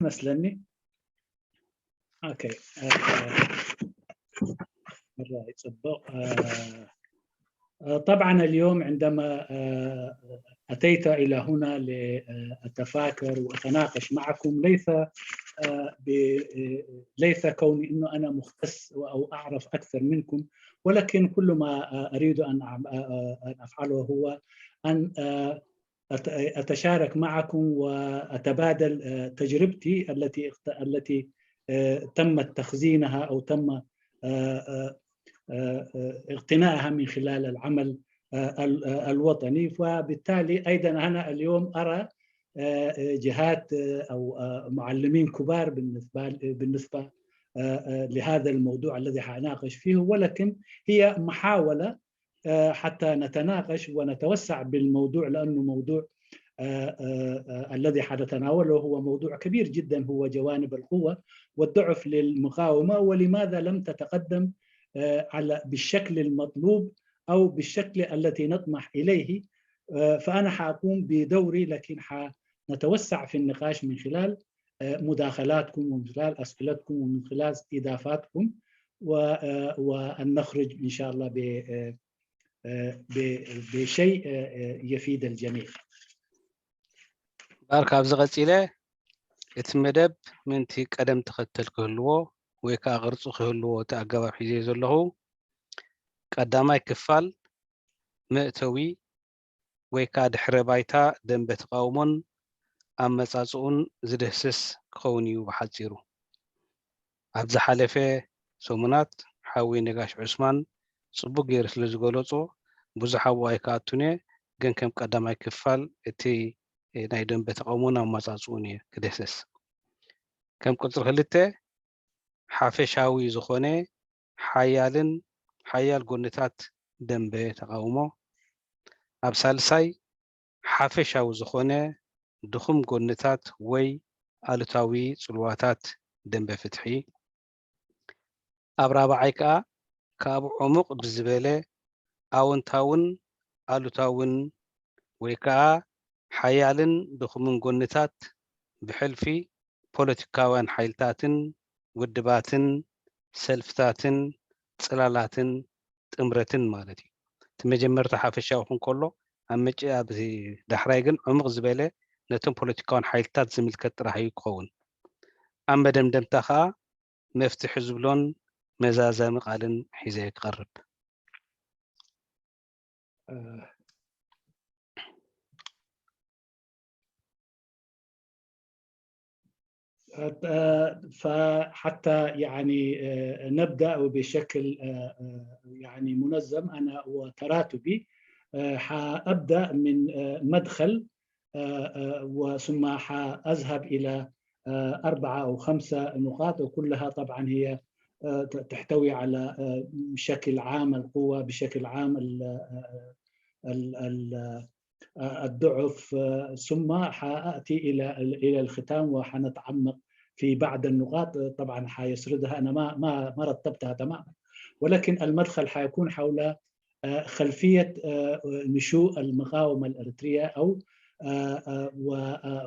مثلني اوكي مرة يطبق. طبعا اليوم عندما أتيت إلى هنا لأتفاكر وأتناقش معكم ليس كوني أنه أنا مختص أو أعرف أكثر منكم، ولكن كل ما أريد أن أفعله هو أن أتشارك معكم وأتبادل تجربتي التي تم تخزينها أو تم اقتنائها من خلال العمل الوطني. فبالتالي أيضا أنا اليوم أرى جهات أو معلمين كبار بالنسبة لهذا الموضوع الذي حناقش فيه، ولكن هي محاولة حتى نتناقش ونتوسع بالموضوع، لأنه موضوع الذي حنتناوله هو موضوع كبير جدا، هو جوانب القوة والضعف للمقاومة، ولماذا لم تتقدم بالشكل المطلوب أو بالشكل التي نطمح إليه. فأنا حأقوم بدوري، لكن حنتوسع في النقاش من خلال مداخلاتكم ومن خلال أسئلتكم ومن خلال إضافاتكم، وأن نخرج إن شاء الله بشيء يفيد الجميع. بارك أبز غسيلة اتمدب من تي قدم تختل كهلو ويكا غرصو كهلو تأقبا حيزي زلهو قداماي كفال مئتوي ويكا دحر بايتا دنبت قومون أما تاسعون زدهسس كونيو بحجيرو أبز حالفة سومنات حاوي نقاش عثمان صبو غيرس لزغولوصو بزحاو وايكاتوني جن كم قداماي كفال اتي ናይ ደንበ ተቃውሞን ኣማፃፅኡን እየ ክደስስ ከም ቁፅሪ 2 ሓፈሻዊ ዝኾነ ሓያል ጎንታት ደንበ ተቃውሞ፣ ኣብ ሳልሳይ ሓፈሻዊ ዝኾነ ድኹም ጎንታት ወይ ኣሉታዊ ፅልዋታት ደንበ ፍትሒ፣ ኣብ ራብዓይ ከዓ ካብ ዕሙቕ ብዝበለ ኣወንታውን ኣሉታውን ወይ ከዓ ሓያልን ድኹምን ጎንታት ብሕልፊ ፖለቲካውያን ሓይልታትን ውድባትን ሰልፍታትን ፅላላትን ጥምረትን ማለት እዩ። እቲ መጀመርታ ሓፈሻዊ ከሎ ኣብ ዳሕራይ ግን ዕሙቕ ዝበለ ነቶም ፖለቲካውያን ሓይልታት ዝምልከት ጥራሕ እዩ ክኸውን። ኣብ መደምደምታ ከዓ መፍትሒ ዝብሎን መዛዘሚ ቃልን ሒዘ ክቐርብ فحتى يعني نبدأ بشكل يعني منظم أنا وتراتبي. حأبدأ من مدخل وثم حأذهب إلى 4 أو 5 نقاط، وكلها طبعا هي تحتوي على بشكل عام القوة، بشكل عام الضعف، ثم حآتي إلى الختام وحنتعمق في بعض النقاط. طبعا حيسردها أنا ما رتبتها تماما، ولكن المدخل حيكون حول خلفية نشوء المقاومة الأريترية أو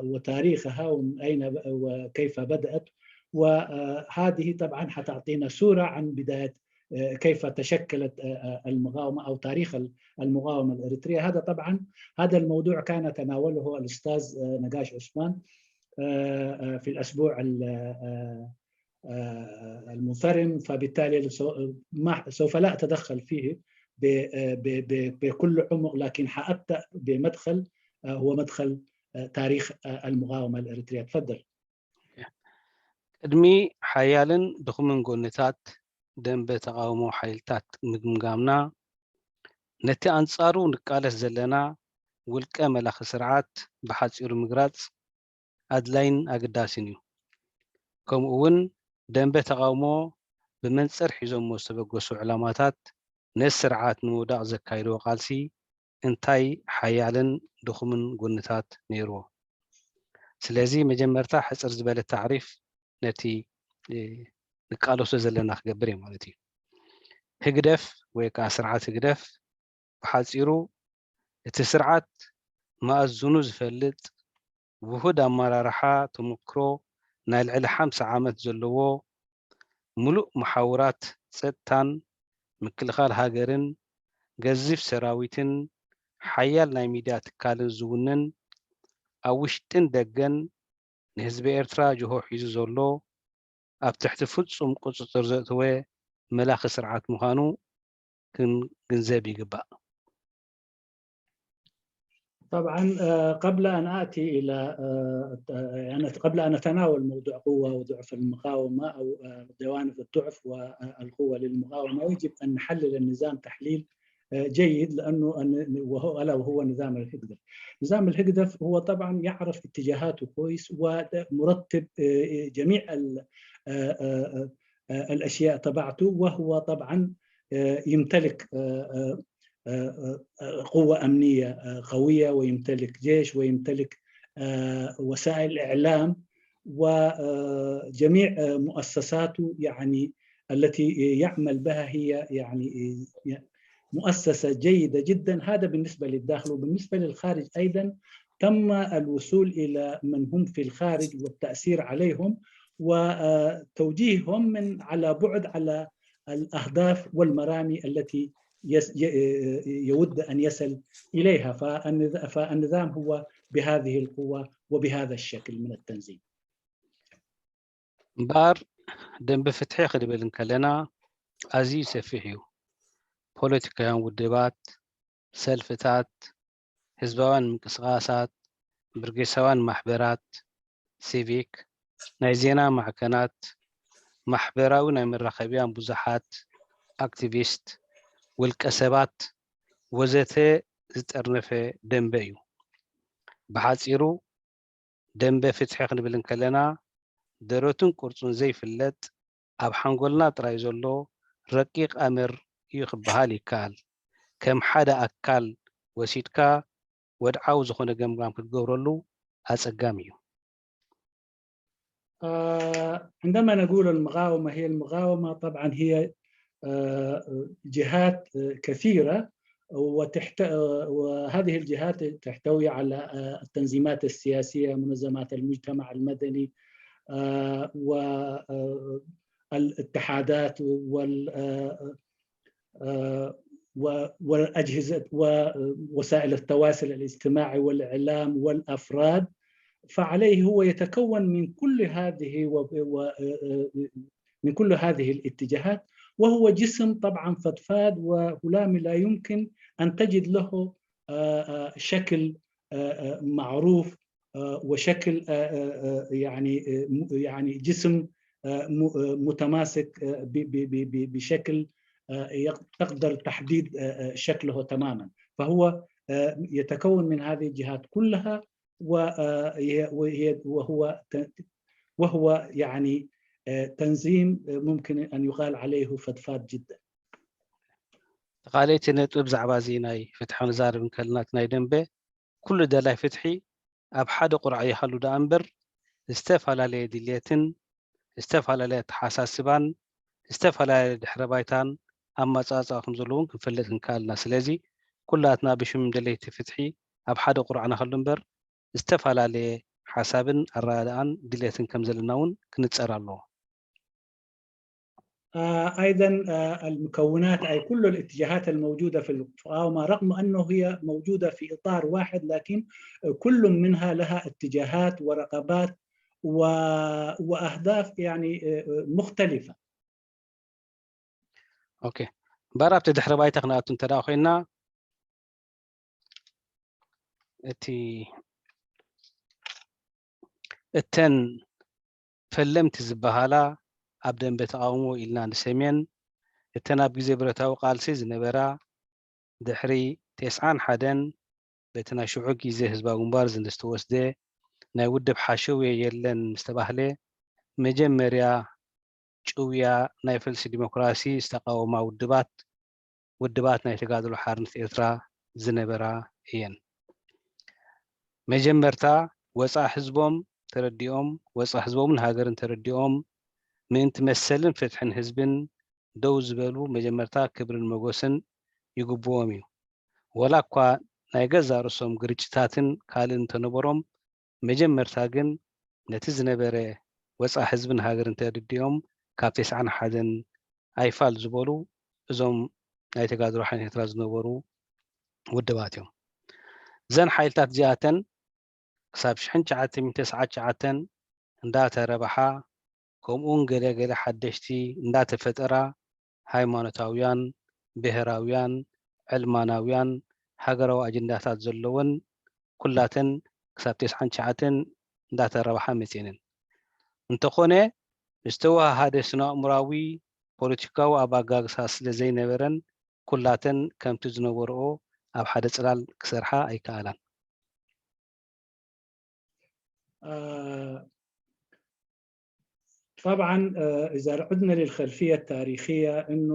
وتاريخها ومن أين وكيف بدأت، وهذه طبعا حتعطينا صورة عن بداية كيف تشكلت المقاومة أو تاريخ المقاومة الأريترية. هذا طبعا هذا الموضوع كان تناوله الأستاذ نقاش عثمان في الأسبوع المنصرم، فبالتالي سوف لا أتدخل فيه بكل عمق، لكن حأبدأ بمدخل هو مدخل تاريخ المقاومة الأريترية. تفضل. قدمي حيالن دخمن قونتات ደንበ ተቃውሞ ሓይልታት ምግምጋምና ነቲ ኣንጻሩ ንቃለስ ዘለና ውልቀ መላኺ ስርዓት ብሓፂሩ ምግራፅ ኣድላይን ኣገዳስን እዩ። ከምኡ እውን ደንበ ተቃውሞ ብመንፅር ሒዞሞ ዝተበገሱ ዕላማታት ነቲ ስርዓት ንምውዳቕ ዘካይድዎ ቃልሲ እንታይ ሓያልን ድኹምን ጎንታት ነይርዎ። ስለዚ መጀመርታ ሕፅር ዝበለ ታዕሪፍ ነቲ ንቃለሶ ዘለና ክገብር እዩ ማለት እዩ። ህግደፍ ወይ ከዓ ስርዓት ህግደፍ ብሓፂሩ እቲ ስርዓት ማእዝኑ ዝፈልጥ ውሁድ ኣመራርሓ ተመክሮ ናይ ልዕሊ 50 ዓመት ዘለዎ ሙሉእ محاورات ፀጥታን ምክልኻል ሃገርን ገዚፍ ሰራዊትን ሓያል ናይ ሚድያ ትካልን ዝውንን ኣብ ውሽጥን ደገን ንህዝቢ ኤርትራ ጅሆ ሒዙ ዘሎ ኣብ ትሕቲ ፍጹም ቁፅጥር ዘእተወ መላኺ ስርዓት ምዃኑ ክንግንዘብ ይግባእ። طبعا قبل أن آتي إلى قبل أن أتناول موضوع قوة وضعف المقاومة أو جوانب الضعف والقوة للمقاومة، يجب أن نحلل النظام تحليل جيد، لأنه وهو نظام الهقدف. نظام الهقدف هو طبعا يعرف اتجاهاته كويس ومرتب جميع الأشياء تبعته، وهو طبعا يمتلك قوة أمنية قوية، ويمتلك جيش، ويمتلك وسائل إعلام، وجميع مؤسساته يعني التي يعمل بها هي يعني مؤسسة جيدة جدا. هذا بالنسبة للداخل. وبالنسبة للخارج أيضا تم الوصول إلى من هم في الخارج والتأثير عليهم وتوجيههم من على بعد على الأهداف والمرامي التي يود أن يصل إليها. فالنظام هو بهذه القوة وبهذا الشكل من التنظيم. بار دنب فتحي خد بالن كلنا أزي سفيحيو ፖለቲካውያን ውድባት፣ ሰልፍታት፣ ህዝባውያን ምንቅስቃሳት፣ ብርጌሳውያን ማሕበራት፣ ሲቪክ፣ ናይ ዜና ማዕከናት፣ ማሕበራዊ ናይ መራኸቢያን ብዙሓት ኣክቲቪስት፣ ውልቀ ሰባት ወዘተ ዝጠርነፈ ደንበ እዩ። ብሓፂሩ ደንበ ፍትሒ ክንብል ከለና ደረቱን ቁርፁን ዘይፍለጥ ኣብ ሓንጎልና ጥራይ ዘሎ ረቂቕ ኣምር ይኽበሃል ይከኣል። ከም ሓደ ኣካል ወሲድካ ወድዓዊ ዝኾነ ገምጋም ክትገብረሉ ኣፀጋሚ እዩ። عندما نقول المقاومة، هي المقاومة طبعا هي جهات كثيرة، وهذه الجهات تحتوي على التنظيمات السياسية، منظمات المجتمع المدني، والاتحادات والأجهزة ووسائل التواصل الاجتماعي والإعلام والأفراد. فعليه هو يتكون من كل هذه الاتجاهات، وهو جسم طبعا فضفاض وهلامي، لا يمكن أن تجد له شكل معروف وشكل يعني جسم متماسك بشكل تقدر تحديد شكله تماما. فهو يتكون من هذه الجهات كلها، وهو يعني تنظيم ممكن أن يقال عليه فضفاض جدا. تقاليت نطب بزعبا زي ناي فتح نزارب كلنات ناي دنبه كل دلاي فتحي أب حد قرعي حلو دا أنبر استفعل دليتن، استفعل تحساسبان، استفعل دحربايتان، أما تصاصا خمزلون كنفلت نكالنا. سلازي كلاتنا بشم دليت فتحي أب حد قرعنا خلو أنبر استفعل حسابن الرادان دليتن كمزلناون كنتسأر الله. أيضا المكونات أي كل الاتجاهات الموجودة في المقاومة، رغم أنه هي موجودة في إطار واحد، لكن كل منها لها اتجاهات ورغبات وأهداف يعني مختلفة. أوكي. بارابت دحرباي تقناتون تداخلنا التن فلمت زبهالا أبداً بتقاومو إلنا نسمين التناب جزي برتاو قالسي زنبرا دحري 9 حدن بتنا شعوق جزي هزبا مبارز نستوسده نايود بحاشوية يلن مستباهلة مجمريا شوية نايفلس ديمقراسي استقاوما ودبات نايتقادلو حارنث إثرا زنبرا هين مجمرتا وصا حزبهم ترديهم، وصا حزبهم هاجرن ترديهم من تمثلن فتحن حزبن دوز بلو مجمرتا كبرن مغوسن يقبواميو ولا كوا نايغزا رسوم غريچتاتن كالن تنبروم مجمرتا گن نتي زنبره وصا حزبن هاجر انتديهم كابتس عن حدن ኣይፋል ዝበሉ እዞም ናይ ተጋድሎ ሓይልታት ዝነበሩ ውድባትዮም ዘን ሓይልታት እዚኣተን ክሳብ 1999 እንዳተረባሓ ከምኡን ገለገለ ሓደሽቲ እንዳተፈጠራ ሃይማኖታውያን ብሄራውያን ዕልማናውያን ሃገራዊ ኣጀንዳታት ዘለወን ኩላተን ክሳብ 99 እንዳተረባሓ መፅነን እንተኾነ ዝተዋሃደ ስነ ኣእምራዊ ፖለቲካዊ ኣባጋግሳ ስለ ዘይነበረን ኩላተን ከምቲ ዝነበርኦ ኣብ ሓደ ጽላል ክሰርሓ ኣይከኣላን طبعا إذا عدنا للخلفية التاريخية إنه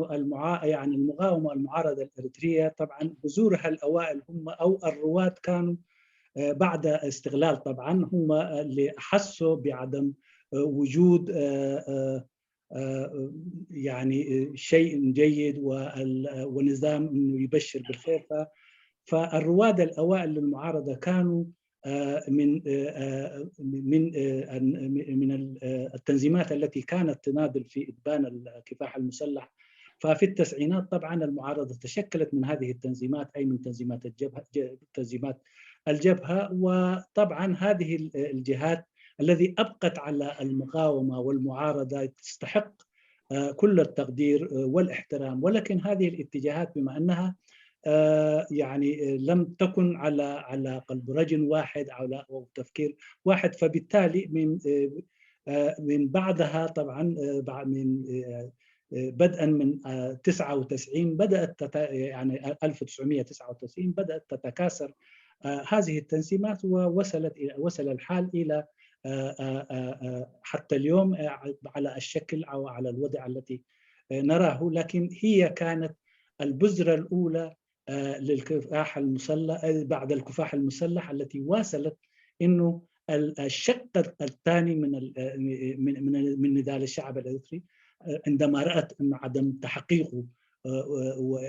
يعني المقاومة والمعارضة الإريترية طبعا بذورها الأوائل هم أو الرواد كانوا بعد استغلال طبعا هم اللي حسوا بعدم وجود يعني شيء جيد ونظام إنه يبشر بالخير فالرواد الأوائل للمعارضة كانوا من التنظيمات التي كانت تناضل في إبان الكفاح المسلح ففي التسعينات طبعا المعارضة تشكلت من هذه التنظيمات أي من تنظيمات الجبهة وطبعا هذه الجهات الذي أبقت على المقاومة والمعارضة تستحق كل التقدير والاحترام ولكن هذه الاتجاهات بما أنها يعني لم تكن على قلب رجل واحد أو تفكير واحد فبالتالي من بعدها طبعا من بدءا من 99 بدأت يعني 1999 بدأت تتكاثر هذه التنظيمات ووصل الحال إلى حتى اليوم على الشكل أو على الوضع التي نراه لكن هي كانت البذرة الأولى للكفاح المسلح بعد الكفاح المسلح التي واصلت إنه الشق الثاني من نضال الشعب الإريتري عندما رأت أن عدم تحقيقه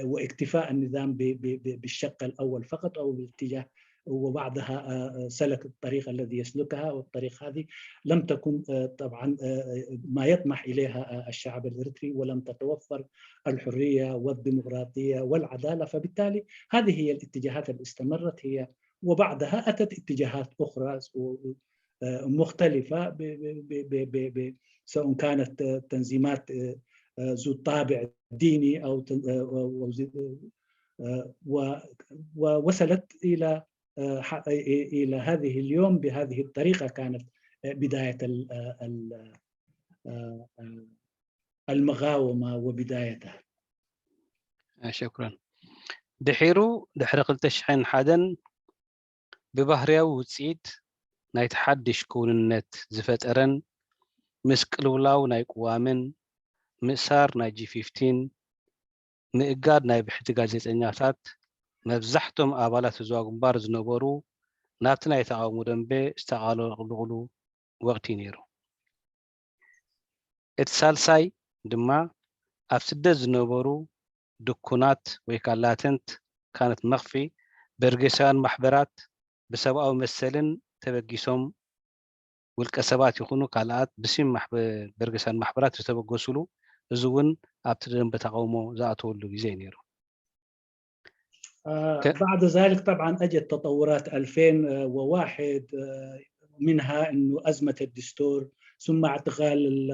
واكتفاء النظام بالشق الأول فقط أو بالاتجاه وبعدها سلك الطريق الذي يسلكها والطريق هذه لم تكن طبعا ما يطمح إليها الشعب الإريتري ولم تتوفر الحرية والديمقراطية والعدالة فبالتالي هذه هي الاتجاهات اللي استمرت هي وبعدها أتت اتجاهات أخرى مختلفة سواء كانت تنظيمات ذو طابع ديني أو ووصلت إلى هذه اليوم بهذه الطريقة كانت بداية المقاومة وبدايتها. شكرا. دحر قلت شحن حدا ببهريا وتسيد نايت حدش كوننت زفترن مسكلولاو ناي قوامن مسار ناي G15 ምእጋድ ናይ ብሕቲ ጋዜጠኛታት መብዛሕቶም ኣባላት ህዝባዊ ግንባር ዝነበሩ ናብቲ ናይ ተቃውሞ ደንቤ ዝተቃለቕልቑሉ ወቅቲ ነይሩ እቲ ሳልሳይ ድማ ኣብ ስደት ዝነበሩ ድኩናት ወይ ካላተንት ካነት መኽፊ በርጌሳውያን ማሕበራት ብሰብኣዊ መሰልን ተበጊሶም ውልቀ ሰባት ይኹኑ ካልኣት ብስም በርጌሳውያን ማሕበራት ዝተበገሱሉ እዚ እውን ኣብቲ ደንበ ተቃውሞ ዝኣተወሉ ግዜ ነይሩ بعد ذلك طبعا اجت تطورات 2001 منها انه ازمه الدستور ثم اعتقال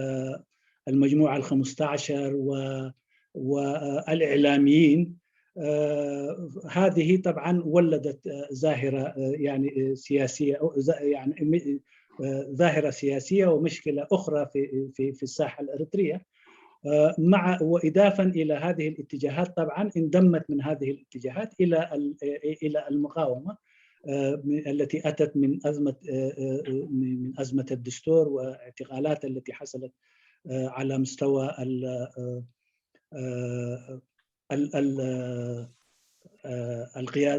المجموعه ال15 والاعلاميين هذه طبعا ولدت ظاهره يعني سياسيه يعني ظاهره سياسيه ومشكله اخرى في الساحه الاريتريه مع وإضافة إلى هذه الاتجاهات طبعا اندمت من هذه الاتجاهات إلى المقاومة التي أتت من أزمة الدستور واعتقالات التي حصلت على مستوى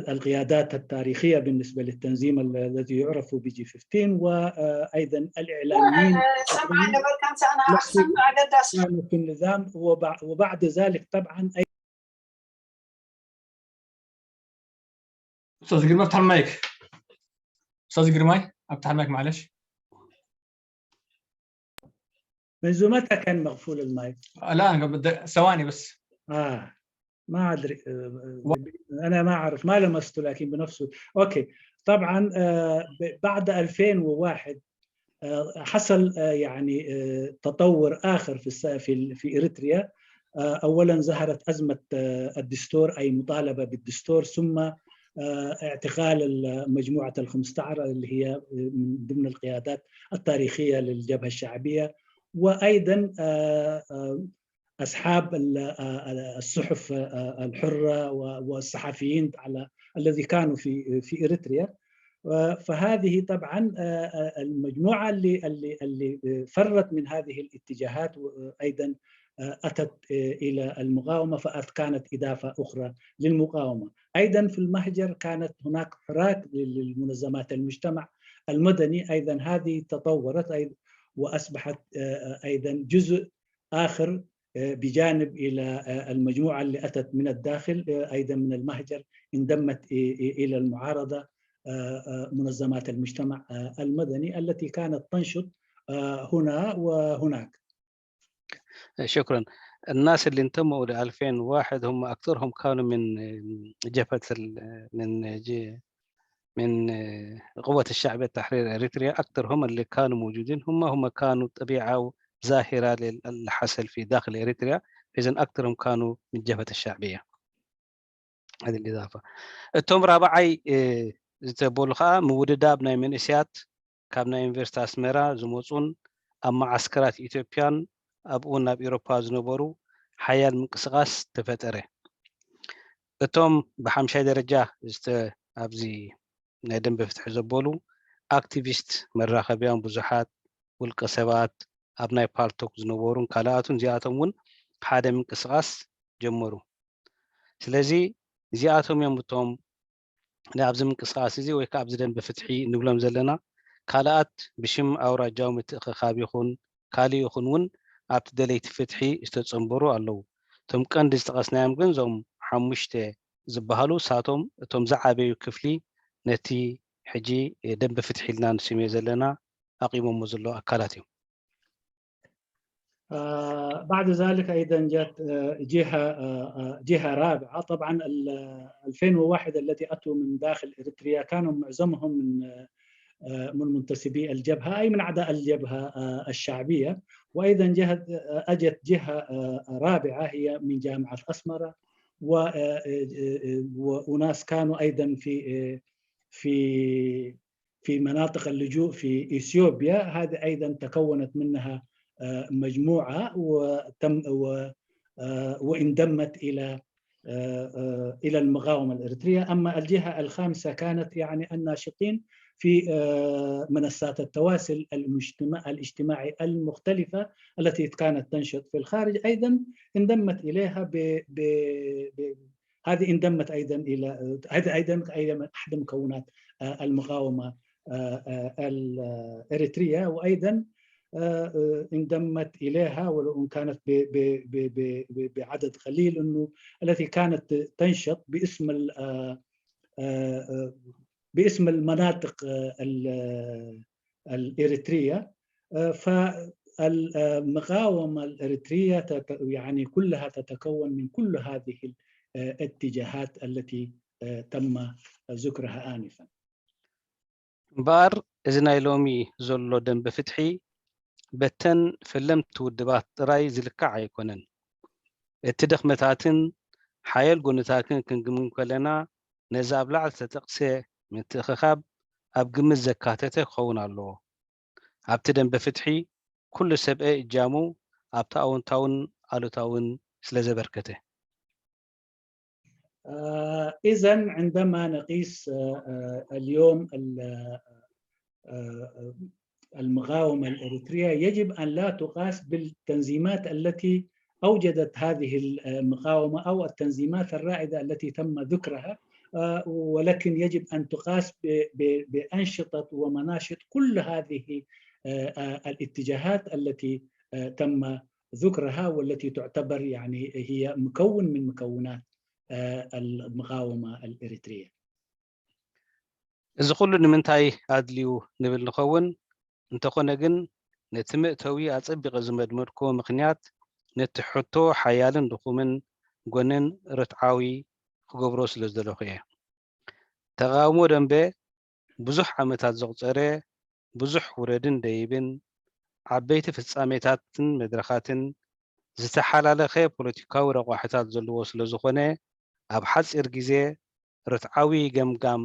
القيادات التاريخية بالنسبة للتنظيم الذي يعرف بG15 وأيضا الإعلاميين كانوا في النظام وبعد ذلك طبعا أستاذ جرماي افتح المايك أستاذ جرماي افتح المايك معلش منذ متى كان مقفول المايك؟ الآن قبل ثواني بس. ما أدري، أنا ما أعرف، ما لمسته لكن بنفسه. أوكي. طبعا بعد 2001 حصل يعني تطور آخر في إريتريا. أولا ظهرت أزمة الدستور، أي مطالبة بالدستور، ثم اعتقال مجموعة ال15 اللي هي من ضمن القيادات التاريخية للجبهة الشعبية، وأيضا أصحاب الصحف الحرة والصحفيين الذي كانوا في إريتريا. فهذه طبعا المجموعة اللي فرت من هذه الاتجاهات أيضا أتت إلى المقاومة، فكانت إضافة أخرى للمقاومة. أيضا في المهجر كانت هناك حراك للمنظمات المجتمع المدني، أيضا هذه تطورت أيضا وأصبحت أيضا جزء آخر بجانب إلى المجموعة اللي أتت من الداخل أيضا من المهجر، انضمت إلى المعارضة منظمات المجتمع المدني التي كانت تنشط هنا وهناك. شكرا. الناس اللي انتموا ل 2001 هم أكثرهم كانوا من جبهة من قوة الشعب التحرير إريتريا. أكثرهم اللي كانوا موجودين هم كانوا طبيعة ظاهرة اللي حصل في داخل إريتريا، إذن أكثرهم كانوا من جبهة الشعبية. هذه الإضافة. التوم رابعي زتبول خا مودداب ناي منسيات ካብ ናይ ዩኒቨርሲቲ ኣስመራ ዝመፁን ኣብ ማዓስከራት ኢትዮጵያን ኣብኡን ናብ ኤውሮፓ ዝነበሩ ሓያል ምንቅስቃስ ተፈጠረ። እቶም ብሓምሻይ ደረጃ ኣብዚ ናይ ደንበ ፍትሒ ዘበሉ ኣክቲቪስት መራኸቢያን ብዙሓት ውልቀ ሰባት ኣብ ናይ ፓልቶክ ዝነበሩን ካልኣቱን እዚኣቶም እውን ሓደ ምንቅስቃስ ጀመሩ። ስለዚ እዚኣቶም እዮም እቶም ኣብዚ ምንቅስቃስ እዚ ወይ ከዓ ኣብዚ ደንበ ፍትሒ ንብሎም ዘለና ካልኣት ብሽም ኣውራጃዊ ምትእኽኻብ ይኹን ካሊእ ይኹን እውን ኣብቲ ደለይቲ ፍትሒ ዝተፀንበሩ ኣለዉ። እቶም ቀንዲ ዝጠቐስናዮም ግን እዞም ሓሙሽተ ዝበሃሉ ሳቶም እቶም ዝዓበዩ ክፍሊ ነቲ ሕጂ ደንበ ፍትሒ ኢልና ንስምዮ ዘለና ኣቂሞሞ ዘለዉ ኣካላት እዮም። بعد ذلك أيضا جاءت جهة رابعة. طبعا 2001 التي أتوا من داخل إريتريا كانوا معظمهم من منتسبي الجبهة، أي من أعداء الجبهة الشعبية. وأيضا أجت جهة رابعة هي من جامعة أسمرة، وناس كانوا أيضا في مناطق اللجوء في إثيوبيا. هذه أيضا تكونت منها مجموعة وانضمت إلى المقاومة الإريترية. أما الجهة الخامسة كانت يعني الناشطين في منصات التواصل الاجتماعي المختلفة التي كانت تنشط في الخارج، أيضا انضمت إليها هذه انضمت أيضا إلى هذا أيضا أحد مكونات المقاومة الإريترية، وأيضا انضمت إليها ولو كانت بعدد قليل، إنه التي كانت تنشط باسم المناطق الإريترية. فالمقاومة الإريترية يعني كلها تتكون من كل هذه الاتجاهات التي تم ذكرها آنفا. بار إذن لومي زلو دنب فتحي بتن فلمت ودبات راي زلكع يكونن التدخمتاتن حيال قنتاتن كنقمن كلنا نزاب لعل تتقسي من تخخاب أبقم الزكاتة خون الله أبتدن بفتحي كل سبقة إجامو أبتاون تاون ألو تاون سلزة بركته. إذن عندما نقيس اليوم المقاومة الإريترية يجب أن لا تقاس بالتنظيمات التي أوجدت هذه المقاومة أو التنظيمات الرائدة التي تم ذكرها، ولكن يجب أن تقاس بأنشطة ومناشط كل هذه الاتجاهات التي تم ذكرها والتي تعتبر يعني هي مكون من مكونات المقاومة الإريترية. إذا كل نمنتاي أدليو نبل نخون انتقونا جن نتمئتوي أصبغ زمدمدكو مخنيات نتحطو حيالن دخومن جونن رتعاوي خجبرو سلزدلوخيه تقاومو دنبه بزح عمتات زغصره بزح وردن ديبن عبيت ፍጻሜታትን መድረኻትን ዝተሓላለኸ ፖለቲካዊ ረቋሕታት ዘለዎ ስለ ዝኾነ ኣብ ሓፂር ግዜ ርትዓዊ ገምጋም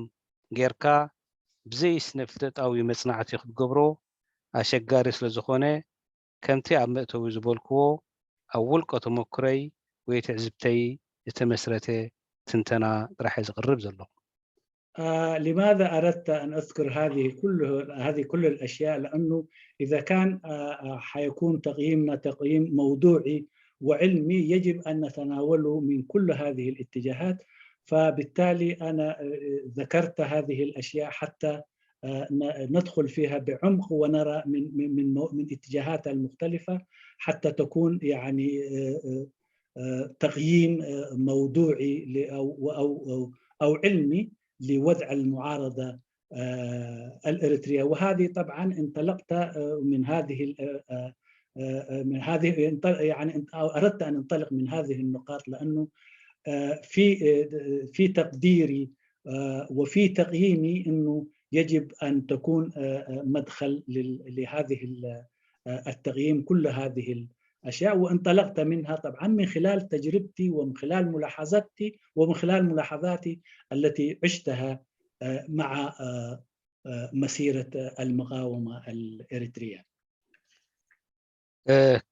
ጌርካ ብዘይ ስነ ፍልጠታዊ መጽናዕቲ ክትገብሮ ኣሸጋሪ ስለ ዝኾነ ከምቲ ኣብ መእተዊ ዝበልክዎ ኣብ ውልቀ ተመክሮይ ወይ ትዕዝብተይ ዝተመስረተ ትንተና ጥራሕ ዝቕርብ ዘሎ لماذا أردت أن أذكر هذه كل الأشياء؟ لأنه إذا كان حيكون تقييمنا تقييم موضوعي وعلمي يجب أن نتناوله من كل هذه الاتجاهات، فبالتالي أنا ذكرت هذه الأشياء حتى ندخل فيها بعمق ونرى من اتجاهاتها المختلفة حتى تكون يعني تقييم موضوعي أو علمي لوضع المعارضة الإريترية. وهذه طبعا انطلقت من هذه يعني أردت أن انطلق من هذه النقاط، لأنه في تقديري وفي تقييمي أنه يجب أن تكون مدخل لهذه التقييم كل هذه الأشياء، وانطلقت منها طبعا من خلال تجربتي ومن خلال ملاحظاتي ومن خلال ملاحظاتي التي عشتها مع مسيرة المقاومة الإريترية.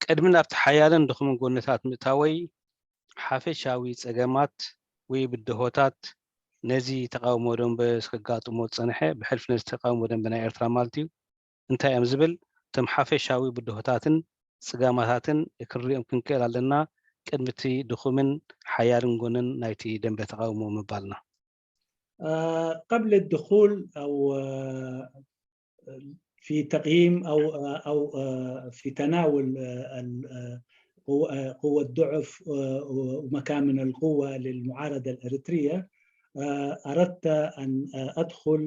قدمنا ابتحيالا دخمن قولنتات متاوي ሓፈሻዊ ፀገማት ወይ ብድሆታት ነዚ ተቃውሞ ደንበ ስከጋጥሞ ፀንሐ ብሕልፍ ነዚ ተቃውሞ ደንበ ናይ ኤርትራ ማለት እዩ እንታይ እዮም ዝብል እቶም ሓፈሻዊ ብድሆታትን ፀገማታትን ክንሪኦም ክንክእል ኣለና ቅድሚቲ ድኹምን ሓያልን ጎንን ናይቲ ደንበ ተቃውሞ ምባልና قبل الدخول أو في تقييم أو في تناول قوة ضعف ومكامن القوة للمعارضة الإريترية، أردت أن أدخل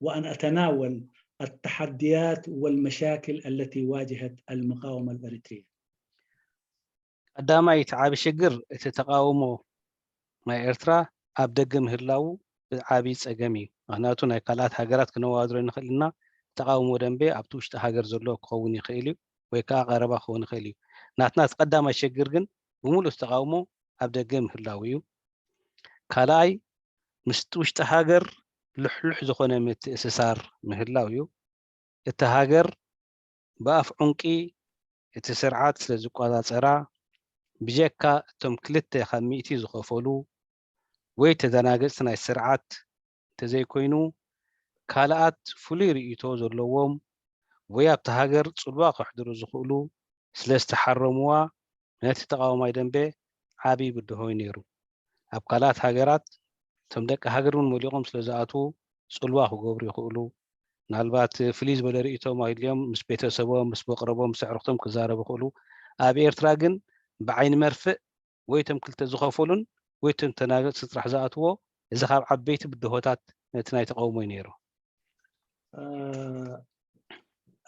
وأن أتناول التحديات والمشاكل التي واجهت المقاومة الإريترية. قدامي تعب شجر تتقاوموا مع إريترا أبدأ مهلاو عابي سجمي معناته نقلات هاجرات كنوادر نخلينا تقاوموا دنبي أبتوش تهاجر زلوا قووني خيلي ويكا غربا خون خيلي ناتنا تقدم الشجر جن بمول استقاوموا أبدأ جم هلاويو كلاي مستوش تهاجر لح زخونة مت إسسار مهلاويو التهاجر بقف عنكي التسرعات لزقات سرع بجكا تمكلت خميتي زخفولو ويتدناقص سنة السرعات تزي كوينو كالات فلير إيتو زلوهم وياب تهاجر صلوا خحدرو زخولو سلستحرموا ناتي تقاوم ايدن بي عابي بدهوي نيرو اب كالات هاجرات تمدك هاجرون مليقوم سلزاتو صلوا خغبر يخولو نالبات فليز بدر إيتو ما اليوم مس بيتسبوم مس بقربوم سعرختم كزارب خولو اب إرترا جن بعين مرفق ويتم كلت زخفولن ويتم تناقض سترح زاتو اذا خاب عبيت بدهوتات نتناي تقاومو نيرو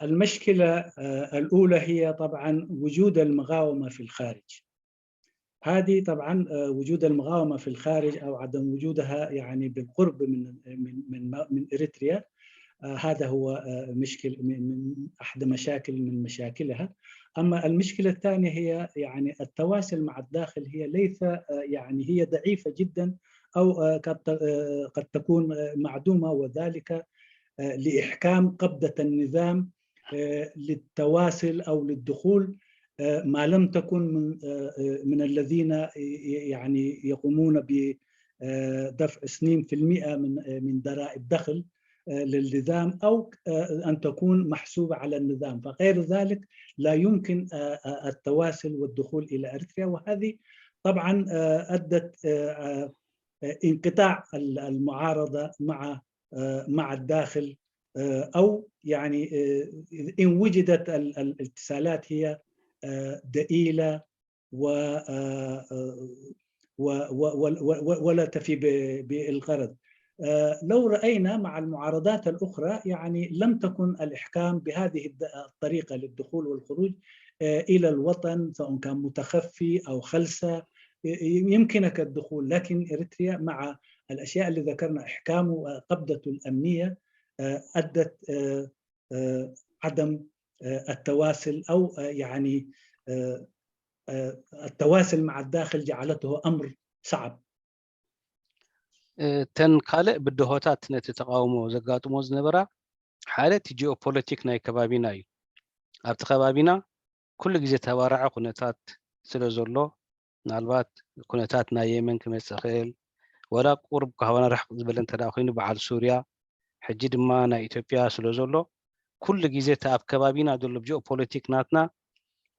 المشكلة الأولى هي طبعا وجود المقاومة في الخارج. هذه طبعا وجود المقاومة في الخارج أو عدم وجودها يعني بالقرب من إريتريا، هذا هو مشكل من أحد من مشاكلها. أما المشكلة الثانية هي يعني التواصل مع الداخل، هي ليس يعني هي ضعيفة جدا أو قد تكون معدومة، وذلك لإحكام قبضة النظام للتواصل أو للدخول ما لم تكن من الذين يعني يقومون بدفع 2% من ضرائب دخل للنظام أو أن تكون محسوبة على النظام، فغير ذلك لا يمكن التواصل والدخول إلى إريتريا. وهذه طبعا أدت انقطاع المعارضة مع الداخل، أو يعني إن وجدت الاتصالات هي ضئيلة ولا تفي بالغرض. لو رأينا مع المعارضات الأخرى يعني لم تكن الإحكام بهذه الطريقة للدخول والخروج إلى الوطن، سواء كان متخفي أو خلسة يمكنك الدخول، لكن إريتريا مع الأشياء اللي ذكرنا إحكام وقبضة الأمنية أدت عدم التواصل أو يعني التواصل مع الداخل جعلته أمر صعب. تن ካልእ ብድሆታት ነቲ ተቃውሞ ዘጋጥሞ ዝነበራ ሓደ እቲ ጂኦፖለቲክ ናይ ከባቢና እዩ። ኣብቲ ከባቢና ኩሉ ግዜ ተባራዐ ኩነታት ስለ ዘሎ ምናልባት ኩነታት ናይ የመን ክመፅእ ክእል ወላ ቁርብ ካብና ርሕቅ ዝበለ እንተደኣ ኮይኑ በዓል ሱርያ ሕጂ ድማ ናይ ኢትዮጵያ ስለ ዘሎ ኩሉ ግዜ እቲ ኣብ ከባቢና ዘሎ ጂኦፖለቲክ ናትና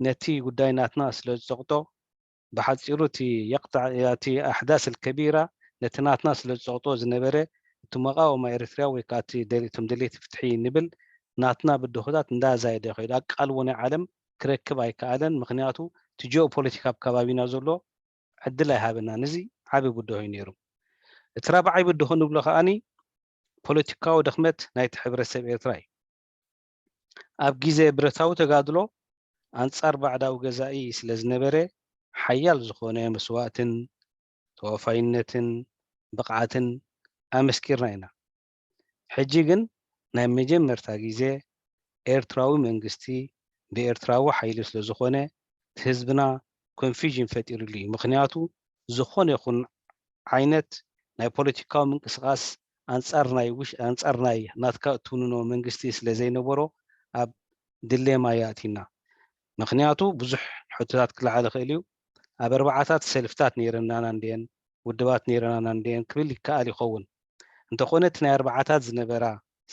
ነቲ ጉዳይ ናትና ስለ ዝፀቕጦ ብሓፂሩ እቲ ኣሕዳስ الكبيራ ነቲ ናትና ስለ ዝፀቕጦ ዝነበረ እቲ መቃወማ ኤርትራ ወይ ከዓ እቶም ድሌት ፍትሒ ንብል ናትና ብድሆታት እንዳዛየደ ይኸይድ። ኣቃልቦ ናይ ዓለም ክረክብ ኣይከኣለን። ምክንያቱ እቲ ጂኦፖለቲክ ኣብ ከባቢና ዘሎ ዕድል ኣይሃበናን። እዚ ዓብይ ብድሆ እዩ ነይሩ። እቲ ራብዓይ ብድሆ ንብሎ ከዓኒ ፖለቲካዊ ድኽመት ናይቲ ሕብረተሰብ ኤርትራ እዩ። ኣብ ግዜ ብረታዊ ተጋድሎ ኣንጻር ባዕዳዊ ገዛኢ ስለ ዝነበረ ሓያል ዝኾነ መስዋእትን ተወፋይነትን ብቕዓትን ኣመስኪርና ኢና። ሕጂ ግን ናይ መጀመርታ ግዜ ኤርትራዊ መንግስቲ ብኤርትራዊ ሓይሊ ስለ ዝኾነ እቲ ህዝብና ኮንፊዥን ፈጢሩሉ እዩ። ምክንያቱ ዝኾነ ይኹን ዓይነት ናይ ፖለቲካዊ ምንቅስቃስ ኣንጻር ናይ ናትካ እትውንኖ መንግስቲ ስለ ዘይነበሮ ኣብ ድሌማ ያእቲና። ምክንያቱ ብዙሕ ሕቶታት ክለዓል ይኽእል እዩ። ኣብ ኣርባዓታት ሰልፍታት ነይረናና እንድየን ውድባት ነይረናና እንድየን ክብል ይከኣል ይኸውን። እንተኾነ እቲ ናይ ኣርባዓታት ዝነበራ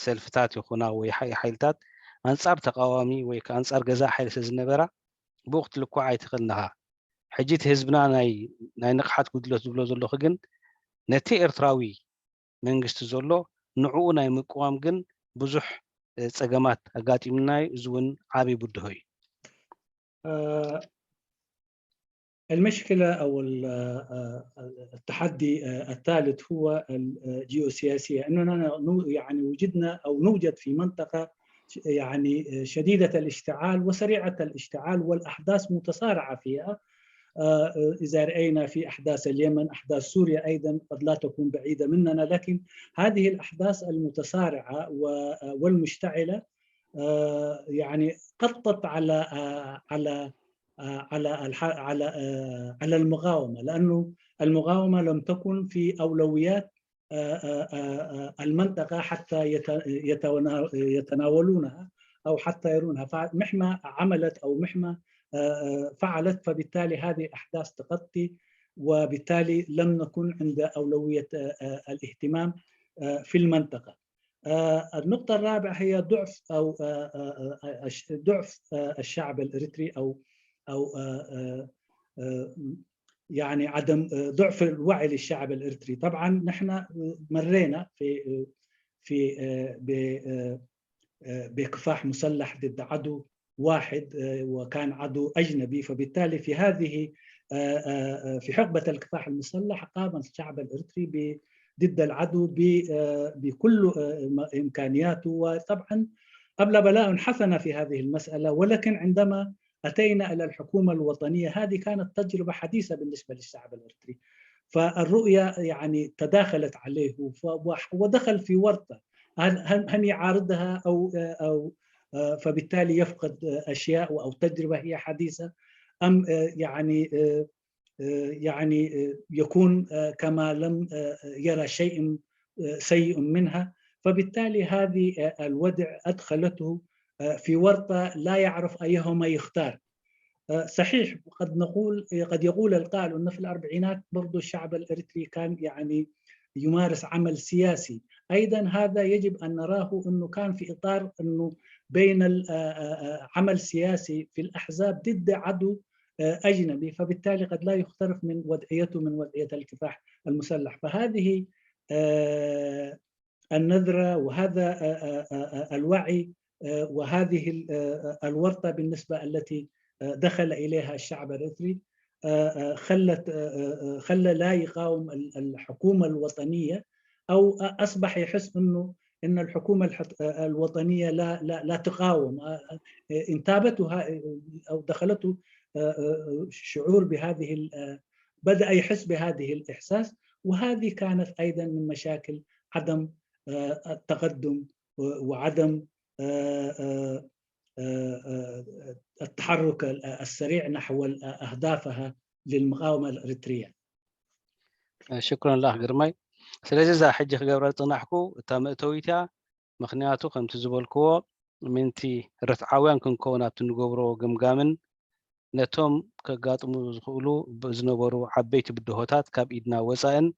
ሰልፍታት ይኹና ወይ ሓይልታት ኣንጻር ተቃዋሚ ወይ ከዓ ኣንጻር ገዛ ሓይሊ ስለ ዝነበራ ብወቅቲ ልኩዕ ኣይትኽእልናኻ። ሕጂ እቲ ህዝብና ናይ ንቕሓት ጉድለት ዝብሎ ዘለኹ ግን ነቲ ኤርትራዊ መንግስቲ ዘሎ ንዕኡ ናይ ምቅዋም ግን ብዙሕ ፀገማት ኣጋጢምናይ እዚ እውን ዓብይ ብድሆ እዩ። المشكلة أو التحدي الثالث هو الجيوسياسية، أننا يعني وجدنا أو نوجد في منطقة يعني شديدة الاشتعال وسريعة الاشتعال والأحداث متصارعة فيها. إذا رأينا في أحداث اليمن، أحداث سوريا أيضا قد لا تكون بعيدة مننا، لكن هذه الأحداث المتصارعة والمشتعلة يعني قطت على المقاومة، لأنه المقاومة لم تكن في أولويات المنطقة حتى يتناولونها أو حتى يرونها. فمهما عملت أو مهما فعلت فبالتالي هذه أحداث تغطي، وبالتالي لم نكن عند أولوية الاهتمام في المنطقة. النقطة الرابعة هي ضعف الشعب الإريتري أو يعني عدم ضعف الوعي للشعب الإريتري. طبعا نحن مرينا بكفاح مسلح ضد عدو واحد وكان عدو أجنبي، فبالتالي في هذه في حقبة الكفاح المسلح قام الشعب الإريتري ضد العدو بكل إمكانياته، وطبعا أبلى بلاء حسن في هذه المسألة. ولكن عندما أتينا إلى الحكومة الوطنية هذه كانت تجربة حديثة بالنسبة للشعب الإريتري، فالرؤية يعني تداخلت عليه ودخل في ورطة، هل يعارضها أو فبالتالي يفقد أشياء أو تجربة هي حديثة، أم يعني يكون كما لم يرى شيء سيء منها. فبالتالي هذه الوضع أدخلته في ورطة لا يعرف أيهما يختار. صحيح قد يقول القائل أن في الأربعينات برضو الشعب الإريتري كان يعني يمارس عمل سياسي، أيضا هذا يجب أن نراه أنه كان في إطار أنه بين العمل سياسي في الأحزاب ضد عدو أجنبي، فبالتالي قد لا يختلف من وضعيته من وضعية الكفاح المسلح. فهذه النظرة وهذا الوعي وهذه الورطة بالنسبة التي دخل إليها الشعب الإريتري خلى لا يقاوم الحكومة الوطنية أو أصبح يحس إن الحكومة الوطنية لا تقاوم، انتابته أو دخلته شعور بهذه، بدأ يحس بهذه الإحساس. وهذه كانت أيضا من مشاكل عدم التقدم وعدم التحرك السريع نحو أهدافها للمقاومة الإريترية. شكرا لك جرماي. سلازي إذا حجي خبرة تنحكو تامتويتها مخنياتو كم تزبالكو منتي رتعاوان كنكونا بتنقبرو قمقامن نتوم كقاطمو زخولو بزنبرو عبيت بدهوتات كاب إيدنا وسائن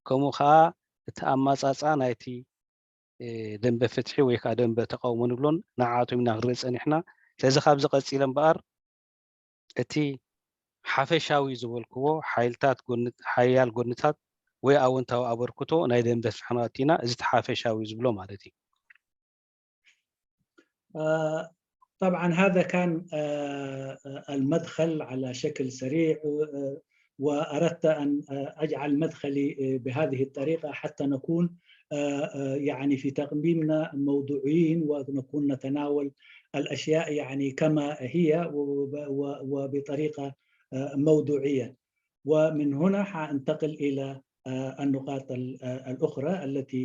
كمو خا تأماساسا نايتي دنب فتحي ويكا دنب تقاومو نبلون نعاتو منا غريسان إحنا سلازي خابز قصيلا بقار اتي حافشاوي زبالكو حيال قرنتات ወይ ኣወንታዊ ኣበርክቶ ናይ ደም በስሕናቲና እዚ ተሓፈሻዊ ዝብሎ ማለት እዩ። طبعا هذا كان المدخل على شكل سريع، وأردت أن أجعل مدخلي بهذه الطريقة حتى نكون يعني في تقديمنا موضوعيين ونكون نتناول الأشياء يعني كما هي وبطريقة موضوعية. ومن هنا حأنتقل إلى النقاط الأخرى التي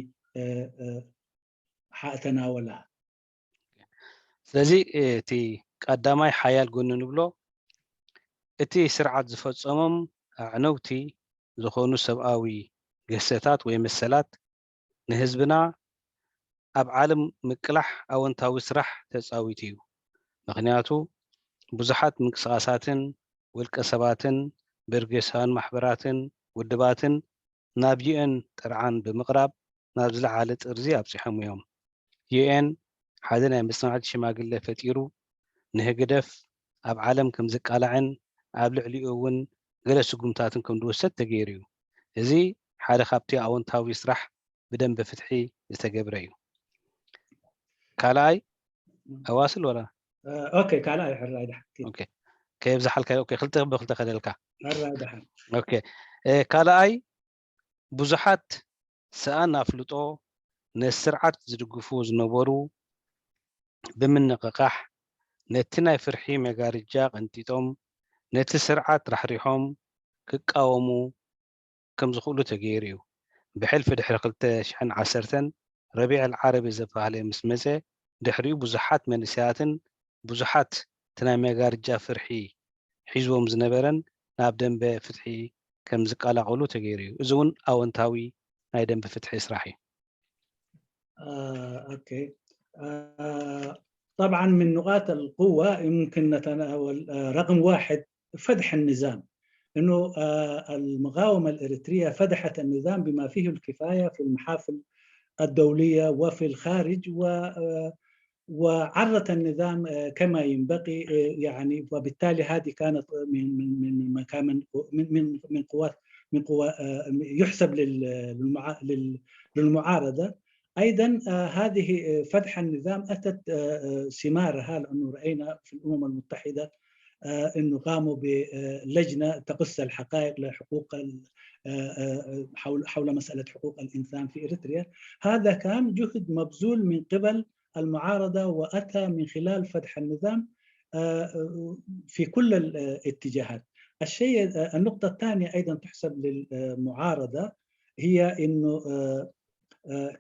حأتناولها. ስለዚህ እቲ ቀዳማይ ሓያል ጎኒ ንብሎ እቲ ስርዓት ዝፈፀሞም ኣዕነውቲ ዝኾኑ ሰብኣዊ ገሰታት ወይ መሰላት ንህዝብና ኣብ ዓለም ምቅላሕ ኣወንታዊ ስራሕ ተፃዊት እዩ። ምክንያቱ ብዙሓት ምንቅስቃሳትን ውልቀ ሰባትን ብርጌሳን ማሕበራትን ውድባትን ናብ ዩኤን ጥርዓን ብምቕራብ ናብ ዝለዓለ ጥርዚ ኣብፂሖም እዮም። ዩኤን ሓደ ናይ መፅናዕቲ ሽማግለ ፈጢሩ ንህግደፍ ኣብ ዓለም ከም ዝቃላዕን ኣብ ልዕሊኡ እውን ገለ ስጉምታትን ከም ዝወሰድ ተገይሩ እዩ። እዚ ሓደ ካብቲ ኣወንታዊ ስራሕ ብደንብ ፍትሒ ዝተገብረ እዩ። ካልኣይ ኣዋስል ወላ ኦኬ ካልኣይ ሕራይ ድሓንቲ ኦኬ ከይብዛሓልካ ኦኬ ክልተ ብክልተ ከደልካ ሕራይ ድሓን ኦኬ ካልኣይ ብዙሓት ሰኣን ኣፍልጦ ነስርዓት ዝድግፉ ዝነበሩ ብምንቅቃሕ ነቲ ናይ ፍርሒ መጋርጃ ቀንጢጦም ነቲ ስርዓት ራሕሪሖም ክቃወሙ ከም ዝኽእሉ ተገይሩ እዩ። ብሕልፊ ድሕሪ 2010 ረቢዕ العربي ዝተባሃለ ምስ መፀ ድሕሪኡ ብዙሓት መንእሰያትን ብዙሓት እቲ ናይ መጋርጃ ፍርሒ ሒዝዎም ዝነበረን ናብ ደንበ ፍትሒ ከም ዝቀላቀሉ ተገይሩ እዩ። እዚ እውን ኣወንታዊ ናይ ደንበ ፍትሒ ስራሕ እዩ። اوكي طبعا من نقاط القوة يمكن نتناول رقم واحد فدح النظام، انه المقاومة الاريترية فدحت النظام بما فيه الكفاية في المحافل الدولية وفي الخارج، وعرت النظام كما ينبغي يعني. وبالتالي هذه كانت من قوات يحسب للمعارضة. أيضا هذه فتح النظام أتت ثمارها، لأنه رأينا في الأمم المتحدة أنه قاموا بلجنة تقص الحقائق لحقوق حول مسألة حقوق الإنسان في إريتريا. هذا كان جهد مبذول من قبل المعارضة، وأتى من خلال فتح النظام في كل الاتجاهات. النقطة الثانية أيضا تحسب للمعارضة هي أنه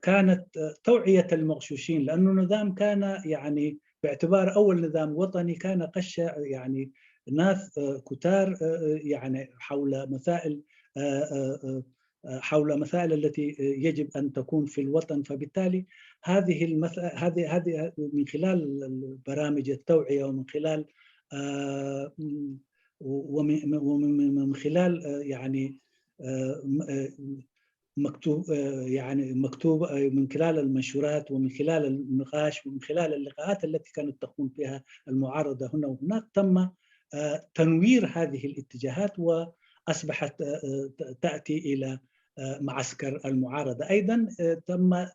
كانت توعية المغشوشين، لأنه النظام كان يعني باعتبار أول نظام وطني كان قش يعني ناس كتار يعني حول مسائل التي يجب أن تكون في الوطن. فبالتالي هذه من خلال برامج التوعية ومن خلال ومن خلال يعني مكتوب من خلال المنشورات ومن خلال النقاش ومن خلال اللقاءات التي كانت تقوم فيها المعارضة هنا وهناك تم تنوير هذه الاتجاهات، وأصبحت تأتي إلى معسكر المعارضة. أيضا تم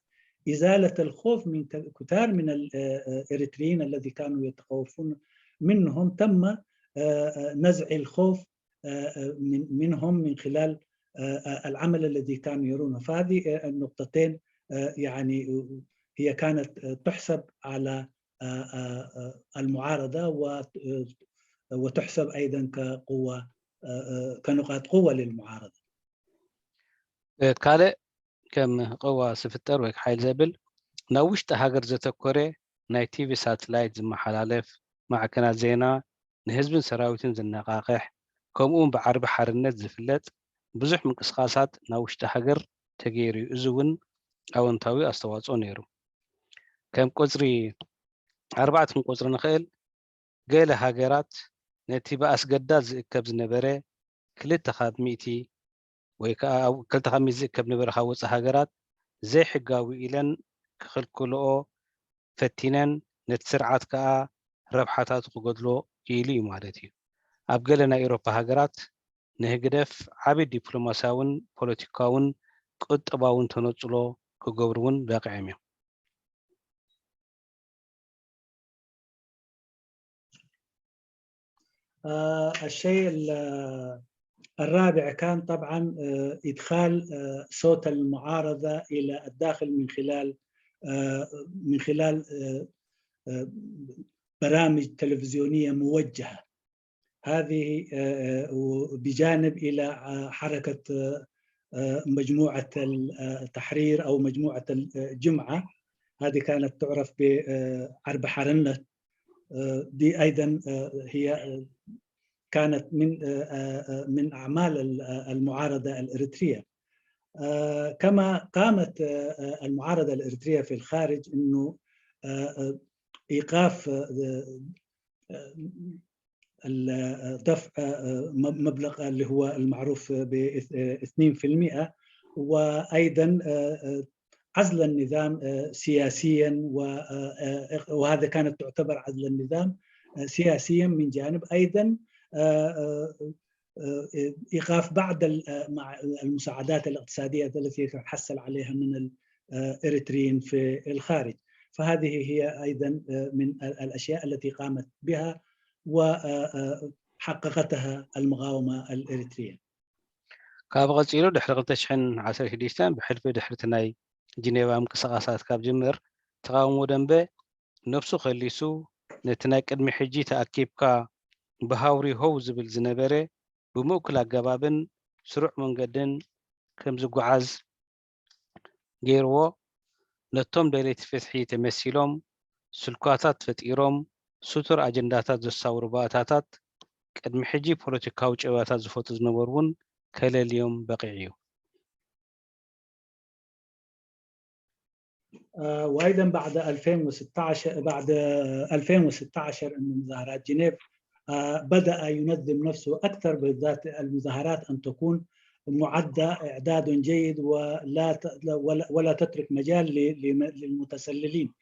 إزالة الخوف من كثار من الإريتريين الذي كانوا يتخوفون منهم، تم نزع الخوف منهم من خلال العمل الذي كانوا يرونه. فهذه النقطتين يعني هي كانت تحسب على المعارضة وتحسب أيضا كقوة كنقاط قوة للمعارضة. كالئ كم قوة سفتر ويك حيل زبل نوشت هاجر زتكوري ناي تيفي ساتلايت زمحلالف مع كنا زينا نهزبن سراويتن زنقاقح كمون بعرب حرنت زفلت بزح من قسقاسات نوشت هاجر تغيري ازون أونتاوي أستواصو نيرو كم قصري 4 قصر نخيل قيل هاجرات نتي بأس قداد زئكب زنبري كلتا خاب ميتي ويكا كلتا خاب ميزئكب نبري خاوص هاجرات زي حقاوي إلن كخلكلو فتينن نتسرعات كا ربحاتات قدلو إيلي مالتي أبقلنا إيروبا هاجرات نهجدف عبي دبلوماساون بوليتيكاون قطباون تنصلو كقبرون باقعيمي. الشيء الرابع كان طبعا إدخال صوت المعارضة إلى الداخل من خلال برامج تلفزيونية موجهة. هذه بجانب إلى حركة مجموعة التحرير أو مجموعة الجمعة، هذه كانت تعرف بعرب حرنة. دي أيضا هي كانت من أعمال المعارضة الإريترية. كما قامت المعارضة الإريترية في الخارج إنه إيقاف دفع مبلغ اللي هو المعروف ب 2%، وأيضا عزل النظام سياسيا، وهذا كانت تعتبر عزل النظام سياسيا من جانب. أيضا إيقاف بعض المساعدات الاقتصادية التي تحصل عليها من الإريتريين في الخارج. فهذه هي أيضا من الأشياء التي قامت بها وحققتها المقاومة الإريترية. كاب غصيلو دحر 2016 بحلف دحرت ناي جنيفا منقسقاسات كاب جمر تقاومو دنبه نفسو خليسو نتناي قدمي حجي تأكيبكا بهاوري هو زبل زنبره بموكل أقبابن سرع منقدن كم زقعاز جيرو نتوم دليت فتحي تمثيلهم سلكاتات فتيروم ستر أجنداتات زساورباتات قدمي حجي بوليتيكاو جواتات زفوت زنبرون كلا اليوم بقيعيو. وأيضا بعد 2016 أن مظاهرات جنيف بدأ ينظم نفسه أكثر، بالذات المظاهرات أن تكون معدة إعداد جيد ولا تترك مجال للمتسللين.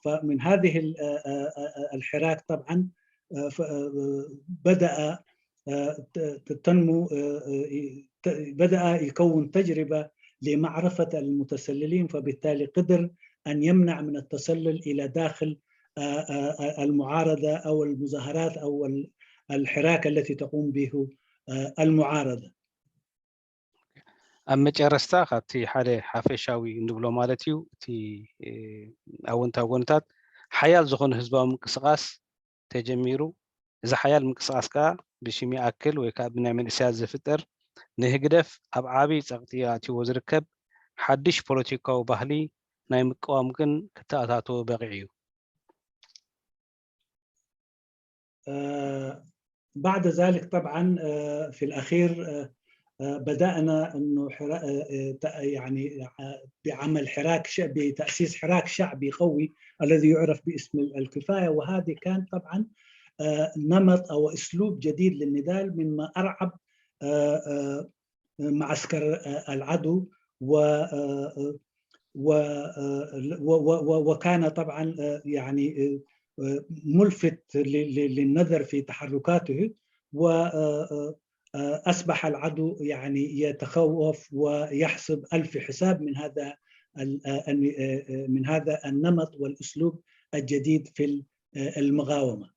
فمن هذه الحراك طبعا بدأ تنمو، بدأ يكون تجربة لمعرفة المتسللين، فبالتالي قدر أن يمنع من التسلل إلى داخل المعارضة أو المظاهرات أو الحراك التي تقوم به المعارضة. أما جرستا خاتي حالي حافشاوي نبلو مالتيو تي أونتات حيال زخون هزباو منقسقاس تجميرو إذا حيال منقسقاس كا بشمي أكل ويكا بنعمل إسياز زفتر نهجدف أب عابي تغطياتي وزركب حدش بوليتيكا وبهلي ناي مقوام كن كتاتاتو بغيعيو. بعد ذلك طبعا في الأخير بدأنا أنه يعني بعمل حراك شعبي، تأسيس حراك شعبي قوي الذي يعرف باسم الكفاية، وهذه كان طبعا نمط أو أسلوب جديد للنضال مما أرعب معسكر العدو، وكان طبعا يعني ملفت للنظر في تحركاته، وأصبح العدو يعني يتخوف ويحسب ألف حساب من هذا النمط والأسلوب الجديد في المقاومة.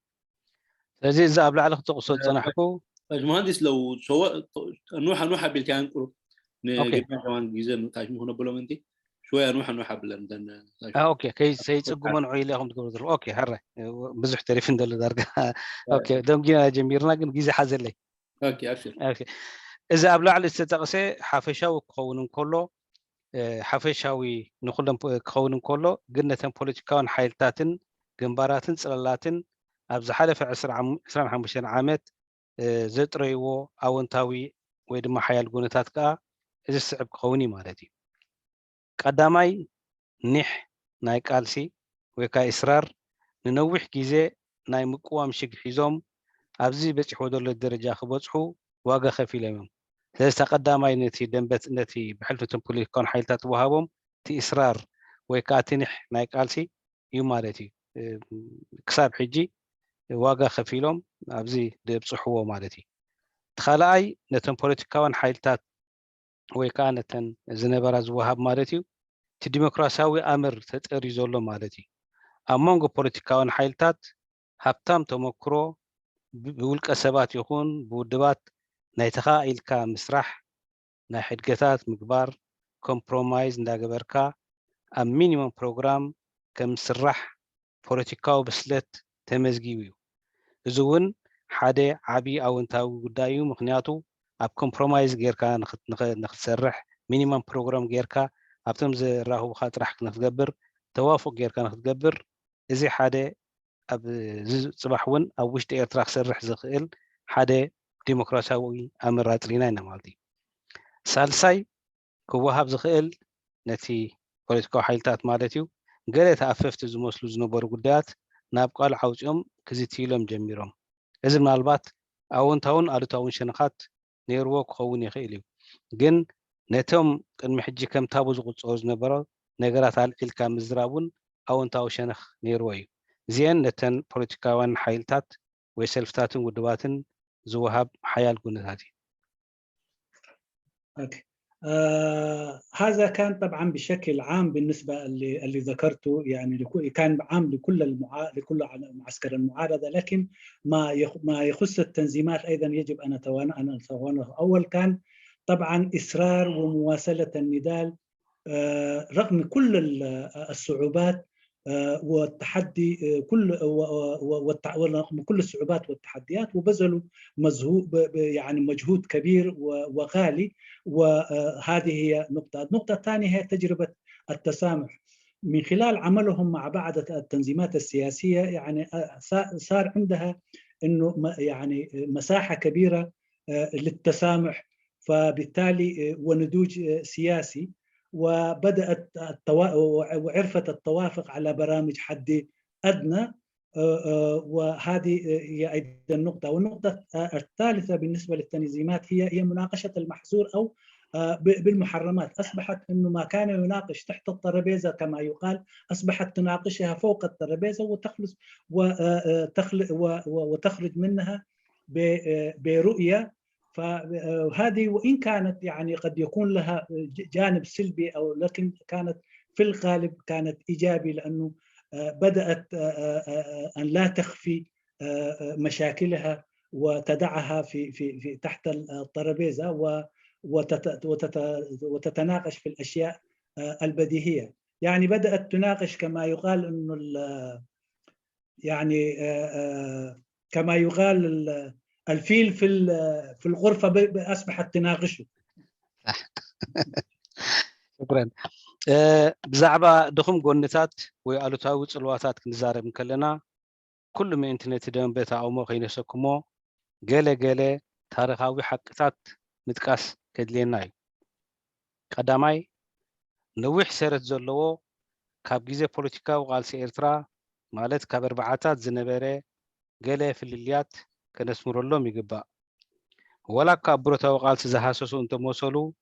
لذي إذا أبلع لك تقصد صنحكو المهندس لو سواء نوحة بالكان كله أوكي. نجيب كمان جيزة تاج مهنا بلومنتي شوية نوحة باللندن اوكي كي سيصقمون عيلهم تقولوا اوكي هره بزح تعرفين دول درجه اوكي دم جينا جميرنا كن جيزه حزلي اوكي ابشر اوكي اذا ابلع على استتقسي حافشاو كونن كله حافشاوي نخلم كونن كله قلنا بوليتيكاون حيلتاتن جنباراتن صلالاتن ابز حلف 25 عامات زطريو اونتاوي ወይ ድማ ሓያል ጉነታት ከዓ እዚ ስዕብ ክኸውን ማለት እዩ ቀዳማይ ኒሕ ናይ ቃልሲ ወይ ከዓ እስራር ንነዊሕ ግዜ ናይ ምቁዋም ሽግ ሒዞም ኣብዚ በፂሖ ዘሎ ደረጃ ክበፅሑ ዋጋ ከፊሎም እዮም ስለዚ ተቀዳማይ ነቲ ደንበት ነቲ ብሕልፈትን ፖለቲካውን ሓይልታት ወሃቦም እቲ እስራር ወይ ከዓ እቲ ኒሕ ናይ ቃልሲ እዩ ማለት እዩ ክሳብ ሕጂ ዋጋ ከፊሎም ኣብዚ ደብፅሕዎ ማለት እዩ ተኻልኣይ ነተን ፖለቲካውን ሓይልታት ወይ ከዓ ነተን ዝነበራ ዝወሃብ ማለት እዩ እቲ ዲሞክራሲያዊ ኣምር ተጠርዩ ዘሎ ማለት እዩ ኣብ መንጎ ፖለቲካውን ሓይልታት ሃብታም ተመክሮ ብውልቀ ሰባት ይኹን ብውድባት ናይ ተኻኢልካ ምስራሕ ናይ ሕድገታት ምግባር ኮምፕሮማይዝ እንዳገበርካ ኣብ ሚኒመም ፕሮግራም ከም ስራሕ ፖለቲካዊ ብስለት ተመዝጊቡ እዩ እዚ እውን ሓደ ዓብይ ኣወንታዊ ጉዳይ እዩ ምክንያቱ ኣብ ኮምፕሮማይዝ ጌርካ ንኽትሰርሕ ሚኒመም ፕሮግራም ጌርካ ኣብቶም ዝራኸቡካ ጥራሕ ክትገብር ተዋፉቅ ጌርካ ንክትገብር እዚ ሓደ ኣብ ፅባሕ እውን ኣብ ውሽጢ ኤርትራ ክሰርሕ ዝኽእል ሓደ ዲሞክራሲያዊ ኣመራፅና ኢና ማለት እዩ ሳልሳይ ክወሃብ ዝኽእል ነቲ ፖለቲካዊ ሓይልታት ማለት እዩ ገለ ተኣፈፍቲ ዝመስሉ ዝነበሩ ጉዳያት ናብ ቃል ዓውፂኦም ክዝትይሎም ጀሚሮም እዚ ምናልባት ኣወንታውን ኣሉታውን ሸነኻት ነይርዎ ክኸውን ይኽእል እዩ ግን ነቶም ቅድሚ ሕጂ ከም ታቡ ዝቁፀሩ ዝነበሮ ነገራት ኣልዒልካ ምዝራቡን ኣወንታዊ ሸነኽ ነይርዎ እዩ እዚአን ነተን ፖለቲካውያን ሓይልታት ወይ ሰልፍታትን ውድባትን ዝወሃብ ሓያል ጉነታት እዩ اوكي هذا كان طبعا بشكل عام بالنسبه اللي ذكرته يعني كان عام لكل معسكر المعارضه لكن ما يخص التنظيمات ايضا يجب ان نتوانه اول كان طبعا اصرار ومواصله النضال رغم كل الصعوبات والتحدي رغم كل الصعوبات والتحديات وبذلوا يعني مجهود كبير وغالي وهذه هي نقطة. النقطة الثانية هي تجربة التسامح من خلال عملهم مع بعض التنظيمات السياسية يعني صار عندها إنه يعني مساحة كبيرة للتسامح فبالتالي ونضوج سياسي وبدأت وعرفت التوافق على برامج حد أدنى وهذه هي أيضا نقطة. والنقطة الثالثة بالنسبة للتنظيمات هي مناقشة المحظور أو بالمحرمات أصبحت أنه ما كان يناقش تحت الترابيزة كما يقال أصبحت تناقشها فوق الترابيزة وتخرج منها برؤية فهذه وإن كانت يعني قد يكون لها جانب سلبي أو لكن كانت في الغالب كانت إيجابي لأنه بدأت أن لا تخفي مشاكلها وتدعها في تحت الترابيزة وتتناقش في الأشياء البديهية يعني بدأت تناقش كما يقال إنه يعني كما يقال الفيل في الغرفة أصبحت تناقشه. شكرا. بزعبة دخم قنتات وقالوا صلواتات كنزارب كلنا كل ما انترنت دم بيتا أو ما خينا سكمو جله تاريخاوي حقتات متكاس كدليناي قداماي نوح سيرت زلو كاب جيزة بوليتيكا وقالسي إرترا مالت كابر بعاتات زنبرة جله في الليات كنسمر اللهم يقبأ ولا كابروتا وقالسي زهاسوسو انتو موصلو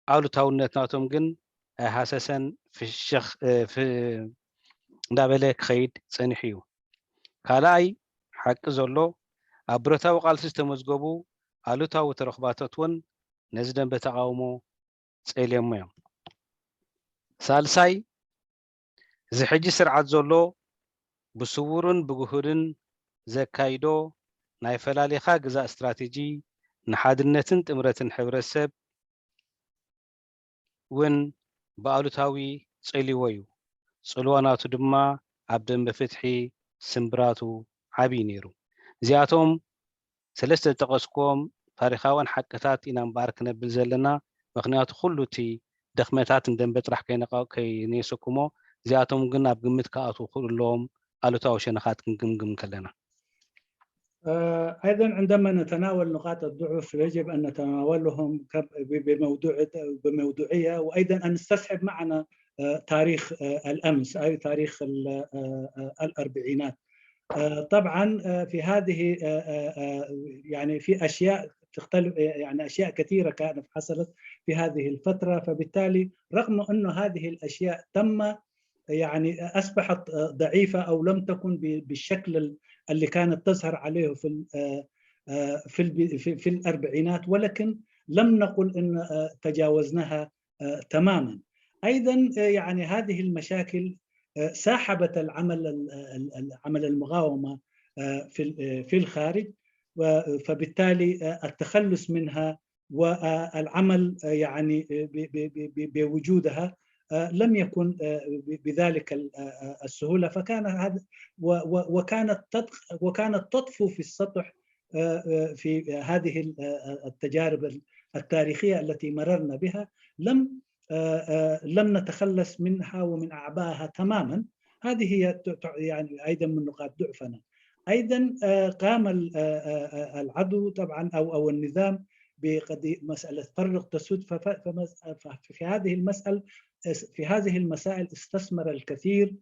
أولو تاونت ناتهم جن حاسسا في الشخ في دابلك خيد صنحيو كالاي حق زلو أبروتا وقالسي استمزقبو أولو تاو ترخباتتون نزدن بتقاومو سئليم ميم سالساي زحجي سرعات زلو بصورن بجهودن زكايدو ናይ ፈላሊኻ ግዛ استراتيجي ንሓድነትን ጥምረትን ሕብረተሰብ ውን በአሉታዊ ጽልዎ እዩ ጽልዋናቱ ድማ ኣብ ደንበ ፍትሒ ስምብራቱ ዓብይ ነይሩ እዚኣቶም ሰለስተ ተጠቀስኩም ታሪኻውን ሓቅታት ኢና እምበር ክነብል ዘለና ምክንያቱ ኩሉ እቲ ደኽመታት እንደንበ ጥራሕ ከይነስኩሞ እዚኣቶም ግን ኣብ ግምት ከኣቱ ኩሎም አሉታዊ ሸነኻት ክንግምግም ከለና أيضا عندما نتناول نقاط الضعف يجب أن نتناولهم بموضوعية وأيضا أن نستصحب معنا تاريخ الأمس أي تاريخ الأربعينات طبعا في هذه يعني في أشياء تختلف يعني أشياء كثيرة كانت حصلت في هذه الفترة فبالتالي رغم أن هذه الأشياء تم يعني أصبحت ضعيفة أو لم تكن بالشكل اللي كانت تظهر عليه في الأربعينات ولكن لم نقل أن تجاوزناها تماما أيضا يعني هذه المشاكل ساحبت عمل المقاومة في الخارج فبالتالي التخلص منها والعمل يعني بوجودها لم يكن بذلك السهولة فكان هذا وكانت تطفو في السطح في هذه التجارب التاريخية التي مررنا بها لم نتخلص منها ومن أعبائها تماما هذه هي يعني أيضا من نقاط ضعفنا أيضا قام العدو طبعا أو النظام بقضية مسألة فرق تسود في هذه المسائل استثمر الكثير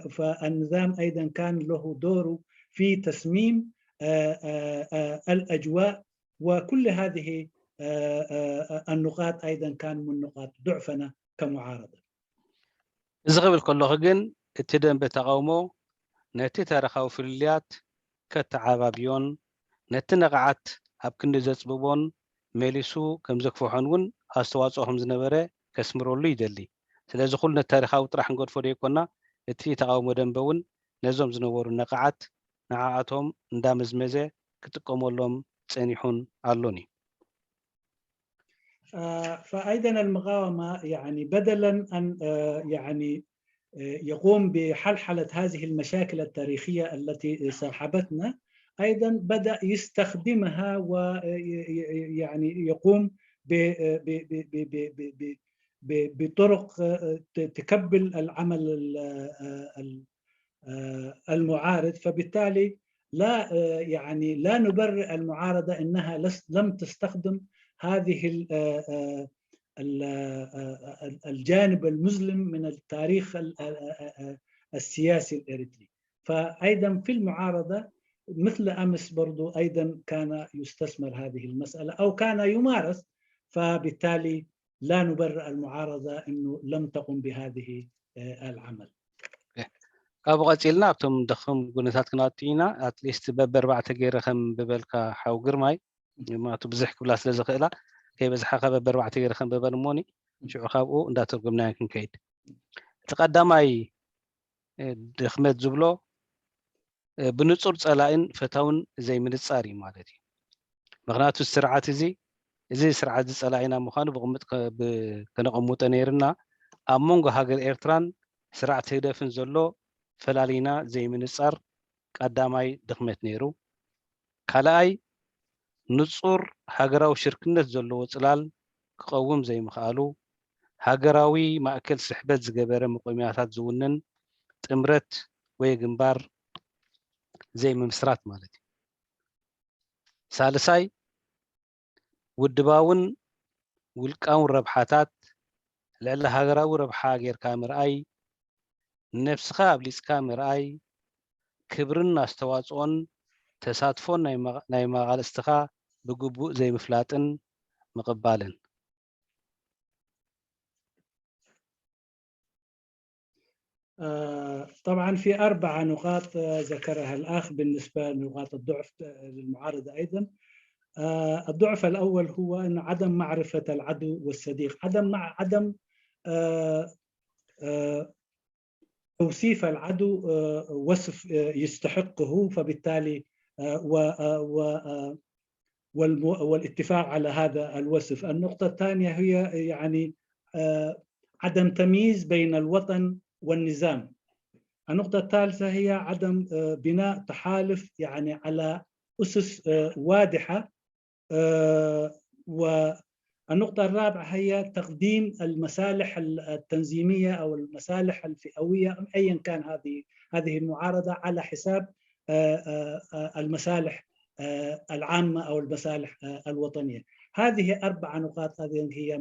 فالنظام أيضا كان له دور في تسميم الأجواء وكل هذه النقاط أيضا كان من نقاط ضعفنا كمعارضة زغبل كله جن اتدم بتقاومه نتي تاريخاو فليات كتعابابيون نتنقعت أب كند زصببون ميليسو كم زكفوحنون أستواصهم زنبره كسمرولو يدلي ስለዚ ኩሉ ታሪኻዊ ጥራሕ እንገድፎ ደይኮና እቲ ተቃውሞ ደንበውን ነዞም ዝነበሩ ነቃዓት ንዓኣቶም እንዳመዝመዘ ክጥቀመሎም ፀኒሑን ኣሎኒ فأيضا المقاومة يعني بدلا أن يعني يقوم بحلحلة هذه المشاكل التاريخية التي صاحبتنا أيضا بدأ يستخدمها ويعني يقوم بطرق تكبل العمل المعارض فبالتالي لا نبرر المعارضة أنها لم تستخدم هذه الجانب المظلم من التاريخ السياسي الإريتري فأيضا في المعارضة مثل أمس برضو أيضا كان يستثمر هذه المسألة أو كان يمارس فبالتالي لا نبرر المعارضة أنه لم تقم بهذه العمل أبو قتيلنا أبتم دخم قناتات كناتينا أتليست ببربعة غير خم ببلكا حاو قرماي ما تبزح كبلاس لزخيلا كي بزحاقة ببربعة غير خم ببرموني شو خابو دا ترقمنا يكن كيد تقدماي دخمت زبلو بنصور صلاين فتاون زي من الصاري مالتي مغناتو السرعات زي سرعات صلاينا مخانو بقمت كنقموت نيرنا أمونغ هاجر إيرتران سرعة هدفن زلو فلالينا زي من الصار قداماي دخمت نيرو كالاي نصور هاجراو شركنت زلو صلال كقوم زي مخالو هاجراوي ماكل سحبت زغبره مقومياتات زونن ጥምረት ወይ ግንባር زي ممسرات مالتي ሳልሳይ ውድባውን ውልቃውን ረብሓታት ልዕሊ ሃገራዊ ረብሓ ጌርካ ምርኣይ ነፍስኻ ኣብሊፅካ ምርኣይ ክብርን ኣስተዋፅኦን ተሳትፎን ናይ መቃልስትኻ ብግቡእ ዘይምፍላጥን ምቕባልን طبعا في 4 نقاط ذكرها الأخ بالنسبة لنقاط الضعف للمعارضة أيضا الضعف الأول هو أن عدم معرفة العدو والصديق عدم توصيف العدو وصف يستحقه فبالتالي والاتفاق على هذا الوصف. النقطة الثانية هي يعني عدم تمييز بين الوطن والنظام. النقطة الثالثة هي عدم بناء تحالف يعني على أسس واضحة. والنقطة الرابعة هي تقديم المصالح التنظيمية أو المصالح الفئوية أيا كان هذه المعارضة على حساب المصالح العامة أو المصالح الوطنية. هذه 4 نقاط هذه هي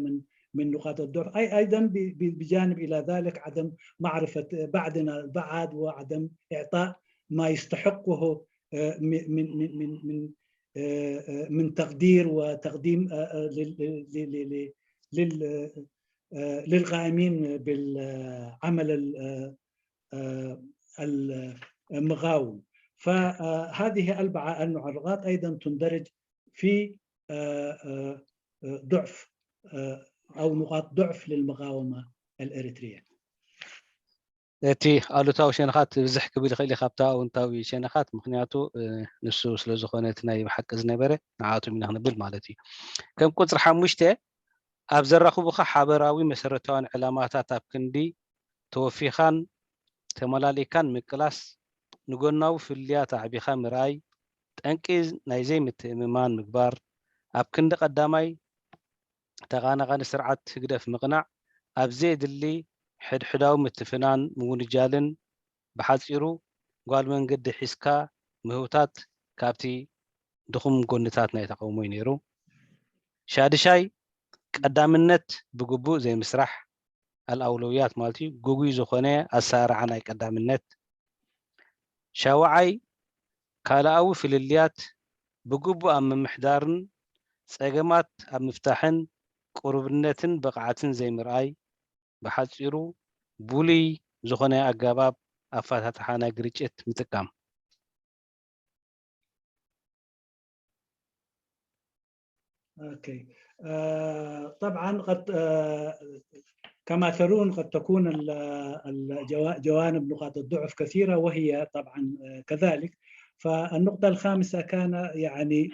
من نقاط الضعف. أيضا بجانب إلى ذلك عدم معرفة بعضنا البعض وعدم إعطاء ما يستحقه من تقدير وتقديم للقائمين بالعمل المقاوم. فهذه 4 النقاط أيضا تندرج في ضعف أو نقاط ضعف للمقاومة الإريترية. እቲ ኣሉታዊ ሸነኻት ብዝሕ ክብል ይኽእል ካብታ ኣወንታዊ ሸነኻት ምክንያቱ ንሱ ስለ ዝኾነ እቲ ናይ ብሓቂ ዝነበረ ንዓቶም ኢና ክንብል ማለት እዩ። ከም ቁፅሪ 5 ኣብ ዘራኽቡኻ ሓበራዊ መሰረታዊ ዕላማታት ኣብ ክንዲ ተወፊኻን ተመላሊካን ምቅላስ ንጎናዊ ፍልያት ኣዕቢኻ ምርኣይ ጠንቂ ናይ ዘይምትእምማን ምግባር ኣብ ክንዲ ቀዳማይ ተቓናቓኒ ስርዓት ህግደፍ ምቕናዕ ኣብ ዘየድሊ ሕድሕዳዊ ምትፍናን ምውንጃልን ብሓፂሩ ጓል መንገዲ ሒዝካ ምህውታት ካብቲ ድኹም ጎንታት ናይ ተቃውሞ እዩ ነይሩ። ሻድሻይ ቀዳምነት ብግቡእ ዘይምስራሕ አልአውሎዊያት ማለት እዩ ጉጉይ ዝኾነ ኣሰራርዓ ናይ ቀዳምነት። ሻውዓይ ካልኣዊ ፍልልያት ብግቡእ ኣብ ምምሕዳርን ፀገማት ኣብ ምፍታሕን ቁርብነትን ብቕዓትን ዘይምርኣይ ብሓፂሩ ቡሉይ ዝኾነ ኣገባብ ኣፈታትሓ ናይ ግርጭት ምጥቃም። اوكي طبعا قد كما ترون قد تكون جوانب نقاط الضعف كثيرة وهي طبعا كذلك. فالنقطة الخامسة كان يعني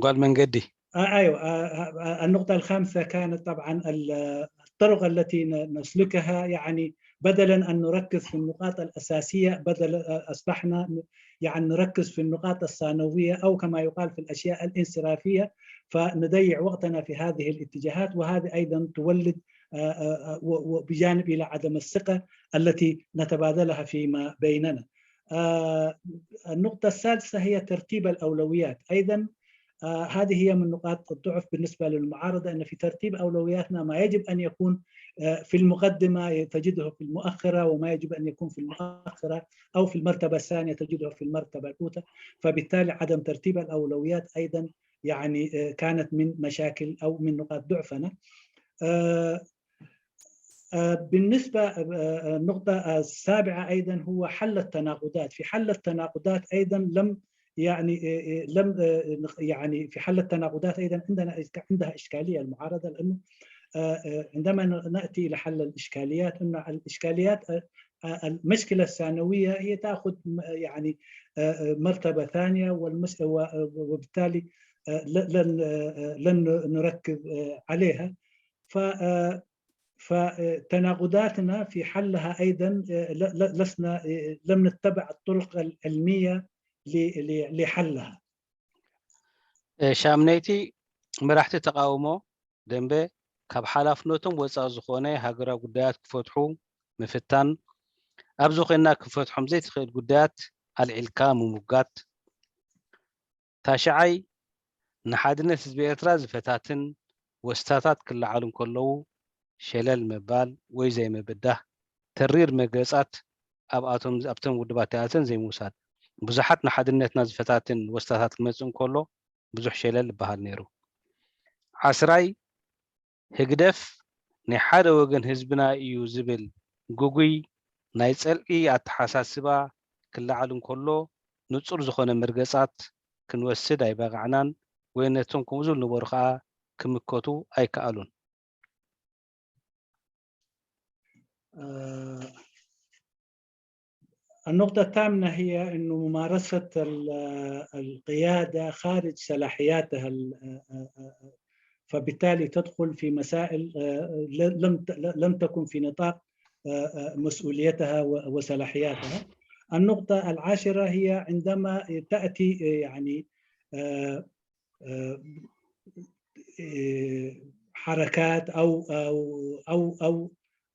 قال من قدي ايوه النقطة الخامسة كانت طبعا الطرق التي نسلكها، يعني بدلا ان نركز في النقاط الاساسيه اصبحنا يعني نركز في النقاط الثانويه او كما يقال في الاشياء الانصرافيه، فنضيع وقتنا في هذه الاتجاهات، وهذه ايضا تولد بجانب الى عدم الثقه التي نتبادلها فيما بيننا. النقطه السادسه هي ترتيب الاولويات. ايضا هذه هي من نقاط الضعف بالنسبة للمعارضة، أن في ترتيب أولوياتنا ما يجب أن يكون في المقدمة تجده في المؤخرة، وما يجب أن يكون في المؤخرة أو في المرتبة الثانية تجده في المرتبة الأولى. فبالتالي عدم ترتيب الأولويات أيضا يعني كانت من مشاكل أو من نقاط ضعفنا. بالنسبة النقطة السابعة أيضا هو حل التناقضات. في حل التناقضات أيضا لم في حل التناقضات ايضا عندها اشكاليه المعارضه، لانه عندما ناتي الى حل الاشكاليات ان الاشكاليات المشكله الثانويه هي تاخذ يعني مرتبه ثانيه، وبالتالي لن نركز عليها. فتناقضاتنا في حلها ايضا لم نتبع الطرق العلميه لحلها. ሻምነይቲ መራሕቲ ተቃውሞ ደንበ ካብ ሓላፍነቶም ወፃኢ ዝኾነ ሃገራዊ ጉዳያት ክፈትሑ ምፍታን ኣብዚ ኮይና ክፈትሖም ዘይትኽእል ጉዳያት ኣልዒልካ ምሙጋት። ታሽዓይ ንሓድነት ህዝቢ ኤርትራ ዝፈታትን ወስታታት ክለዓሉ ከለዉ ሸለል መባል ወይ ዘይምብዳህ ተሪር መግለጻት ኣብቶም ውድባት ተያዘን ዘይምውሳድ ብዙሓት ንሓድነትና ዝፈታትን ወስታታት ክመፅእ እንከሎ ብዙሕ ሸለል ይበሃል ነይሩ። ዓስራይ ህግደፍ ናይ ሓደ ወገን ህዝብና እዩ ዝብል ጉጉይ ናይ ፀልኢ ኣተሓሳስባ ክለዓል እንከሎ ንፁር ዝኾነ መርገፃት ክንወስድ ኣይበቃዕናን፣ ወይ ነቶም ከምኡ ዝብሉ ነበሩ ከዓ ክምከቱ ኣይከኣሉን። النقطة الثامنة هي أنه ممارسة القيادة خارج صلاحياتها، فبالتالي تدخل في مسائل لم تكن في نطاق مسؤوليتها وصلاحياتها. النقطة العاشرة هي عندما تأتي يعني حركات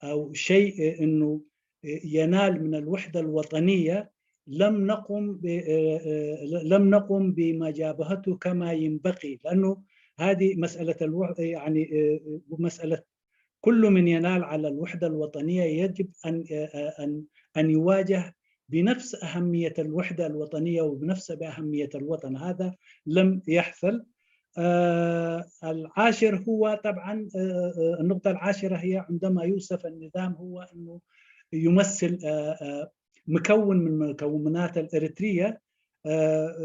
أو شيء إنه ينال من الوحدة الوطنية، لم نقم بمجابهته كما ينبغي، لأنه هذه مسألة يعني مسألة كل من ينال على الوحدة الوطنية يجب أن يواجه بنفس أهمية الوحدة الوطنية وبنفس أهمية الوطن. هذا لم يحصل. العاشر هو طبعا النقطة العاشرة هي عندما يوصف النظام هو أنه يمثل مكون من مكونات الإريترية.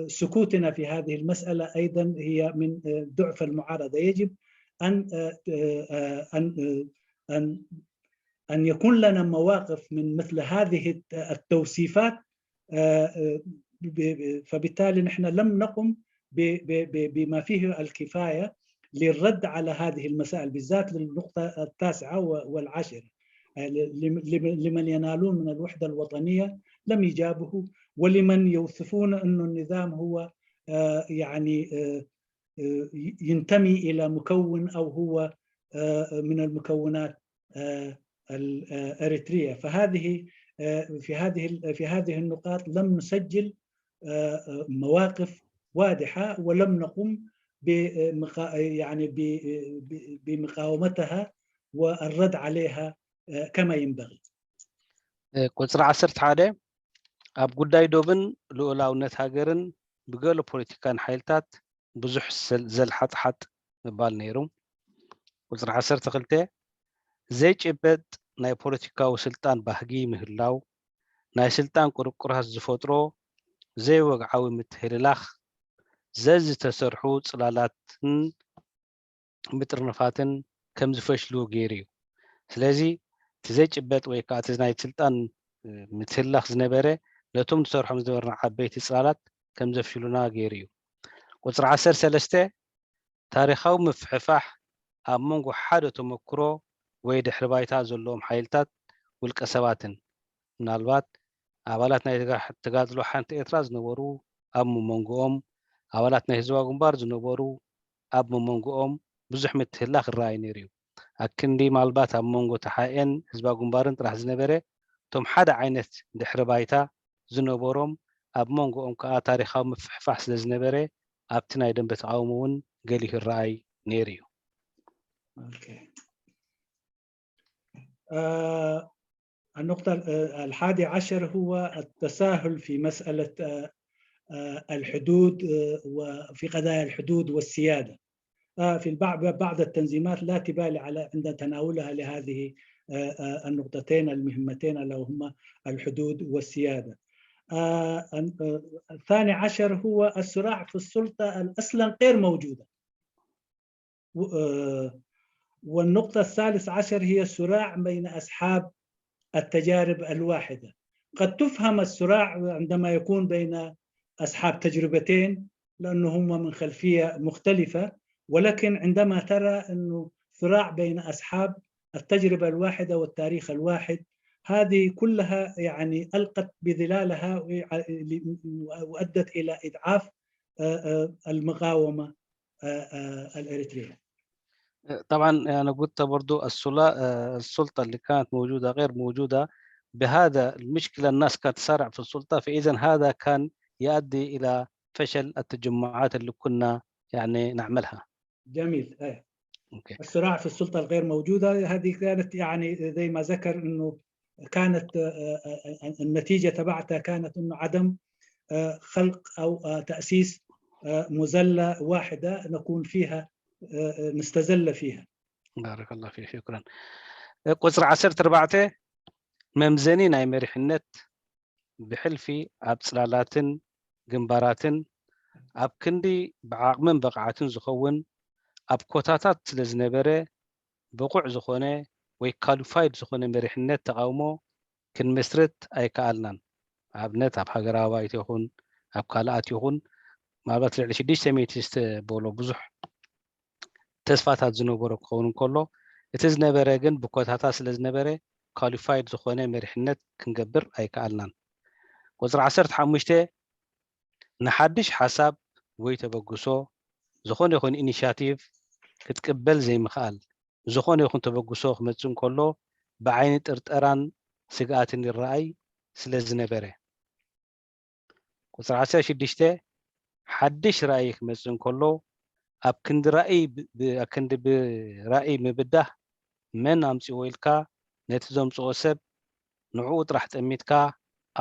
سكوتنا في هذه المسألة أيضا هي من ضعف المعارضة. يجب أن يكون لنا مواقف من مثل هذه التوصيفات، فبالتالي نحن لم نقم بما فيه الكفاية للرد على هذه المسائل، بالذات للنقطة التاسعة والعاشرة. لمن ينالون من الوحدة الوطنية لم يجابهوا، ولمن يوصفون أن النظام هو يعني ينتمي إلى مكون أو هو من المكونات الإريترية. فهذه في هذه النقاط لم نسجل مواقف واضحة، ولم نقم يعني بمقاومتها والرد عليها كما ينبغي. ቁፅሪ 11 ኣብ ጉዳይ ዶብን ልኡላውነት ሃገርን ብገሎ ፖለቲካን ሓይልታት ብዙሕ ዘልሓጥሓጥ ምባል ነይሩ። ቁፅሪ 12 ዘይጭበጥ ናይ ፖለቲካዊ ስልጣን ባህጊ ምህላው፣ ናይ ስልጣን ቁርቁራት ዝፈጥሮ ዘይወግዓዊ ምትሕልላኽ፣ ዝተሰርሑ ፅላላትን ምጥርንፋትን ከም ዝፈሽሉ ገይሩ እዩ። ስለዚ እቲ ዘይጭበጥ ወይ ከዓ እቲ ናይ ስልጣን ምትሕልላኽ ዝነበረ ነቶም ዝሰርሖም ዝነበርና ዓበይቲ ፅላላት ከም ዘፍሽሉና ገይሩ እዩ። ቁፅሪ 13 ታሪኻዊ ምፍሕፋሕ ኣብ መንጎ ሓደ ተመክሮ ወይ ድሕሪ ባይታ ዘለዎም ሓይልታት ውልቀ ሰባትን ምናልባት ኣባላት ናይ ተጋድሎ ሓንቲ ኤርትራ ዝነበሩ ኣብ መንጎኦም ኣባላት ናይ ህዝባዊ ግንባር ዝነበሩ ኣብ መንጎኦም ብዙሕ ምትሕልላኽ ይረኣይ ነይሩ እዩ። ኣክንዲ ምናልባት ኣብ መንጎ ተሓኤን ህዝባዊ ግንባርን ጥራሕ ዝነበረ እቶም ሓደ ዓይነት ድሕሪ ባይታ ዝነበሮም ኣብ መንጎኦም ከዓ ታሪኻዊ ምፍሕፋሕ ስለ ዝነበረ ኣብቲ ናይ ደንበ ተቃውሞ እውን ገሊሁ ይረኣይ ነይሩ እዩ። النقطة 11 هو التساهل في مسألة الحدود وفي قضايا الحدود والسيادة. في بعض التنظيمات لا تبالي على عند تناولها لهذه النقطتين المهمتين اللي هما الحدود والسيادة. الثاني عشر هو الصراع في السلطة أصلا غير موجودة. والنقطة الثالث عشر هي الصراع بين أصحاب التجارب الواحدة. قد تفهم الصراع عندما يكون بين أصحاب تجربتين لأنه هم من خلفية مختلفة، ولكن عندما ترى أنه صراع بين أصحاب التجربة الواحدة والتاريخ الواحد، هذه كلها يعني ألقت بظلالها وأدت إلى إضعاف المقاومة الإريترية. طبعا أنا قلت برضو السلطة اللي كانت موجودة غير موجودة، بهذا المشكلة الناس كانت تسارع في السلطة، فإذا هذا كان يؤدي إلى فشل التجمعات اللي كنا يعني نعملها. جميل. الصراع في السلطة الغير موجودة هذه كانت يعني زي ما ذكر أنه كانت النتيجة تبعتها كانت أنه عدم خلق أو تأسيس مزلة واحدة نكون فيها نستزل فيها. بارك الله فيك، شكرا. قصر 14 ممزني ناي مريحنت بحلفي أب صلالاتن جنباراتن أب كندي بعقمن بقعاتن زخون أب كوتاتات لزنبرة بقوع زخونة ወይ ኳሊፋይድ ዝኾነ መሪሕነት ተቃውሞ ክንመስርት ኣይከኣልናን። ኣብነት ኣብ ሃገራዊ ባይቶ ይኹን ኣብ ካልኣት ይኹን ምናልባት ልዕሊ 6 ሜትር ዝተበሎ ብዙሕ ተስፋታት ዝነበሮ ክኸውን እንከሎ እቲ ዝነበረ ግን ብኮታታ ስለ ዝነበረ ኳሊፋይድ ዝኾነ መሪሕነት ክንገብር ኣይከኣልናን። ቁፅሪ 15 ንሓድሽ ሓሳብ ወይ ተበግሶ ዝኾነ ይኹን ኢኒሽያቲቭ ክትቅበል ዘይምኽኣል ዝኾነ ይኹን ተበግሶ ክመፅእ እንከሎ ብዓይኒ ጥርጠራን ስግኣትን ይረኣይ ስለ ዝነበረ። ቁፅሪ 16 ሓድሽ ራእይ ክመፅእ እንከሎ ኣብ ክንዲ ብራእይ ምብዳህ መን ኣምፂዎ ኢልካ ነቲ ዘምፅኦ ሰብ ንዕኡ ጥራሕ ጠሚትካ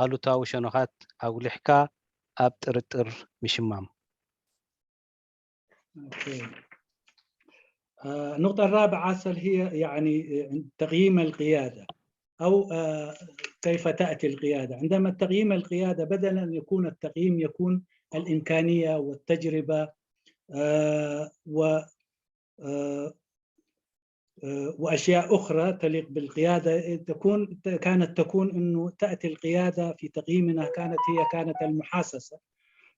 ኣሉታዊ ሸነኻት ኣጉሊሕካ ኣብ ጥርጥር ምሽማም። النقطة الرابعة هي يعني تقييم القيادة أو كيف تأتي القيادة. عندما تقييم القيادة بدلا أن يكون التقييم يكون الإمكانية والتجربة وأشياء أخرى تليق بالقيادة. كانت تكون أنه تأتي القيادة في تقييمنا كانت المحاسسة،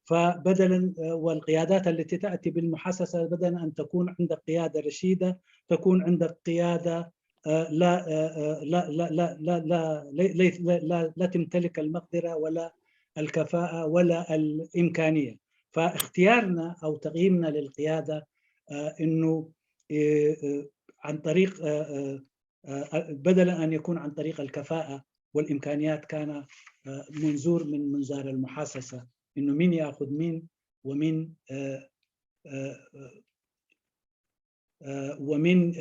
فبدلا والقيادات التي تأتي بالمحاسسة بدلا أن تكون عندك قيادة رشيدة تكون عندك قيادة لا تمتلك المقدرة ولا الكفاءة ولا الإمكانية. فاختيارنا أو تقييمنا للقيادة إنه عن طريق بدلا أن يكون عن طريق الكفاءة والإمكانيات كان منظور من منظار المحاسسة، إنه مين يأخذ مين ومن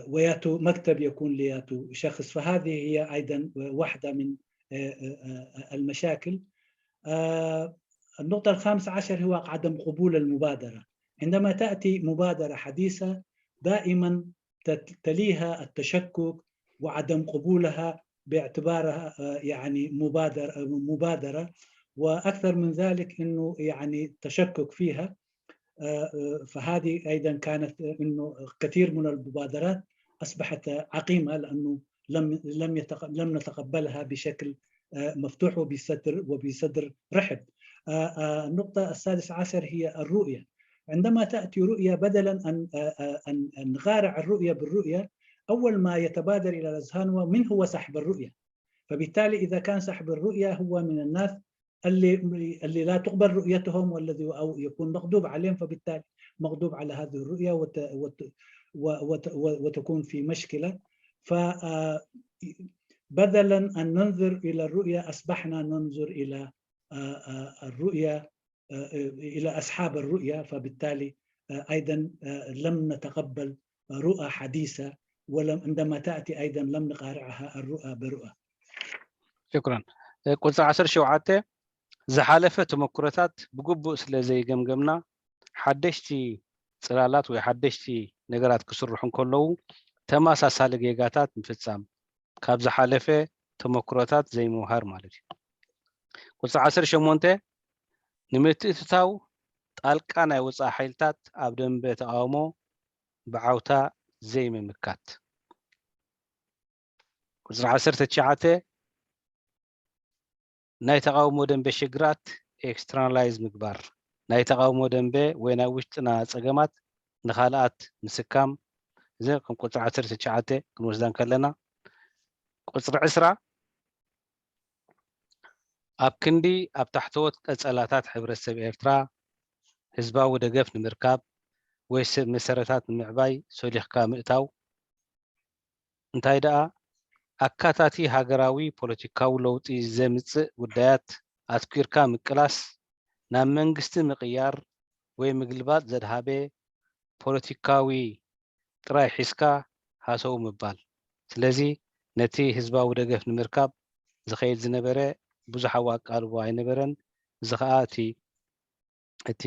وياتو مكتب يكون لياتو شخص. فهذه هي أيضا واحدة من المشاكل. النقطة 15 هو عدم قبول المبادرة. عندما تأتي مبادرة حديثة دائما تليها التشكك وعدم قبولها باعتبارها يعني مبادرة، وأكثر من ذلك إنه يعني تشكك فيها. فهذه أيضا كانت إنه كثير من المبادرات أصبحت عقيمة لأنه لم نتقبلها بشكل مفتوح وبصدر رحب. النقطة 16 هي الرؤية. عندما تأتي رؤية بدلا أن نغارع الرؤية بالرؤية، أول ما يتبادر إلى الأذهان هو من هو صاحب الرؤية. فبالتالي إذا كان صاحب الرؤية هو من الناس اللي لا تقبل رؤيتهم والذي أو يكون مغضوب عليهم، فبالتالي مغضوب على هذه الرؤية وتكون في مشكلة. فبدلا أن ننظر إلى الرؤية أصبحنا ننظر إلى الرؤية إلى أصحاب الرؤية، فبالتالي أيضا لم نتقبل رؤى حديثة، ولم عندما تأتي أيضا لم نقارعها الرؤى برؤى. شكرا. ቁፅሪ 17 ዝሓለፈ ተመክሮታት ብግቡእ ስለ ዘይገምገምና ሓደሽቲ ፅላላት ወይ ሓደሽቲ ነገራት ክስርሑ እንከለዉ ተመሳሳሊ ጌጋታት ምፍፃም ካብ ዝሓለፈ ተመክሮታት ዘይምውሃር ማለት እዩ። ቁፅሪ 18 ንምትእትታው ጣልቃ ናይ ወፃኢ ሓይልታት ኣብ ደንበ ተቃውሞ ብዓውታ ዘይምምካት። ቁፅሪ 19 ናይ ተቃውሞ ደንበ ሽግራት ኤክስተርናላይዝ ምግባር፣ ናይ ተቃውሞ ደንበ ወይ ናይ ውሽጥና ፀገማት ንኻልኣት ምስካም። እዚ ከም ቁፅሪ 19 ክንወስዳን ከለና ቁፅሪ 20 ኣብ ክንዲ ኣብ ታሕተዎት ቀፀላታት ሕብረተሰብ ኤርትራ ህዝባዊ ደገፍ ንምርካብ ወይ መሰረታት ንምዕባይ ሰሊኽካ ምእታው። እንታይ ደኣ ኣካታቲ ሃገራዊ ፖለቲካዊ ለውጢ ዘምፅእ ጉዳያት ኣትኪርካ ምቅላስ፣ ናብ መንግስቲ ምቅያር ወይ ምግልባጥ ዘድሃበ ፖለቲካዊ ጥራይ ሒዝካ ሃሰው ምባል። ስለዚ ነቲ ህዝባዊ ደገፍ ንምርካብ ዝኸይድ ዝነበረ ብዙሕ ኣቃልቦ ኣይነበረን። እዚ ከዓ እቲ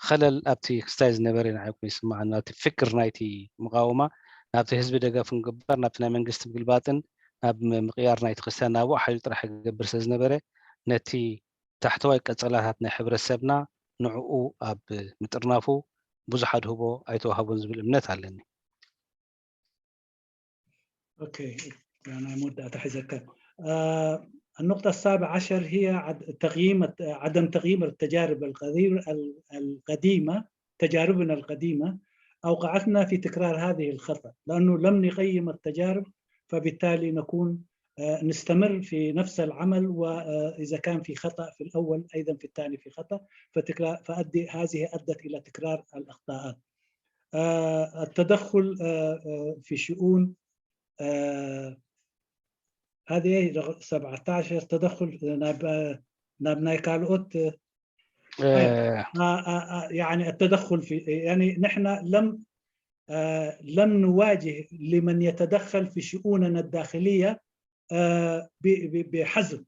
خلل أبتي كستايز نبرين عيكون يسمع أن تفكر نايتي مقاومة نابتي حزب دقة فنقبر نابتنا منقست بالباطن ناب مقيار نايت خستان نابو حيلت راح يقبر ساز نبري نتي تحتوي كتصلاتنا حبر السبنا نعو أب مترنافو بزحد هبو أيتو هبو نزبل الأمنات علني أوكي، أنا مدة أتحذر. النقطة 17 هي عدم تقييم التجارب القديمة، تجاربنا القديمة أوقعتنا في تكرار هذه الخطأ، لأنه لم نقيم التجارب فبالتالي نكون نستمر في نفس العمل، وإذا كان في خطأ في الأول أيضا في الثاني في خطأ، هذه أدت إلى تكرار الأخطاءات. التدخل في شؤون هذه 17 تدخل ناب كالوت يعني التدخل في، يعني نحن لم نواجه لمن يتدخل في شؤوننا الداخلية بحزم.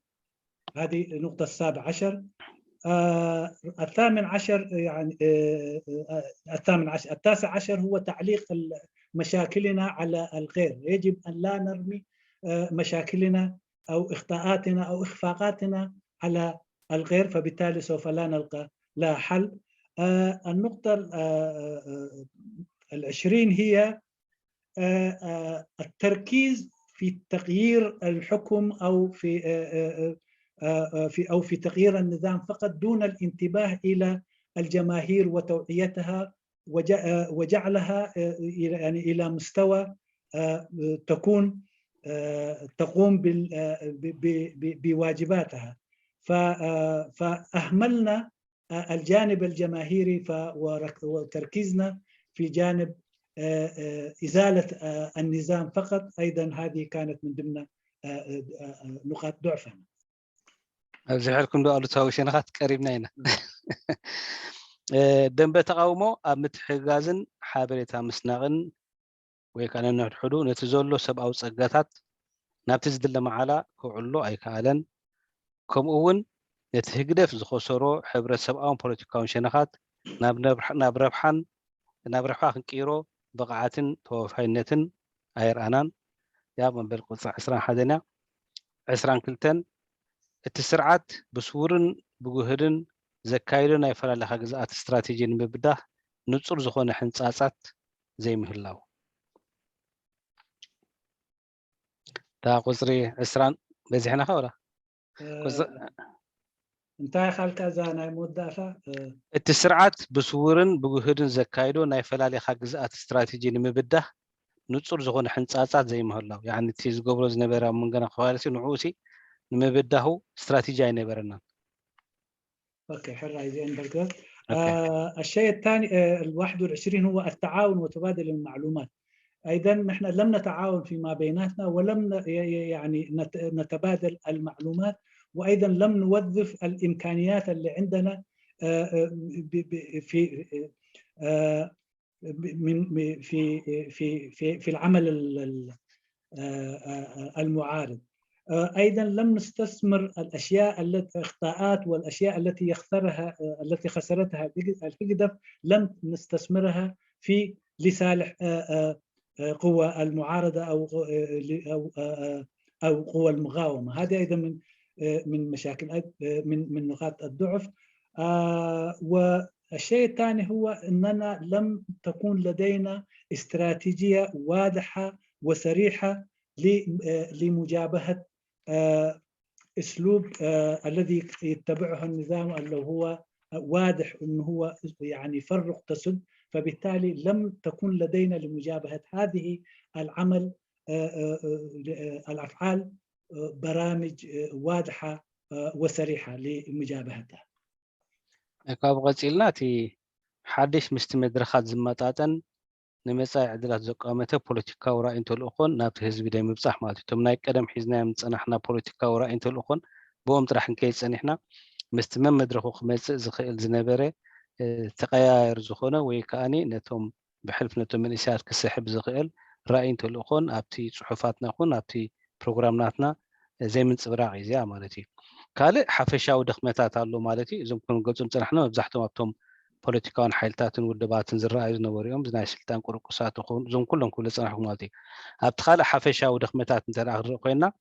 هذه النقطة 17. 18 يعني 19 هو تعليق مشاكلنا على الغير. يجب أن لا نرمي مشاكلنا أو إخطاءاتنا أو إخفاقاتنا على الغير، فبالتالي سوف لا نلقى لها حل. النقطة 20 هي التركيز في تغيير الحكم أو في تغيير النظام فقط، دون الانتباه إلى الجماهير وتوعيتها وجعلها يعني إلى مستوى تقوم بواجباتها. فأهملنا الجانب الجماهيري وتركيزنا في جانب إزالة النظام فقط. أيضا هذه كانت من ضمن نقاط ضعفنا. أبزح لكم دو ألوتاوي شنخات قريبنا هنا. دنب تقاومو أب متحقازن حابريتا مسناغن ويكان نحدو نتزولو سبعو صقاتات نابت زدل معالا كوعلو أي كالن كم أون نتهقدف زخسرو حبرة سبعون بوليتيكاون شنخات ناب ربحان كيرو بقعاتن توفاينتن أير أنان ياب من بالقصة 21 22 التسرعات بسورن بجهدن زكايلنا يفعل لها جزءات استراتيجية مبدأ نتصور زخون حنصاصات زي مهلاو تا قصري اسران بزحنا خورا انت خالك زانا مدافع التسرعات بسورن بجهدن زكايلنا يفعل لها جزءات استراتيجية مبدأ نتصور زخون حنصاصات زي مهلاو يعني تيز قبرز نبرة من جنا خوالسي نعوسي نمبدأه استراتيجية نبرنا. اوكي حر عايزين بركة. الشيء الثاني 21 هو التعاون وتبادل المعلومات. ايضا نحن لم نتعاون فيما بيناتنا ولم يعني نتبادل المعلومات، وايضا لم نوظف الامكانيات اللي عندنا في في العمل المعارض. ايضا لم نستثمر الاشياء الاخطاءات والاشياء التي خسرتها الحقدف، لم نستثمرها في لصالح قوى المعارضه او قوى المقاومه. هذه ايضا من مشاكل من نقاط الضعف. والشيء الثاني هو اننا لم تكون لدينا استراتيجيه واضحه وصريحه لمجابهه اسلوب الذي يتبعه النظام، اللي هو واضح انه هو يعني فرق تسد. فبالتالي لم تكن لدينا لمجابهه هذه العمل الافعال برامج واضحه وصريحه لمجابهتها. كاب قصيلناتي حدش مستمدرخات زماتاتن نمصاي عدلات زقامته بوليتيكا ورا انت الاخون نابت حزب داي مبصح مالتهم ناي قدم حزنا مصنحنا بوليتيكا ورا انت الاخون بوم طرح نكيصنحنا مستمم مدرخو خمس زخيل زنبره تقياير زخونه ويكاني نتهم بحلف نتهم من اساس كسحب زخيل راي انت الاخون ابتي صحفاتنا خون ابتي بروجراماتنا زي من صبراق يزيا مالتي كالي حفشاو دخمتات الله مالتي اذا كنت قلتم صنحنا مبزحتهم ابتم بوليتيكان حيلتاتن ودباتن زرائز نوريهم زناي سلطان قرقصات خون زم كلهم كل صنحهم مالتي ابتخال حفشاو دخمتات انت خوينا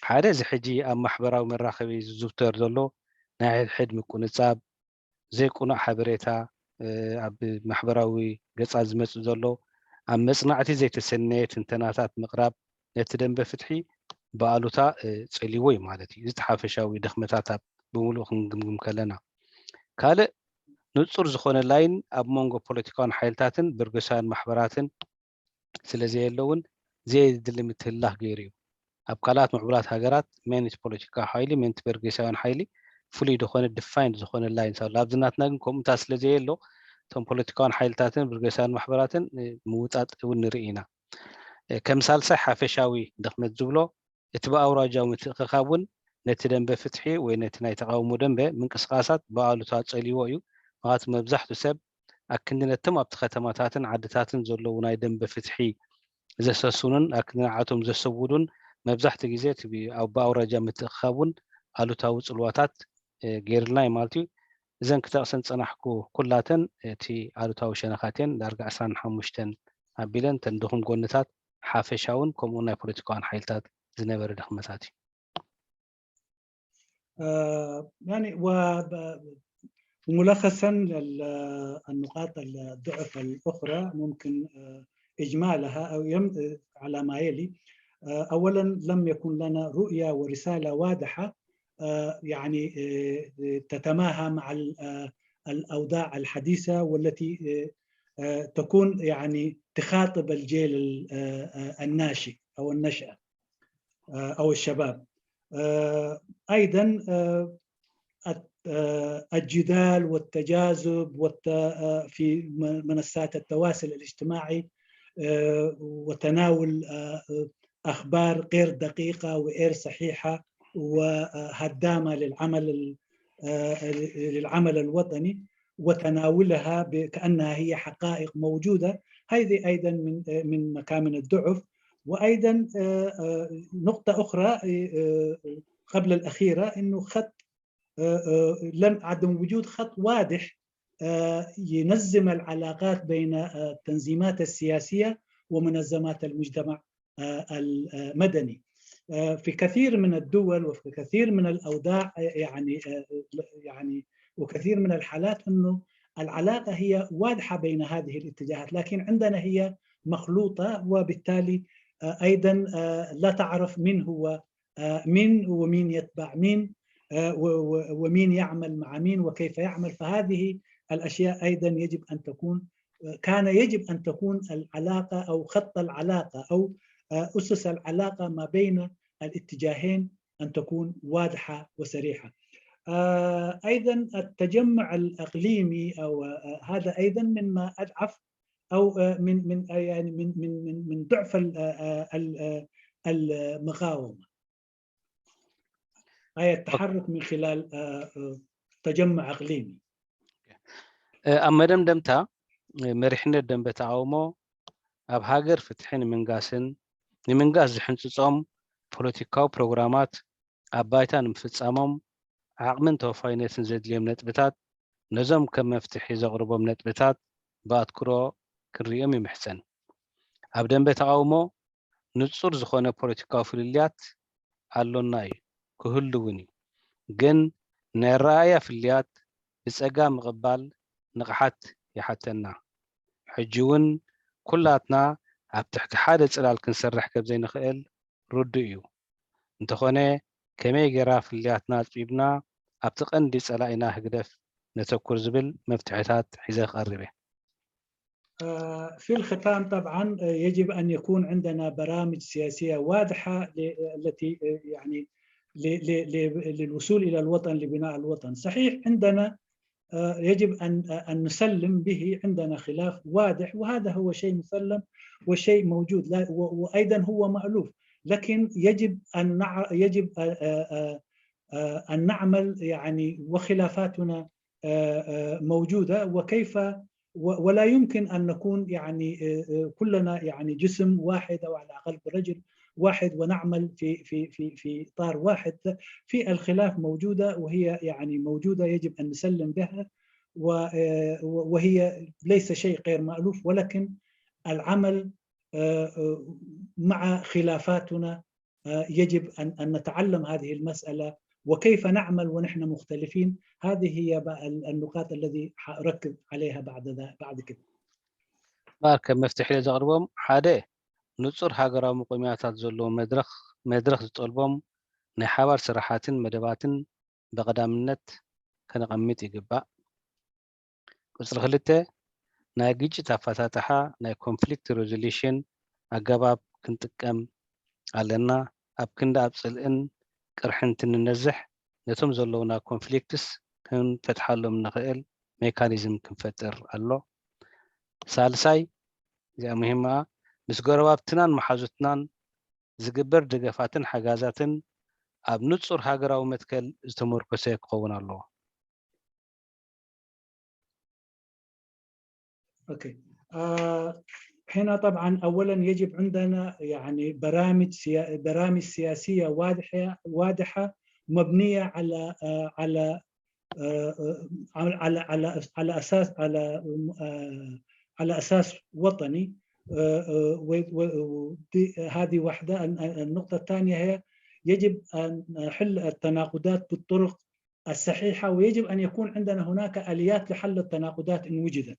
حدا زي حجي ام محبراو مراخبي زوتر زلو ناحية حد مكونصاب زي كنا حبريتا اب محبراوي قص ازمص زلو ام مصنعتي زي تسنيت انتناتات مقراب ነቲ ደንበ ፍትሒ ብኣሉታ ፀሊዎ እዩ ማለት እዩ። ዝተሓፈሻዊ ድኽመታት ብምሉእ ክንግምግም ከለና ካልእ ንጹር ዝኾነ ላይን ኣብ መንጎ ፖለቲካውን ሓይልታትን ብርግሳውያን ማሕበራትን ስለዘየለውን ዘየድሊ ምትህልላህ ገይሩ እዩ። ኣብ ካልኦት ምዕቡላት ሃገራት መንቲ ፖለቲካ ሓይሊ መንቲ በርጌሳውያን ሓይሊ ፍሉይ ዝኾነ ዲፋይንድ ዝኾነ ላይን ሳሉ ኣብዚ ናትና ግን ከምኡታት ስለዘየሎ እቶም ፖለቲካውን ሓይልታትን ብርጌሳውያን ማሕበራትን ምውጣጥ እውን ንርኢ ኢና። ከም ሳልሳይ ሓፈሻዊ ድኽመት ዝብሎ እቲ ብኣውራጃዊ ምትእኽኻብ እውን ነቲ ደንበ ፍትሒ ወይ ነቲ ናይ ተቃውሞ ደንበ ምንቅስቃሳት ብኣሉታ ፀሊዎ እዩ። ምክንያቱ መብዛሕትኡ ሰብ ኣክንድነቶም ኣብቲ ከተማታትን ዓድታትን ዘለዉ ናይ ደንበ ፍትሒ ዘሰሱንን ኣክንድነዓቶም ዘሰውዱን መብዛሕትኡ ግዜ እቲ ብኣውራጃ ምትእኽኻብ እውን ኣሉታዊ ፅልዋታት ገይርልና እዩ ማለት እዩ። እዘን ክተቕሰን ፀናሕኩ ኩላተን እቲ ኣሉታዊ ሸነኻት እየን ዳርጋ 25 ኣቢለን ተን ድኹም ጎንታት ሓፈሻውን ከምኡ ናይ ፖለቲካውን ሓይልታት ዝነበረ ድኽመታት እዩ። يعني وملخصا النقاط الضعف الأخرى ممكن إجمالها أو على ما يلي. أولا لم يكن لنا رؤية ورسالة واضحة يعني تتماهى مع الأوضاع الحديثة والتي تكون يعني تخاطب الجيل الناشئ أو النشأة أو الشباب. أيضا الجدال والتجاذب في منصات التواصل الاجتماعي وتناول أخبار غير دقيقة وغير صحيحة وهدامة للعمل الوطني وتناولها كأنها هي حقائق موجودة. هذه أيضا من مكامن الضعف. وأيضا نقطة أخرى قبل الأخيرة إنه خط عدم وجود خط واضح ينظم العلاقات بين التنظيمات السياسية ومنظمات المجتمع المدني. في كثير من الدول وفي كثير من الأوضاع يعني وكثير من الحالات إنه العلاقة هي واضحة بين هذه الاتجاهات، لكن عندنا هي مخلوطة وبالتالي أيضا لا تعرف من هو من ومين يتبع مين ومين يعمل مع مين وكيف يعمل. فهذه الأشياء أيضا يجب أن تكون العلاقة أو خط العلاقة أو أسس العلاقة ما بين الاتجاهين أن تكون واضحة وصريحة. أيضا التجمع الإقليمي أو هذا أيضا مما أضعف أو من ضعف المقاومة، أي التحرك من خلال تجمع إقليمي. أما دمدمتا مرحنا دم بتعاومه أب هاجر فتحين نمنقاس زحنتصام بوليتيكاو بروغرامات أبايتان مفتصامهم عقمن توفاينتن زد اليوم نتبتات نظام كم مفتحي زغربهم نتبتات باتكرو كريم محسن أبدن بتعاومه نتصور زخونة بوليتيكاو فليات علوناي كهلوني جن نرايا فليات بسأجا مقبال نقحت يحتنا حجون كلاتنا عبتحكي حادة سلال كنسرح كبزي نخيل رديو انتخوني كمي جراف فلياتنا تبيبنا عبتقن دي سلاينا هقدف نتوكر زبل مفتحتات حزاق قربه. في الختام طبعا يجب أن يكون عندنا برامج سياسية واضحة التي يعني للوصول إلى الوطن لبناء الوطن. صحيح عندنا يجب أن نسلم به، عندنا خلاف واضح وهذا هو شيء مسلم وشيء موجود وأيضا هو مألوف، لكن يجب أن نعمل يعني وخلافاتنا موجودة وكيف ولا يمكن أن نكون يعني كلنا يعني جسم واحد أو على الأقل رجل واحد ونعمل في إطار واحد. في الخلاف موجودة وهي يعني موجودة يجب أن نسلم بها وهي ليس شيء غير مألوف، ولكن العمل مع خلافاتنا يجب أن نتعلم هذه المسألة وكيف نعمل ونحن مختلفين. هذه هي النقاط التي أركز عليها بعد كده. بارك مفتح لي زغربهم حاده ንጹር ሃገራዊ መቆሚያታት ዘለዎ መድረኽ ዝጠልቦም ናይ ሓባር ስራሓትን መደባትን በቀዳምነት ከነቐምጥ ይግባእ። ቁጽሪ 2 ናይ ግጭት ኣፈታትሓ ናይ ኮንፍሊክት ሬዞሉሽን ኣገባብ ክንጥቀም ኣለና። ኣብ ክንዲ ኣብ ጽልእን ቅርሕን ትንነዝሕ ነቶም ዘለውና ኮንፍሊክትስ ክንፈትሓሎም ንኽእል ሜካኒዝም ክንፈጥር ኣሎ። ሳልሳይ እዚኣ ሙሂማ ምስ ጎረባብትናን መሓዙትናን ዝግበር ደገፋትን ሓጋዛትን ኣብ ንጹር ሃገራዊ መትከል ዝተመርኮሰ ክኸውን ኣለዎ። اوكي هنا طبعا اولا يجب عندنا يعني برامج سياسيه واضحه مبنيه على اساس وطني. هذه واحده. النقطه الثانيه هي يجب ان نحل التناقضات بالطرق الصحيحه، ويجب ان يكون عندنا هناك اليات لحل التناقضات ان وجدت.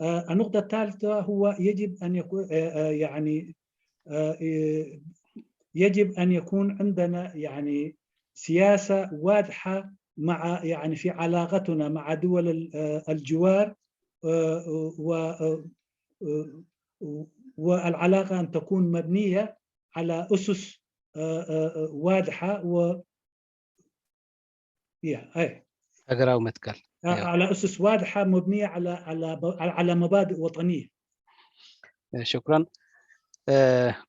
النقطة الثالثة هو يجب أن يكون يعني يجب أن يكون عندنا يعني سياسة واضحة مع يعني في علاقتنا مع دول الجوار، والعلاقة أن تكون مبنية على أسس واضحة هجراو متكل على أسس واضحة مبنية على مبادئ وطنية. شكرا.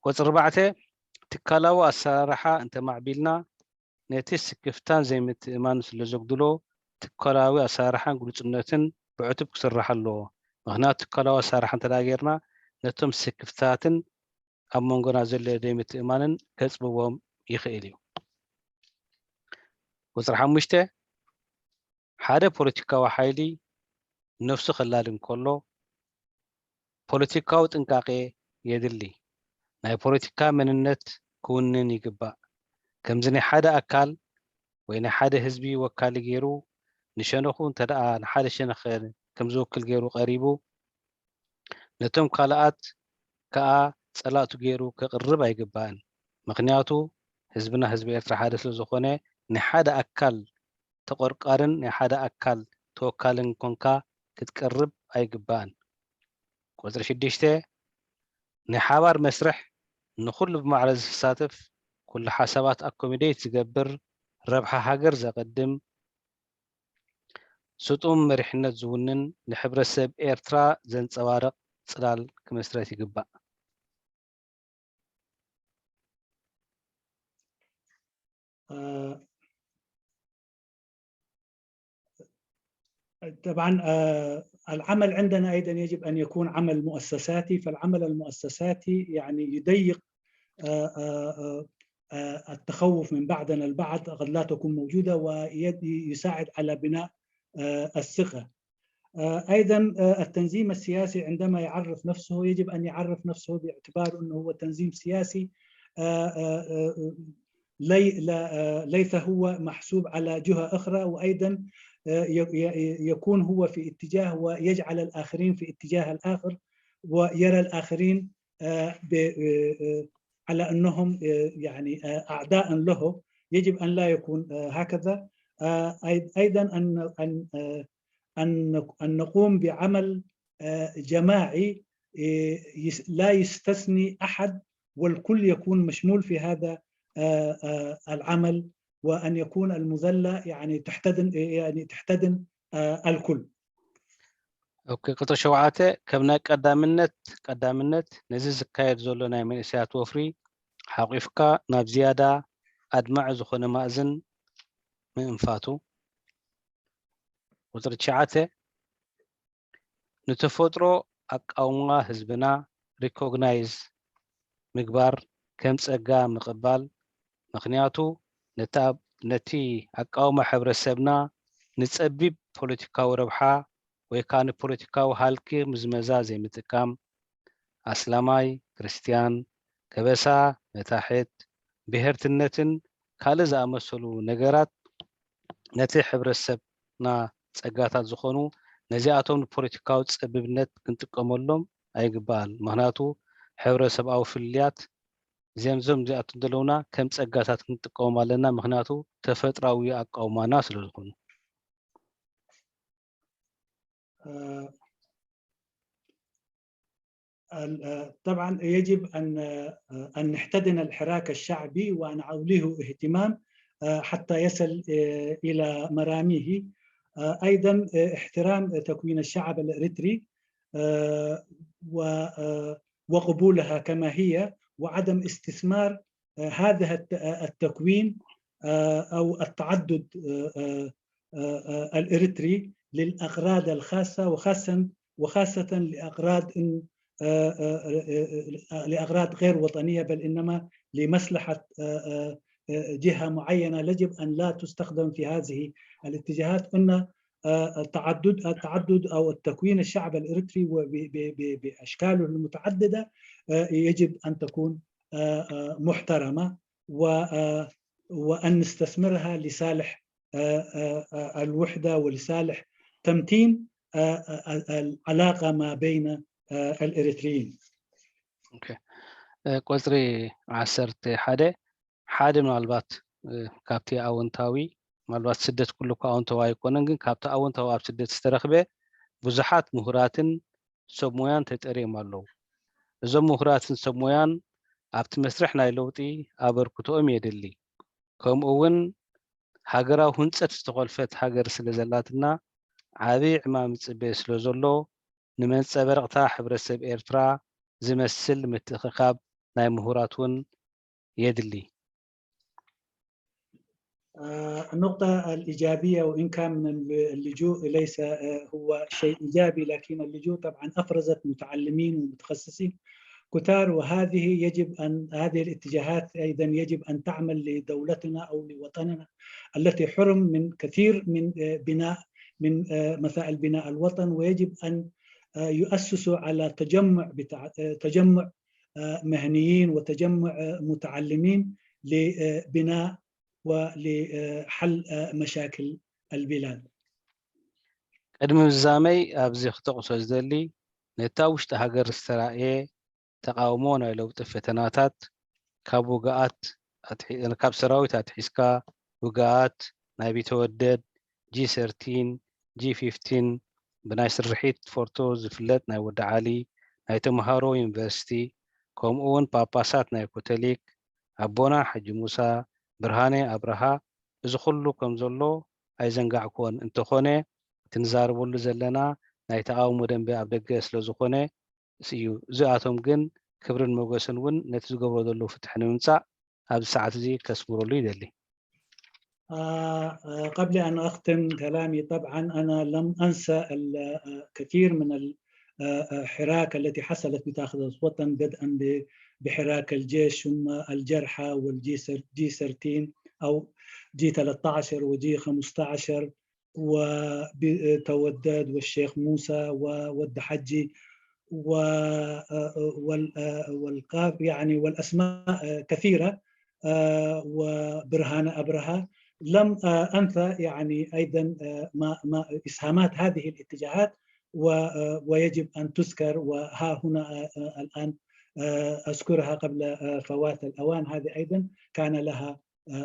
قصر 4 تكالاو الصراحة أنت معبيلنا نتيس كفتان زي متمان سلزقدلو تكالاو الصراحة نقول سنتين بعتب كسرح له مهنا تكالاو الصراحة أنت لاجرنا نتم سكفتاتن أمونغنا زل دي متمانن كسبوهم يخيليو. قصر 5 ሓደ ፖለቲካዊ ሓይሊ ነፍሱ ኸላድን ከሎ ፖለቲካዊ ጥንቃቄ የድሊ ናይ ፖለቲካ መንነት ክውንን ይግባእ። ከምዚ ናይ ሓደ ኣካል ወይ ናይ ሓደ ህዝቢ ወካሊ ገይሩ ንሸነኹ እንተደኣ ንሓደ ሸነኽ ከም ዝውክል ገይሩ ቀሪቡ ነቶም ካልኣት ከዓ ጸላእቱ ገይሩ ከቕርብ ኣይግባእን። ምክንያቱ ህዝብና ህዝቢ ኤርትራ ሓደ ስለ ዝኾነ ናይ ሓደ ኣካል ተቆርቋርን ናይ ሓደ ኣካል ተወካልን ኮንካ ክትቀርብ ኣይግባእን። ቁጽሪ 6 ናይ ሓባር መስርሕ ንኹሉ ብማዕረ ዝሳተፍ ኩሉ ሓሳባት ኣኮሚዴት ዝገብር ረብሓ ሃገር ዘቐድም ስጡም መሪሕነት ዝውንን ንሕብረተሰብ ኤርትራ ዘንጸባርቕ ጽላል ክመስረት ይግባእ። طبعا العمل عندنا أيضا يجب أن يكون عمل مؤسساتي، فالعمل المؤسساتي يعني يضيق التخوف من بعضنا البعض قد لا تكون موجودة، ويساعد على بناء الثقة. أيضا التنظيم السياسي عندما يعرف نفسه يجب أن يعرف نفسه باعتبار أنه هو تنظيم سياسي ليس هو محسوب على جهة أخرى، وأيضا يكون هو في اتجاه ويجعل الآخرين في اتجاه الآخر، ويرى الآخرين على أنهم يعني أعداء له. يجب أن لا يكون هكذا. أيضا أن نقوم بعمل جماعي لا يستثني أحد، والكل يكون مشمول في هذا العمل، وأن يكون المذلة يعني تحتضن الكل. أوكي قطع 7 كمنا قدامنت نزي زكايد زولو ناي منسيات وفري حقيفكا ناب زيادة أدمع زخون مأزن من انفاتو. قطع 9 نتفوترو أقاوما حزبنا ريكوغنايز مقبار كم ጸጋ مقبال مخنياتو ነቲ ኣቃውማ ሕብረተሰብና ንጸቢብ ፖለቲካዊ ረብሓ ወይ ከዓ ንፖለቲካዊ ሃልኪ ምዝመዛ ዘይምጥቃም ኣስላማይ፣ ክርስቲያን፣ ከበሳ፣ መታሕት፣ ብሄርትነትን ካልእ ዝኣመሰሉ ነገራት ነቲ ሕብረተሰብና ጸጋታት ዝኾኑ ነዚኣቶም ንፖለቲካዊ ፀብብነት ክንጥቀመሎም ኣይግባእን። ምክንያቱ ሕብረተሰብ ኣው ፍልያት زم زي أتدلونا كم تسقطات كنت قوم لنا مخناتو تفتراوي أقومنا سلوكون. طبعا يجب أن نحتضن الحراك الشعبي وأن نعوليه اهتمام حتى يصل إلى مراميه. أيضا احترام تكوين الشعب الإريتري وقبولها كما هي، وعدم استثمار هذا التكوين أو التعدد الإريتري للأغراض الخاصة، وخاصة لأغراض غير وطنية، بل إنما لمصلحة جهة معينة. يجب أن لا تستخدم في هذه الاتجاهات. أن التعدد أو التكوين الشعب الإريتري بأشكاله المتعددة يجب أن تكون محترمة، وأن نستثمرها لصالح الوحدة ولصالح تمتين العلاقة ما بين الإريتريين. اوكي قصري عسرت حدا ምናልባት ካብቲ ኣወንታዊ ምናልባት ስደት ኩሉ ኣወንታዊ ኣይኮነን፣ ግን ካብቲ ኣወንታዊ ኣብ ስደት ዝተረኽበ ብዙሓት ምሁራትን ሰብ ሞያን ተጠሪዮም ኣለዉ። እዞም ምሁራትን ሰብ ሞያን ኣብቲ መስርሕ ናይ ለውጢ ኣበርክቶኦም የድሊ። ከምኡ እውን ሃገራዊ ህንፀት ዝተቆልፈት ሃገር ስለ ዘላትና ዓብይ ዕማም ፅበየ ስለ ዘሎ ንመንፀበረቕታ ሕብረተሰብ ኤርትራ ዝመስል ምትእኽኻብ ናይ ምሁራት እውን يدلي. النقطة الإيجابية، وإن كان من اللجوء ليس هو شيء إيجابي، لكن اللجوء طبعا أفرزت متعلمين ومتخصصين كتار، وهذه يجب أن هذه الاتجاهات أيضا يجب أن تعمل لدولتنا أو لوطننا التي حرم من كثير من بناء من مسائل بناء الوطن، ويجب أن يؤسسوا على تجمع مهنيين وتجمع متعلمين لبناء ولحل مشاكل البلاد. قدم الزامي أبزي خطق سوزدلي نتاوش تهاجر استرائي تقاومون لو تفتناتات كابوغات كاب سراويت أتحسكا وغات نايبي تودد G13 G15 بنايس الرحيت فورتوز فلت ناي ود عالي ناي تمهارو يونيفرسيتي كومون باباسات ناي كوتليك أبونا حج موسى برهاني أبرها إذا خلو كم زلو أيزنقعكون انتخوني تنزاربولو زلنا ناي تقاومو دنبي أبدقى سلوزخوني سيو زياتهم جن كبرن موغسن ون نتزقبرو دلو فتحنا منسا هذا الساعة زي كسبرو لي دلي. قبل أن أختم كلامي، طبعا أنا لم أنسى الكثير من الحراك التي حصلت بداخل الوطن، بدءا بحراك الجيش ثم الجرحى والجي 13 أو جي 13 وجي 15 وتودد والشيخ موسى والدحجي والقاف يعني والأسماء كثيرة، وبرهان أبرهة. لم أنسى يعني أيضا ما إسهامات هذه الاتجاهات ويجب أن تذكر، وها هنا الآن أذكرها قبل فوات الأوان. هذه أيضا كان لها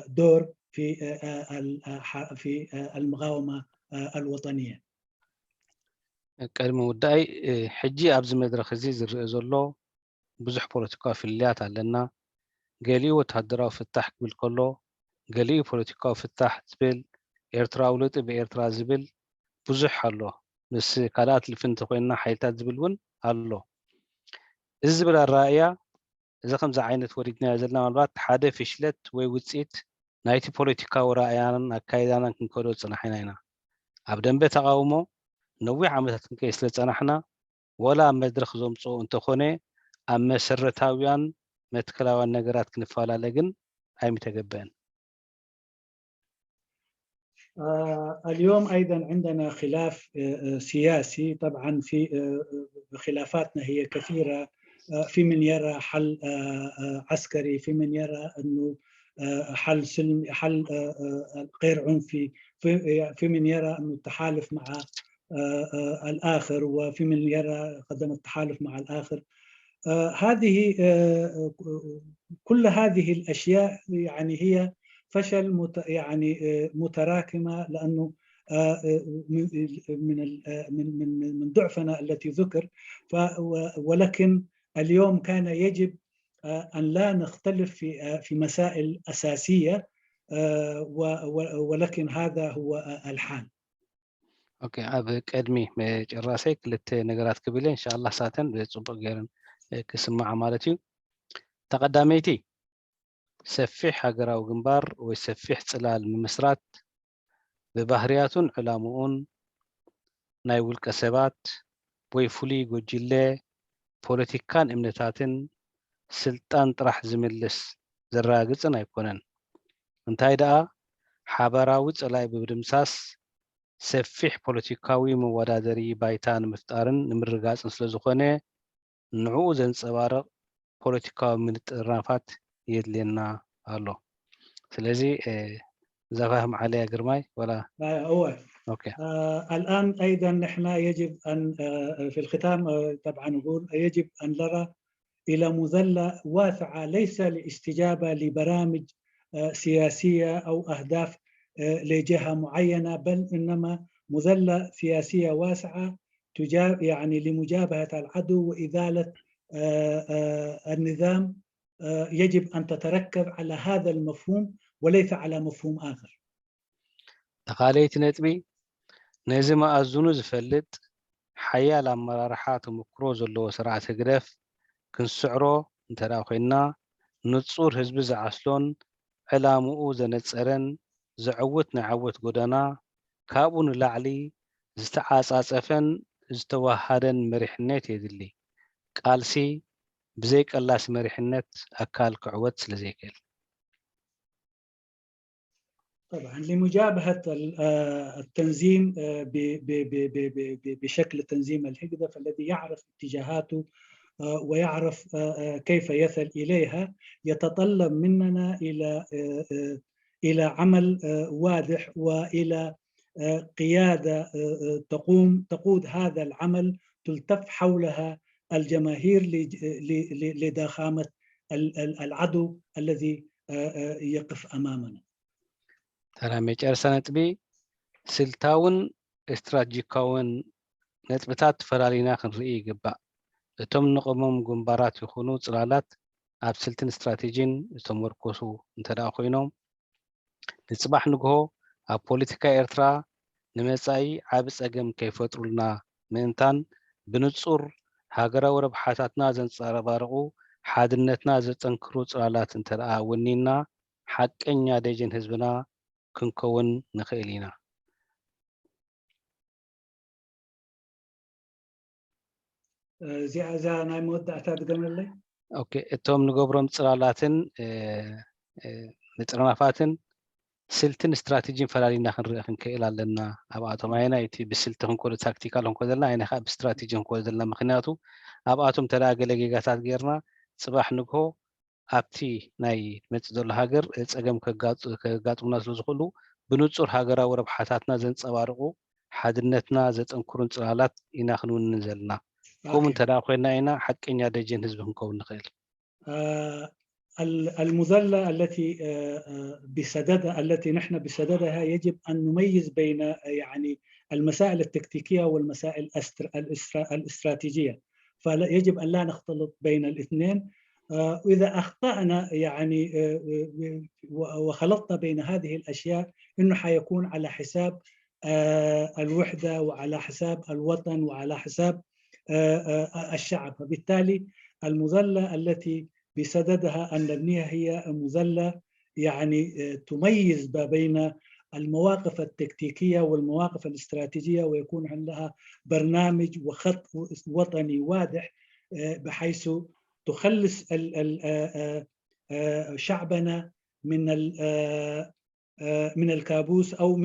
دور في المقاومة الوطنية. قدم وداي حجي أبز مدرخ زيزر زلو بزح بوليتيكا فيليات علينا قاليو تهدراو فتح بالكلو قاليو بوليتيكا فتح زبل إيرترا ولط بإيرترا زبل بزح الله بس كالات اللي فنت خوينا حيتات زبلون الله الزبل الرائية إذا خمسة عينة وريدنا زلنا مالبات حادة فشلت ويوتسيت نايتي بوليتيكا ورائيانا أكايدانا كنكودو تصنحينا هنا عبدن بتقاومو نوي عمتات كيس لتصنحنا ولا مدرخ زومصو انتخوني أما سرتاويان متكلاوان نقرات كنفالا لقن أي متقبين. اليوم أيضا عندنا خلاف سياسي، طبعا في خلافاتنا هي كثيرة. في من يرى حل عسكري، في من يرى أنه حل سلمي، حل غير عنفي، في من يرى أنه التحالف مع الآخر، وفي من يرى قدم التحالف مع الآخر. هذه كل هذه الأشياء يعني هي فشل يعني متراكمة، لأنه من ضعفنا التي ذكر. ولكن اليوم كان يجب أن لا نختلف في مسائل أساسية، ولكن هذا هو الحال. اوكي اب قدمي مجراسي كلت نغرات كبيله ان شاء الله ساتن بصبق غيرن كسمع مالتي تقدميتي سفيح هاجراو جنبار وسفيح صلال ممسرات ببهرياتون علامون ናይ ውልቀ ሰባት ወይ ፍሉይ ጎጅለ ፖለቲካን እምነታትን ስልጣን ጥራሕ ዝምልስ ዘረጋግፅን ኣይኮነን። እንታይ ደኣ ሓበራዊ ፀላይ ብምድምሳስ ሰፊሕ ፖለቲካዊ መወዳደሪ ባይታ ንምፍጣርን ንምርጋፅን ስለ ዝኾነ ንዕኡ ዘንፀባርቕ ፖለቲካዊ ምንጥራፋት የድልየና ኣሎ። ስለዚ زفاهم عليها قرماي ولا هو اوكي. الآن أيضا نحن يجب أن في الختام طبعا نقول يجب أن نرى إلى مظلة واسعة، ليس لاستجابة لبرامج سياسية أو أهداف لجهة معينة، بل إنما مظلة سياسية واسعة يعني لمجابهة العدو وإزالة النظام. يجب أن تتركز على هذا المفهوم وليس على مفهوم آخر. تقاليت نتبي نزم أزونو زفلت حيا لما راحات مكروز اللي سرعة قرف كنسعرو انترا خوينا نتصور حزب زعسلون علامو زنتصرن زعوت نعوت قدنا كابون لعلي زتعاصفن زتوهدن مريحنت يدلي قالسي بزيك الله مريحنت أكال كعوت لزيكل. طبعا لمجابهة التنظيم بشكل تنظيم الهجدة، فالذي يعرف اتجاهاته ويعرف كيف يصل إليها يتطلب مننا إلى عمل واضح وإلى قيادة تقود هذا العمل تلتف حولها الجماهير لضخامة العدو الذي يقف أمامنا. ترى مجرسة نتبي سلتاون استراتيجيكاون نتبتات فرالينا خنرئي قبا እቶም ንቆሞም ግንባራት ይኹኑ ፅላላት ኣብ ስልትን ስትራቴጂን ዝተመርኮሱ እንተደኣ ኮይኖም ንፅባሕ ንግሆ ኣብ ፖለቲካ ኤርትራ ንመፃኢ ዓብ ፀገም ከይፈጥሩልና ምእንታን ብንፁር ሃገራዊ ረብሓታትና ዘንፀባርቑ ሓድነትና ዘጠንክሩ ፅላላት እንተደኣ ወኒና ሓቀኛ ደጀን ህዝብና ክንከውን ንኽእል ኢና። زي ناي مودعتا تقملي اوكي اتوم نقبرم صلالاتن نطرنافاتن سلتن استراتيجين فلالينا خنرئ خنكيل ኣለና ኣብኣቶም ኣይና እቲ ብስልቲ ክንኮን ታክቲካል ክንኮን ዘለና ኣይና ካብ ስትራቴጂ ክንኮን ዘለና ምክንያቱ ኣብኣቶም ተዳገለ ጌጋታት ጌርና ፅባሕ ንግሆ ኣብቲ ናይ መፅእ ዘሎ ሃገር ፀገም ከጋጥሙና ስለ ዝኽእሉ ብንፁር ሃገራዊ ረብሓታትና ዘንፀባርቑ ሓድነትና ዘጠንክሩን ፅላላት ኢና ክንውንን ዘለና كم ترى خوينا هنا حقنا دجن حزبهم كون نخيل. المظلة التي بصددها التي نحن بصددها يجب أن نميز بين يعني المسائل التكتيكية والمسائل الاستراتيجية، فيجب أن لا نختلط بين الاثنين. وإذا أخطأنا يعني وخلطنا بين هذه الأشياء إنه حيكون على حساب الوحدة وعلى حساب الوطن وعلى حساب الشعب. فبالتالي المظلة التي بصددها أن نبنيها هي مظلة يعني تميز بين المواقف التكتيكية والمواقف الاستراتيجية، ويكون عندها برنامج وخط وطني واضح بحيث تخلص شعبنا من الكابوس أو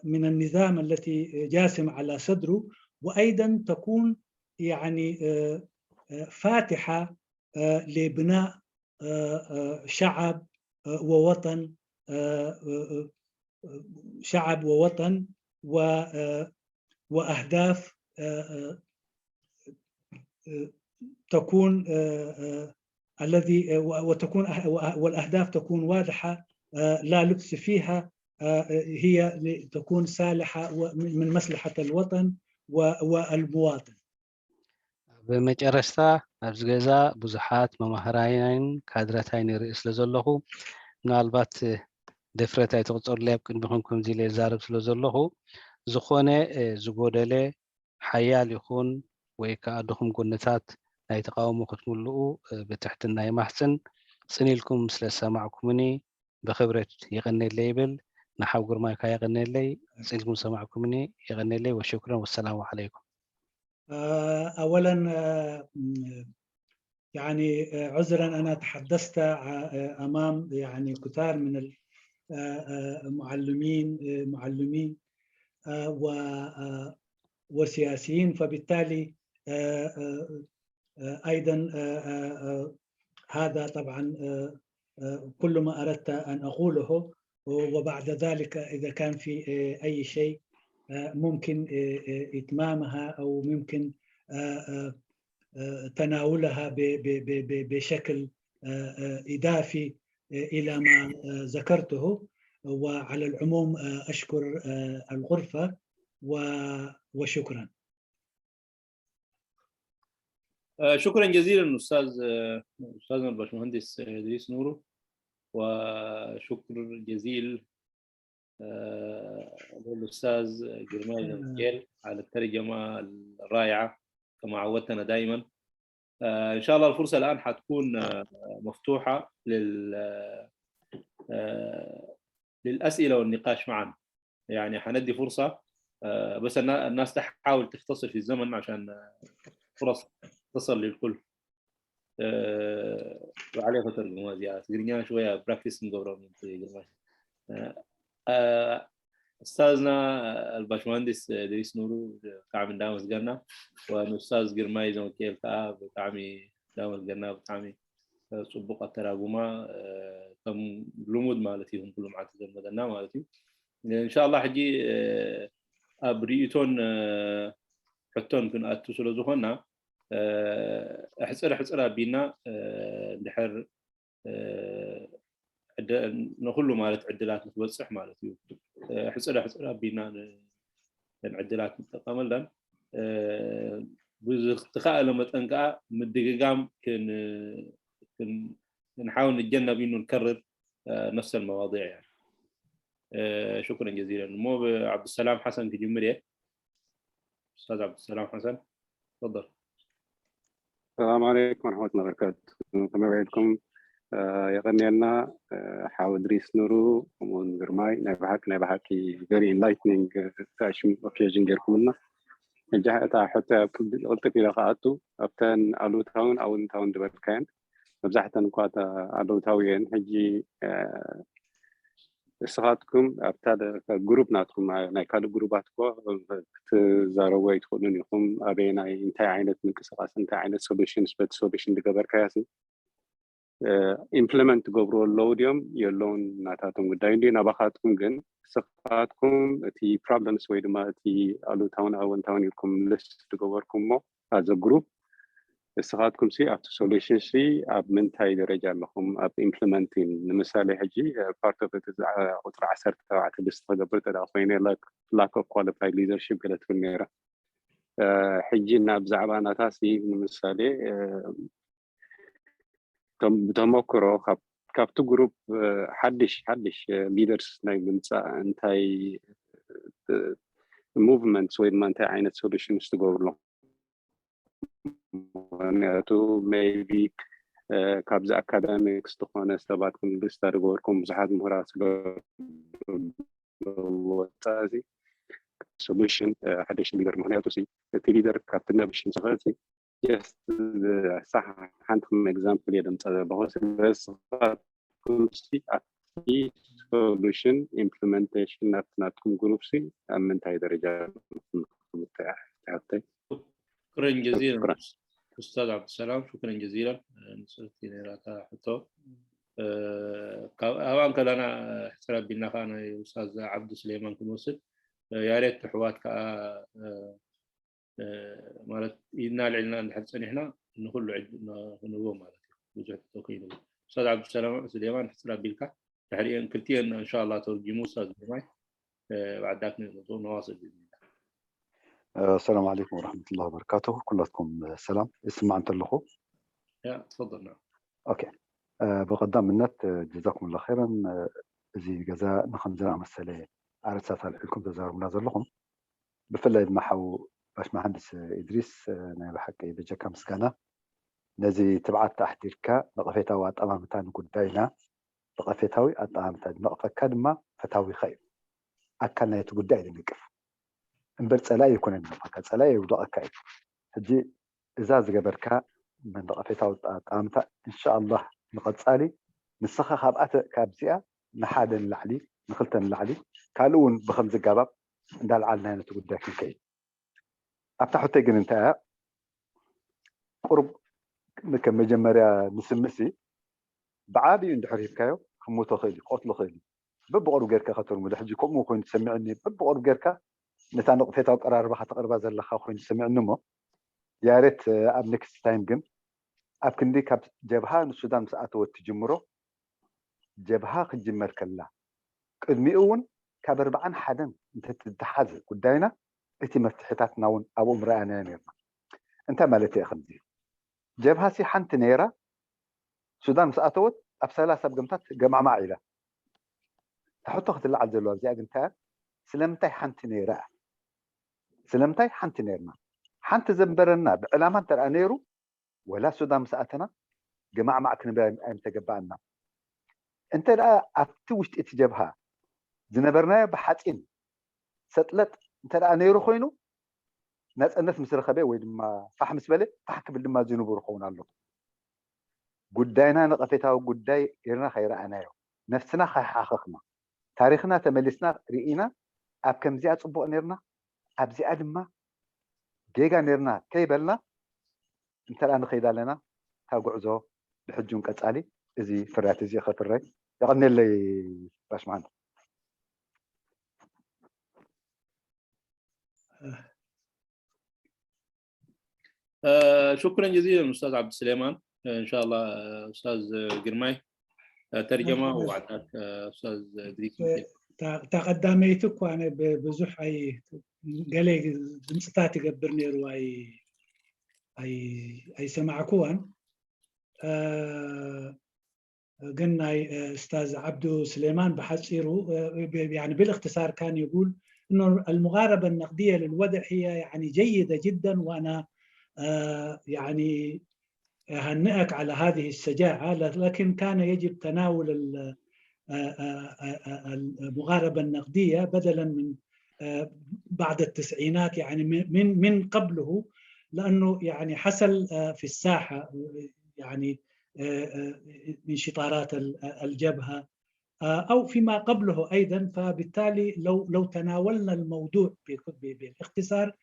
من النظام التي جاسم على صدره، وأيضا تكون يعني فاتحة لبناء شعب ووطن وأهداف تكون الذي وتكون والأهداف تكون واضحة لا لبس فيها، هي تكون صالحة من مصلحة الوطن والمواطن. بمጨረስታ ኣብዚ ገዛ ብዙሓት መማህራንን ካድራታይን ይርኢ ስለ ዘለኹ ምናልባት ድፍረት ኣይትቕፀሩለይ ኣብ ቅድሚኹም ከምዚ ኢለ ይዛረብ ስለ ዘለኹ ዝኾነ ዝጎደለ ሓያል ይኹን ወይ ከዓ ድኹም ጎነታት ናይ ተቃውሞ ክትምልኡ ብትሕትና ይማሕፅን ፅኒኢልኩም ስለ ዝሰማዕኩምኒ ብክብረት ይቀኒየለይ ይብል ንሓው ግርማይ ካ ይቀኒየለይ ፅኒኢልኩም ሰማዕኩምኒ ይቀኒየለይ ወሽክረን ወሰላሙ ዓለይኩም أولا يعني عذرا أنا تحدثت أمام يعني كثار من المعلمين وسياسيين، فبالتالي أيضا هذا طبعا كل ما أردت أن أقوله، وبعد ذلك إذا كان في أي شيء ممكن إتمامها أو ممكن تناولها بشكل إضافي إلى ما ذكرته. وعلى العموم أشكر الغرفة وشكرا. شكرا جزيلا أستاذنا الباشمهندس إدريس نورو، وشكر جزيل للأستاذ جرمال نجيل على الترجمة الرائعة كما عودتنا دائما. إن شاء الله الفرصة الآن حتكون مفتوحة للأسئلة والنقاش معا. يعني حندي فرصة بس الناس تحاول تختصر في الزمن عشان فرص تصل للكل. وعليه فترجمة زيادة تقريبا شوية براكتس مقبرة أستاذنا الباشمهندس إدريس نورو كعمل دامس قرنا، والأستاذ جرماي زمكيل كعمي دامس قرنا بتعمي صبقة تراجمة تم لمود مالتيهم كلهم عاتقين مدنا مالتي. إن شاء الله حجي أبريتون حتون كن أتصل زخنا حسرة بينا دحر نخلو مالت عدلات متوسع مالتي حسرة بينا العدلات متقامة لنا بزختخاء لما تنقع مدقاقام كن نحاول نتجنب إنه نكرر نفس المواضيع يعني. شكرا جزيلا. مو عبد السلام حسن في جمهورية. أستاذ عبد السلام حسن تفضل. السلام عليكم ورحمة الله وبركاته. كما بعدكم يغني لنا حاول إدريس نورو ومن جرماي نبحك very enlightening session occasion جركم لنا. جاءت حتى قلت في لقاءاته أبتن ألو تاون أو تاون دبل كان مبزحة نقاط ألو تاوين هجي إصغاتكم أبتدى جروب ناتكم نايكادو جروباتكم تزاروا يدخلون يقوم أبينا إنت عينت من كسرات إنت عينت solutions بس solution دكبر كاسي implement جبرو اللوديوم يلون ناتاتهم قدايندي نبخاتكم جن إصغاتكم تي problems ويدما تي ألو تاون أو تاون يكم list دكبركم مو as a group إصغاتكم سي after solution سي أب من تاي درجة لهم أب implementing مثال حجي part of it is أطر عسر تبعت الاستخدام تدافعين lack of qualified leadership قلت في النيرة حجي ناب زعبانا تاسي مثالي تمكرو كابتو جروب حدش leaders ناي بنسا انتاي movements وين ما انتاي عينت solutions تقول له to maybe كابز academics تخوان استبادكم بستارجوركم زحات مهارات وتازي solution حدش leader مهنياتو سي leader كابتن بشين صغيرتي yes صح عندكم example يدم بس كل شيء في solution implementation ناتكم جروب سي من تاي درجة متاعتي. شكرا جزيلا أستاذ عبد السلام، شكرا جزيلا. نسألتني لك حتى أوان كلنا حساب بالنخانة أستاذ عبد السليمان كنوسل يا ريت حوات مالت إننا لعلنا نحسن إحنا نقول له عندنا هو مالت وجهة توكيل أستاذ عبد السلام سليمان حسنا بالك تحريا كلتين إن شاء الله ترجموا أستاذ جماعي بعد ذاك نواصل بإذن الله. السلام عليكم ورحمة الله وبركاته. كلكم سلام. اسمع أنت اللخو. تفضل. نعم. أوكي. بقدام النت جزاكم الله خيرا. زي جزاء نخنزنا مسألة عرسات لكم تزار منازل لكم بفلا يدمحوا باش مهندس إدريس نايل حكي إذا جاك مسكانة نزي تبعت تحتيركا نقفتها وات أمامتان قداينا نقفتها أمامتان نقفة كلمة فتاوي خير أكلنا يتقداي نقف انبر صلاة يكون النقفة صلاة يوضع كاي هجي إذا زجبركا من نقفتها أمامتان إن شاء الله نقصالي نسخة خابئة كابزئة نحادن العلي نخلتن العلي كالون بخمس جباب دال علنا هنا تقداك كاي أفتحوا تجن انتهى قرب كم مجمرة مسمسي بعابي عند حريف كايو خموتو خيلي قتلو خيلي ببقرو غيركا خاطر مدحجي كم مو كنت تسمعني ببقرو غيركا نتانق فيتا قرار بخا تقربا زلخا خوين تسمعني مو يا ريت اب نيكست تايم جن اب كندي كاب جبهه السودان ساعته تجمرو جبهه خجمر كلا قدميون كاب 40 حدن انت تتحاز قداينا اتي مفتحتاتنا ون ابو امرانا نيرنا انت مالتي خمدي جبهه سي حنت نيره سودان ساعته اب ثلاثه بقمتات جمع معيله تحط اخت اللي عزلوا زي انت سلمتي حنت نيره سلمتي حنت نيرنا حنت زنبرنا بعلامه ترى نيرو ولا سودان ساعتنا جماعه معك نبي انت جبعنا انت لا ابتوشت اتجبها زنبرنا بحاتين ستلت انت لا نيرو خوينو ناس الناس مسرخبه وي دما فحم سبله فحك بالدما زينو برخونا له قداينا نقفتاو قداي يرنا خير انايو نفسنا خحخخنا تاريخنا تملسنا رئينا اب كم زي اصبو نيرنا اب زي ادما جيجا نيرنا كيبلنا انت الان خيدا لنا تاغعزو بحجون قصالي ازي فرات ازي خفري يقني لي باش معنا شكرا جزيلا أستاذ عبد السليمان. إن شاء الله أستاذ قرماي ترجمة وعدك أستاذ إدريس. تقدميتك وأنا بزح أي قالي دمستاتي قبرني رواي أي سمعكوان قلنا أستاذ عبدو سليمان بحصيره يعني بالاختصار كان يقول إنه المغاربة النقدية للوضع هي يعني جيدة جدا، وأنا يعني أهنئك على هذه الشجاعة، لكن كان يجب تناول المغاربة النقدية بدلا من بعد التسعينات، يعني من قبله، لأنه يعني حصل في الساحة يعني انشطارات الجبهة أو فيما قبله أيضا. فبالتالي لو تناولنا الموضوع باختصار،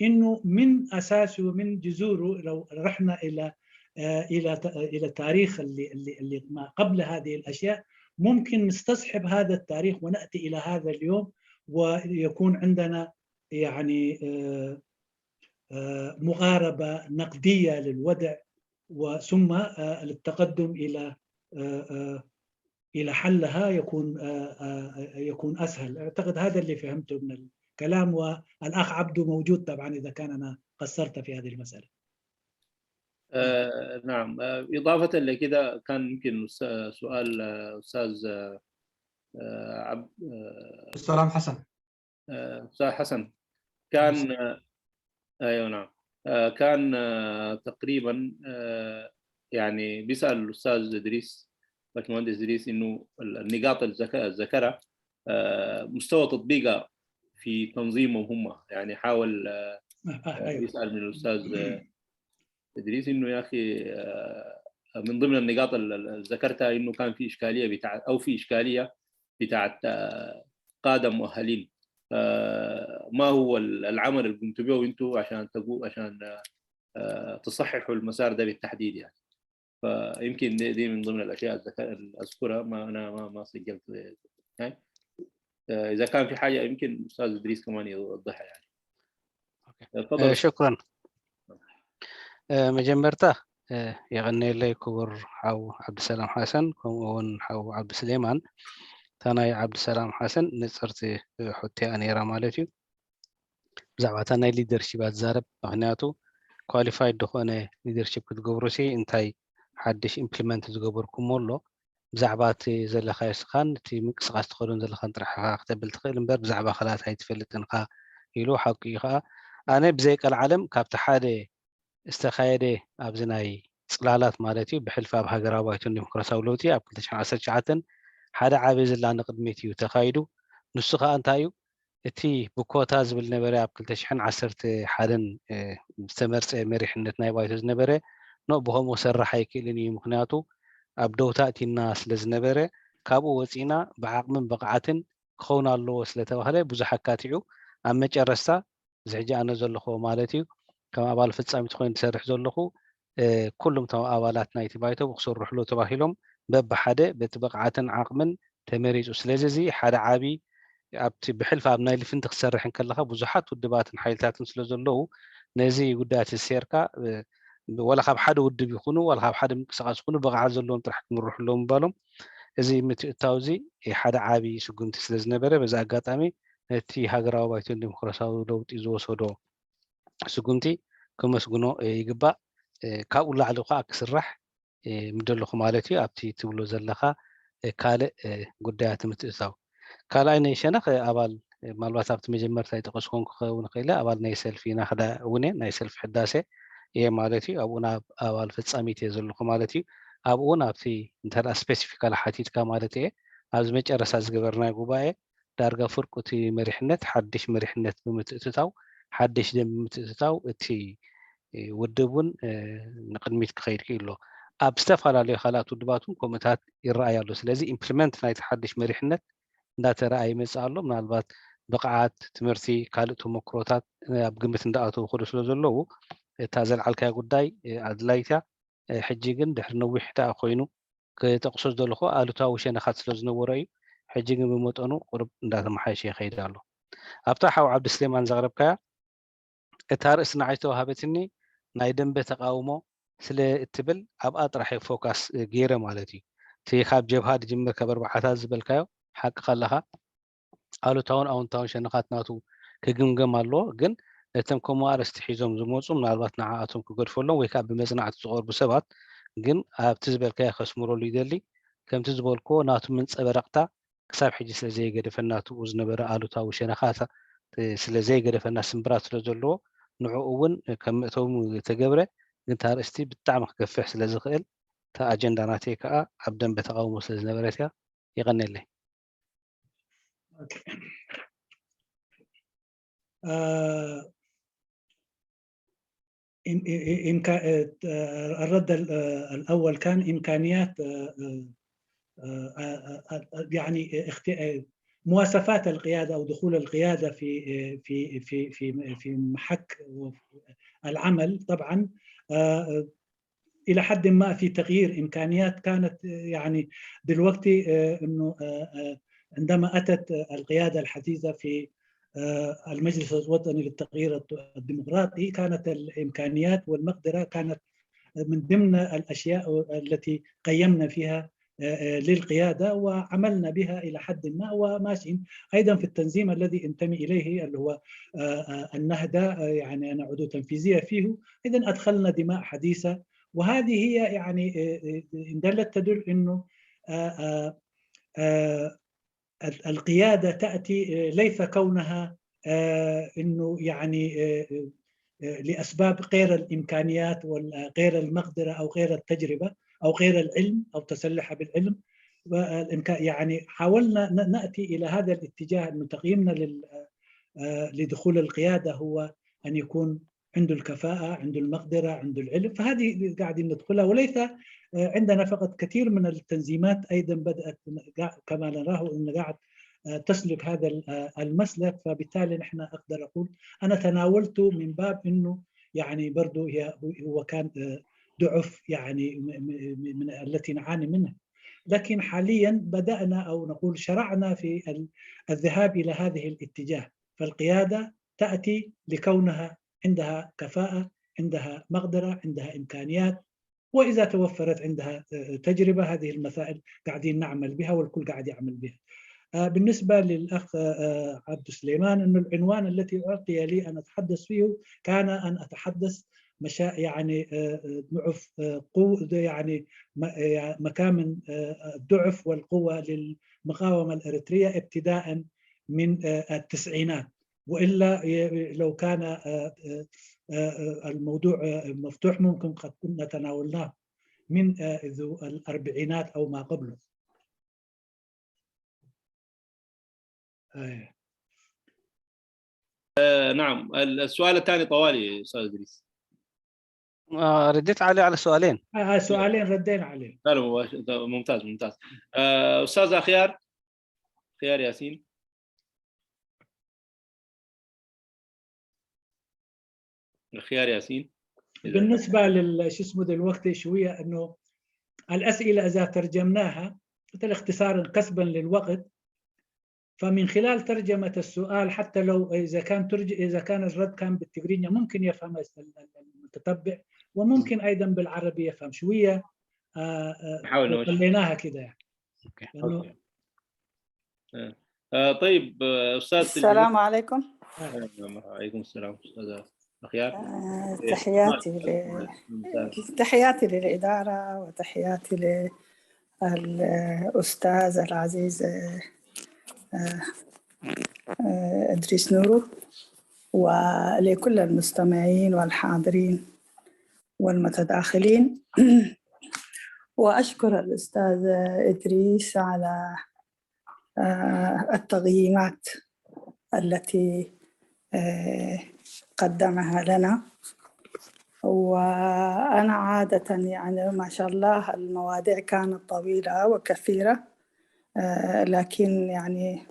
إنه من أساسه ومن جذوره لو رحنا إلى تاريخ اللي ما قبل هذه الأشياء، ممكن نستصحب هذا التاريخ ونأتي إلى هذا اليوم ويكون عندنا يعني مغاربة نقدية للوضع، وثم للتقدم إلى حلها يكون أسهل. أعتقد هذا اللي فهمته من الكلام، والأخ عبدو موجود طبعا إذا كان أنا قصرت في هذه المسألة. نعم. إضافة لكده كان يمكن سؤال أستاذ السلام حسن. أستاذ حسن كان أيوة نعم. كان تقريبا يعني بيسأل الأستاذ إدريس باشمهندس إدريس إنه النقاط الذكرة مستوى تطبيقها في تنظيمهم هم، يعني حاول يسأل من الأستاذ إدريس إنه يا أخي من ضمن النقاط اللي ذكرتها إنه كان في إشكالية في إشكالية بتاعت قادة مؤهلين. ما هو العمل اللي قمتوا به انتوا عشان تصححوا المسار ده بالتحديد يعني؟ فيمكن دي من ضمن الاشياء اذكرها، ما سجلت يعني. اذا كان في حاجه يمكن استاذ ادريس كمان يوضحها يعني. تفضل. شكرا. مجمرتا يغني لي كبر حو عبد السلام حسن كون حو عبد سليمان تناي عبد السلام حسن نصرتي حتى انيرا مالتي بزعبه تناي ليدرشيب اتزارب مخنياتو كواليفايد دخونه ليدرشيب كتغبرسي انتاي حدش امبلمنت زغبركمولو بزعبات زلخا يسخان تي مقصقاس تخدون زلخا طرحها كتبل تخيل امبر بزعبه خلاص هاي تفلتنخا يلو حقيقه انا بزيك العالم كابت حاده استخايده ابزناي صلالات مالتي بحلف اب هاغراو بايتون ديمقراسياዊ ለውጢ ኣብ 2019 ሓደ ዓበይ ዘላነ ቅድሚት እዩ ተኻይዱ ንሱ ከዓ እንታይ እዩ እቲ ብኮታ ዝብል ነበረ ኣብ 2011 ዝተመርፀ መሪሕነት ናይ ባይቶ ዝነበረ ኖ ብከምኡ ሰራሕ ኣይክእልን እዩ ምክንያቱ ኣብ ደውታ እቲና ስለ ዝነበረ ካብኡ ወፂና ብዓቕምን ብቕዓትን ክኸውን ኣለዎ ስለተባህለ ብዙሕ ኣካቲዑ ኣብ መጨረስታ ዝሕጂ ኣነ ዘለኹ ማለት እዩ كما أبال فتصامي تخوين تسرح زلخو كلهم تو أبالات نايتي بايتو بخصور رحلو تباهيلهم باب حدا بتبقعاتن عقمن تمريز وسلازي حدا عابي أبتي بحلف أبناي اللي فين تخسرح كلها بزحات ودباتن حيلتاتن سلازلو نزي قدات السيركا ولا خاب حدا ود بيخونو ولا خاب حدا مكسقاس يخونو بقعات زلهم ترح نروح لهم بالهم زي متاوزي حدا عابي سقمت سلاز نبره بزا قاطامي تي هاغراو بايتون ديمقراسياዊ ለውጢ ዝወሰዶ سقمتي كما سقنو يقبأ كأول على خا كسرح مدلخ مالتي أبتي تقولو زلخا كالة قديات متأثاو كالا إني شنخ أبال مالوات أبت مجمر تاي تقصكون ونقيلة أبال نيسل فينا خدا ونين نيسل في حداسة إيه مالتي أبونا أبال في تصاميتي زلخ مالتي أبونا أبتي انتهى سبيسيفيك على حتيت كمالتي أزمج أرساز قبرنا قبائي دارجا فرقتي مريحنت حدش مريحنت بمتأثاو حدش دم متأثاو تي ودبون نقدميت كخير كيلو أبستفعل على خالات ودباتهم كومنتات الرأي له سلازي إمبلمنت نايت حدش مريحنت ذات رأي مسألة من البات بقعات تمرتي كالتهم مكروتات بقمة نداءته خلص لزلو تازل على كا قداي عدلايتا حجيجن دحر نوح تا خوينو كتقصص دلخو قالوا تا وشنا خاص لزنو ورأي حجيجن بموتونو قرب ندات محاشي خير له أبتاحوا عبد السليمان زغربكا እታርእስ ንዓይቶ ሃበትኒ ናይ ደንበ ተቃውሞ ስለ እትብል ኣብ ኣጥራሕ ፎካስ ገይረ ማለት እዩ እቲ ካብ ጀብሃ ድጅምር ካብ ኣርባዕታት ዝበልካዮ ሓቂ ከለኻ ኣሉታውን ኣውንታውን ሸነኻት ናቱ ክግምገም ኣለዎ ግን እቶም ከምኡ ኣርእስቲ ሒዞም ዝመፁ ምናልባት ንዓኣቶም ክገድፈሎም ወይ ከዓ ብመፅናዕቲ ዝቐርቡ ሰባት ግን ኣብቲ ዝበልካዮ ከስምረሉ ይደሊ ከምቲ ዝበልክዎ ናቱ ምንፀበረቕታ ክሳብ ሕጂ ስለ ዘይገደፈናቱ ዝነበረ ኣሉታዊ ሸነኻት ስለ ዘይገደፈና ስምብራት ስለ ዘለዎ ንዕኡ እውን ከም እቶም ተገብረ ግን ታርእስቲ ብጣዕሚ ክገፍሕ ስለ ዝኽእል እታ ኣጀንዳ ናተይ ከዓ ኣብ ደንበ ተቃውሞ ስለ ዝነበረት እያ ይቐኒለይ الرد الأول كان إمكانيات يعني مواصفات القيادة أو دخول القيادة في محك العمل طبعا إلى حد ما في تغيير إمكانيات كانت يعني دلوقتي إنه عندما أتت القيادة الحديثة في المجلس الوطني للتغيير الديمقراطي كانت الإمكانيات والمقدرة كانت من ضمن الأشياء التي قيمنا فيها للقيادة وعملنا بها إلى حد ما وماشيين أيضا في التنظيم الذي انتمي إليه اللي هو النهضة يعني أنا عضو تنفيذية فيه إذن أدخلنا دماء حديثة وهذه هي يعني إن دلت تدل أنه القيادة تأتي ليس كونها أنه يعني لأسباب غير الإمكانيات وغير المقدرة أو غير التجربة أو غير العلم أو تسلح بالعلم يعني حاولنا نأتي إلى هذا الاتجاه أن تقييمنا لدخول القيادة هو أن يكون عنده الكفاءة عنده المقدرة عنده العلم فهذه قاعدين ندخلها وليس عندنا فقط كثير من التنظيمات أيضا بدأت كما نراه أن قاعد تسلك هذا المسلك فبالتالي نحن أقدر أقول أنا تناولته من باب أنه يعني برضو هو كان ضعف يعني من التي نعاني منها لكن حاليا بدأنا أو نقول شرعنا في الذهاب إلى هذه الاتجاه فالقيادة تأتي لكونها عندها كفاءة، عندها مقدرة، عندها إمكانيات، وإذا توفرت عندها تجربة. هذه المسائل قاعدين نعمل بها والكل قاعد يعمل بها. بالنسبة للأخ عبد السليمان، أن العنوان التي أعطي لي أن أتحدث فيه كان أن أتحدث يعني ضعف قوة، يعني مكان من الضعف والقوة للمقاومة الإريترية ابتداء من التسعينات، وإلا لو كان الموضوع مفتوح ممكن قد كنا تناولناه من الأربعينات أو ما قبله. نعم، السؤال الثاني طوالي استاذ ادريس. رديت على سؤالين. سؤالين ردينا عليه. لا ممتاز. استاذ خيار ياسين. خيار ياسين، بالنسبه شو اسمه دلوقتي شويه، انه الاسئله اذا ترجمناها مثل اختصارا كسبا للوقت، فمن خلال ترجمه السؤال حتى لو اذا كان الرد كان بالتقرينيا ممكن يفهم المتتبع، وممكن ايضا بالعربي يفهم شويه. خليناها كده يعني. أوكي. طيب استاذ السلام عليكم. وعليكم السلام استاذ أخيار. تحياتي للإدارة وتحياتي للأستاذ العزيز إدريس نورو، ولكل المستمعين والحاضرين والمتداخلين. وأشكر الأستاذ إدريس على التقييمات التي قدمها لنا. وأنا عادة يعني ما شاء الله المواضيع كانت طويلة وكثيرة، لكن يعني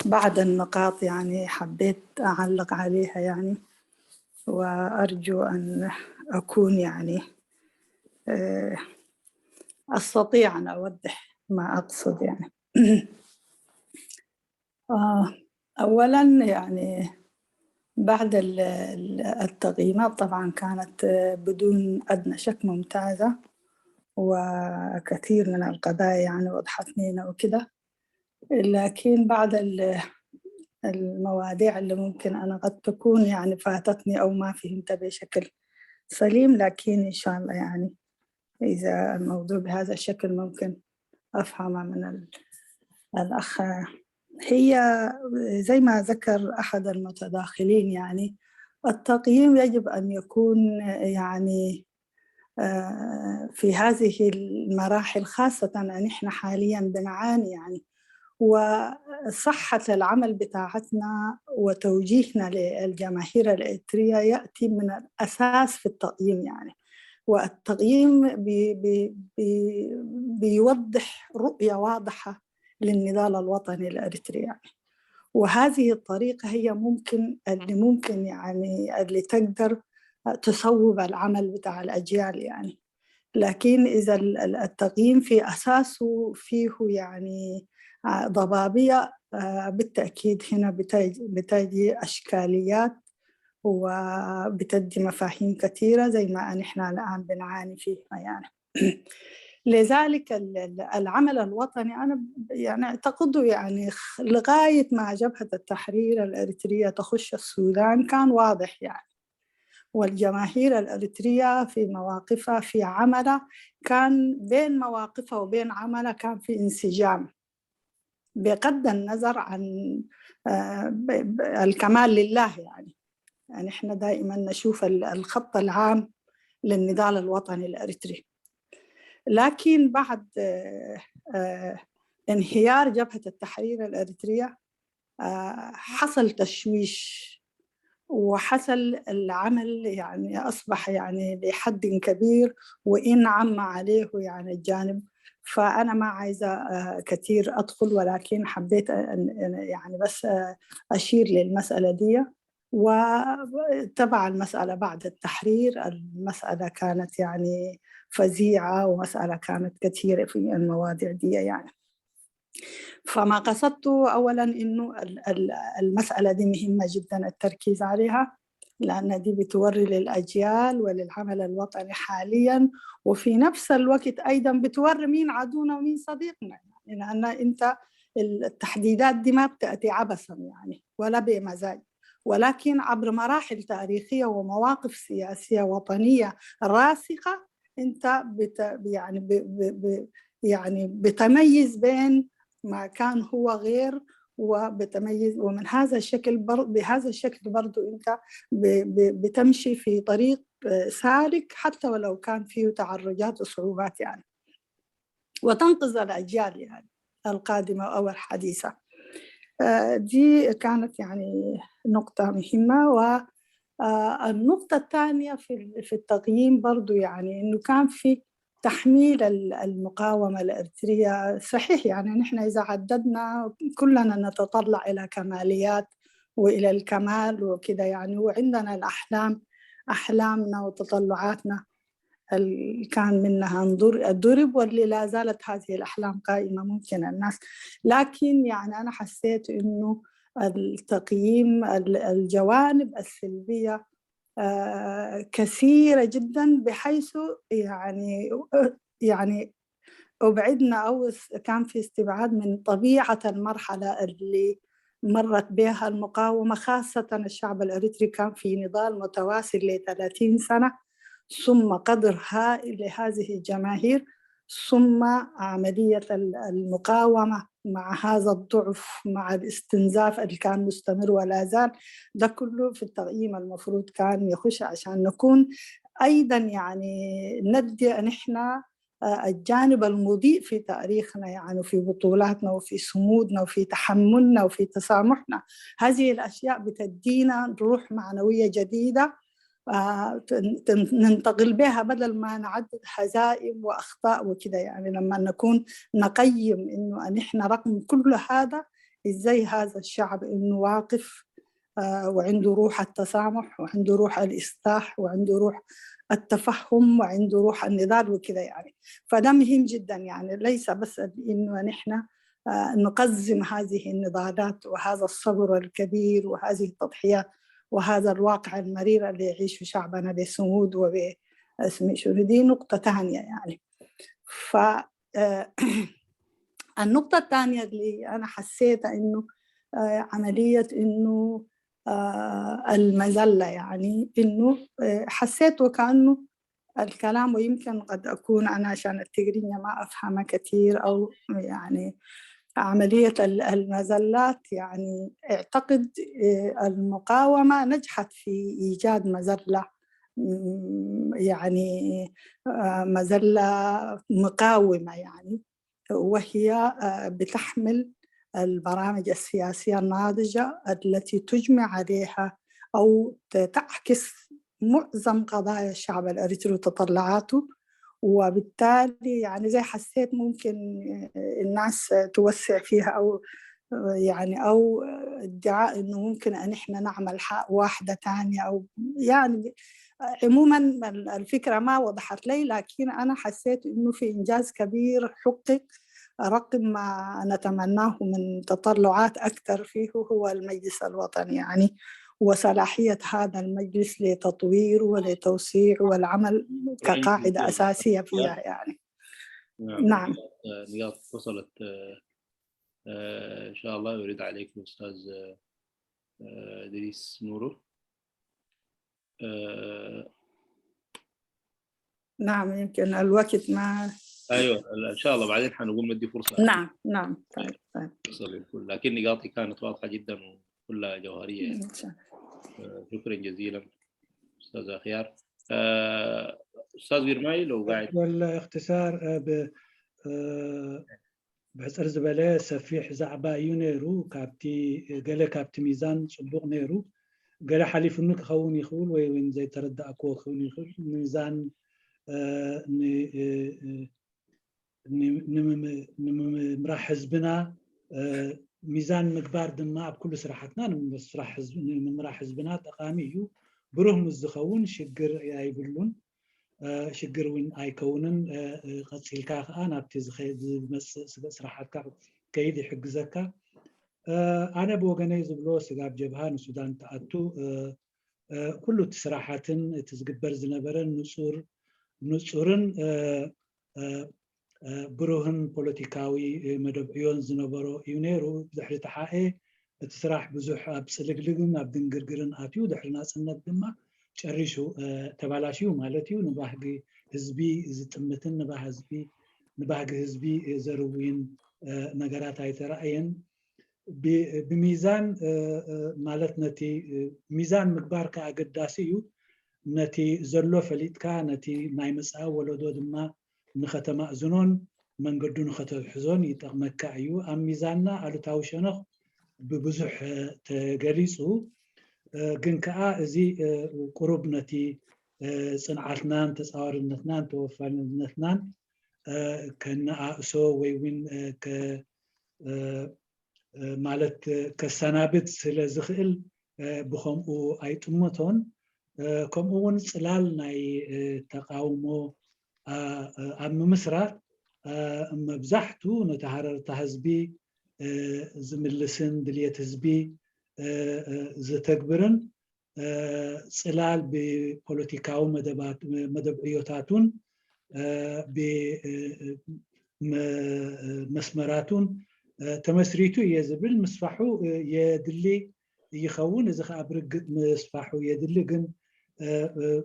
بعض النقاط يعني حبيت أعلق عليها يعني، وأرجو أن أكون يعني أستطيع أن أوضح ما أقصد يعني. أولاً يعني بعد التقييمات طبعاً كانت بدون أدنى شك ممتازة، وكثير من القضايا يعني وضحت لنا وكده، لكن بعد المواضيع اللي ممكن أنا قد تكون يعني فاتتني أو ما فهمت بشكل سليم، لكن إن شاء الله يعني إذا الموضوع بهذا الشكل ممكن أفهم من الأخ. هي زي ما ذكر أحد المتداخلين يعني التقييم يجب أن يكون يعني في هذه المراحل، خاصة أن إحنا حالياً بنعاني يعني، وصحة العمل بتاعتنا وتوجيهنا للجماهير الإريترية يأتي من الأساس في التقييم يعني. والتقييم بيوضح رؤية واضحة للنضال الوطني الإريتري يعني. وهذه الطريقة هي ممكن يعني اللي تقدر تصوب العمل بتاع الأجيال يعني. لكن إذا التقييم في أساسه فيه يعني ضبابية، بالتأكيد هنا بتجي أشكاليات وبتدي مفاهيم كثيرة زي ما نحن الآن بنعاني فيها يعني. لذلك العمل الوطني أنا يعني أعتقده يعني لغاية ما جبهة التحرير الإريترية تخش السودان كان واضح يعني، والجماهير الإريترية في مواقفها في عملها كان بين مواقفها وبين عملها كان في انسجام، بغض النظر عن الكمال لله يعني. يعني إحنا دائما نشوف الخط العام للنضال الوطني الإريتري. لكن بعد انهيار جبهة التحرير الإريترية حصل تشويش، وحصل العمل يعني أصبح يعني لحد كبير وإن عم عليه يعني الجانب. فأنا ما عايزة كثير أدخل، ولكن حبيت يعني بس أشير للمسألة دي. وتبع المسألة بعد التحرير المسألة كانت يعني فزيعة، ومسألة كانت كثيرة في المواضيع دي يعني. فما قصدته أولاً إنه المسألة دي مهمة جداً التركيز عليها، لأن دي بتوري للأجيال وللعمل الوطني حاليا، وفي نفس الوقت أيضا بتوري مين عدونا ومين صديقنا، يعني لأن أنت التحديدات دي ما بتأتي عبثا يعني ولا بمزاج، ولكن عبر مراحل تاريخية ومواقف سياسية وطنية راسخة أنت يعني بتميز بين ما كان هو غير، وبتميز، ومن هذا الشكل بهذا الشكل برضو أنت بتمشي في طريق سالك حتى ولو كان فيه تعرجات وصعوبات يعني، وتنقذ الأجيال يعني القادمة أو الحديثة. دي كانت يعني نقطة مهمة. والنقطة الثانية في التقييم برضو يعني إنه كان في تحميل المقاومة الإريترية. صحيح يعني نحن إذا عددنا كلنا نتطلع إلى كماليات وإلى الكمال وكذا يعني، وعندنا الأحلام، أحلامنا وتطلعاتنا كان منها الضرب، واللي لا زالت هذه الأحلام قائمة ممكن الناس. لكن يعني أنا حسيت إنه التقييم الجوانب السلبية كثيرة جدا، بحيث يعني أبعدنا أو كان في استبعاد من طبيعة المرحلة اللي مرت بها المقاومة، خاصة الشعب الإريتري كان في نضال متواصل ل30 سنة، ثم قدر هائل لهذه الجماهير، ثم عملية المقاومة مع هذا الضعف، مع الاستنزاف اللي كان مستمر ولا زال. ده كله في التقييم المفروض كان يخش عشان نكون أيضا يعني ندي نحن الجانب المضيء في تاريخنا يعني، في بطولاتنا وفي صمودنا وفي تحملنا وفي تسامحنا. هذه الأشياء بتدينا روح معنوية جديدة ننتقل بها، بدل ما نعدد هزائم وأخطاء وكذا يعني. لما نكون نقيم إنه نحن رغم كل هذا إزاي هذا الشعب إنه واقف وعنده روح التسامح وعنده روح الإصلاح وعنده روح التفهم وعنده روح النضال وكذا يعني. فده مهم جدا يعني، ليس بس إنه نحن نقزم هذه النضالات وهذا الصبر الكبير وهذه التضحيات وهذا الواقع المرير اللي يعيشه شعبنا بصمود وبسمي. دي نقطة ثانية يعني. النقطة الثانية اللي أنا حسيت إنه عملية إنه المذلة يعني، إنه حسيت وكأنه الكلام، ويمكن قد أكون أنا عشان التقرينية ما أفهمها كثير، أو يعني عملية المذلات يعني اعتقد المقاومة نجحت في إيجاد مذلة يعني مذلة مقاومة يعني، وهي بتحمل البرامج السياسية الناضجة التي تجمع عليها أو تعكس معظم قضايا الشعب الإريتري وتطلعاته. وبالتالي يعني زي حسيت ممكن الناس توسع فيها، أو يعني أو ادعاء إنه ممكن أن إحنا نعمل واحدة تانية، أو يعني عموما الفكرة ما وضحت لي، لكن أنا حسيت إنه في إنجاز كبير حقق رقم ما نتمناه من تطلعات أكثر فيه هو المجلس الوطني يعني، وصلاحية هذا المجلس لتطوير ولتوسيع والعمل كقاعدة أساسية فيها يعني. نعم. نقاط وصلت إن شاء الله. يريد عليك الأستاذ إدريس نورو. نعم، يمكن الوقت ما ايوه ان شاء الله بعدين حنقوم ندي فرصه. نعم نعم طيب للكل، لكن نقاطي كانت واضحه جدا وكلها جوهريه يعني. شكرا جزيلا استاذ خيار. استاذ جرماي لو قاعد والاختصار بحس أرز بلا سفيح زعبا يونيرو كابتي قال كابتي ميزان صبوغ نيرو قال حليف إنك خون يخول وين زي ترد أكو خون يخول ميزان نمرح حزبنا ميزان مقبار دماء بكل صراحتنا نمرح حزبنا تقاميو برهم الزخون شجر يايبلون شجر وين أيكونن قصيل كاخ أنا بتزخيد صراحة كاخ كيدي حق زكا أنا بوجنيز بلوس جاب جبهان السودان تأتو ኩሉ እቲ ስራሓትን እቲ ዝግበር ዝነበረን ንጹርን ብሩህን ፖለቲካዊ መደብዕዮን ዝነበሮ እዩ ነይሩ። ብድሕሪ ተሓኤ እቲ ስራሕ ብዙሕ ኣብ ፅልግልግን ኣብ ድንግርግርን ኣትዩ ድሕሪ ናፅነት ድማ ጨሪሱ ተባላሽዩ ማለት እዩ። ንባህጊ ህዝቢ ዝጥምትን ንባህጊ ህዝቢ ዘርውይን ነገራት ኣይተረኣየን። ብሚዛን ማለት ነቲ ሚዛን ምግባር ከዓ ኣገዳሲ እዩ። ነቲ ዘሎ ፈሊጥካ ነቲ ናይ መፃኢ ወለዶ ድማ ንኸተማእዝኖን መንገዱ ንኸተሕዞን ይጠቕመካ እዩ። ኣብ ሚዛንና ኣሉታዊ ሸነኽ ብብዙሕ ተገሊፁ ግን ከዓ እዚ ቁሩብ ነቲ ፅንዓትናን ተፃዋርነትናን ተወፋይነትናን ከነኣእሶ ወይ እውን ማለት ከሰናብት ስለ ዝኽእል ብከምኡ ኣይጥመቶን። ከምኡ እውን ፅላል ናይ ተቃውሞ ኣብ ምምስራት መብዛሕትኡ ነቲ ሃረርታ ህዝቢ ዝምልስን ድልየት ህዝቢ ዝተግብርን ፅላል ብፖለቲካዊ መደብዕዮታቱን ብመስመራቱን ተመስሪቱ እየ ዝብል ምስፋሑ የድሊ ይኸውን። እዚ ከዓ ብርግጥ ምስፋሑ የድሊ ግን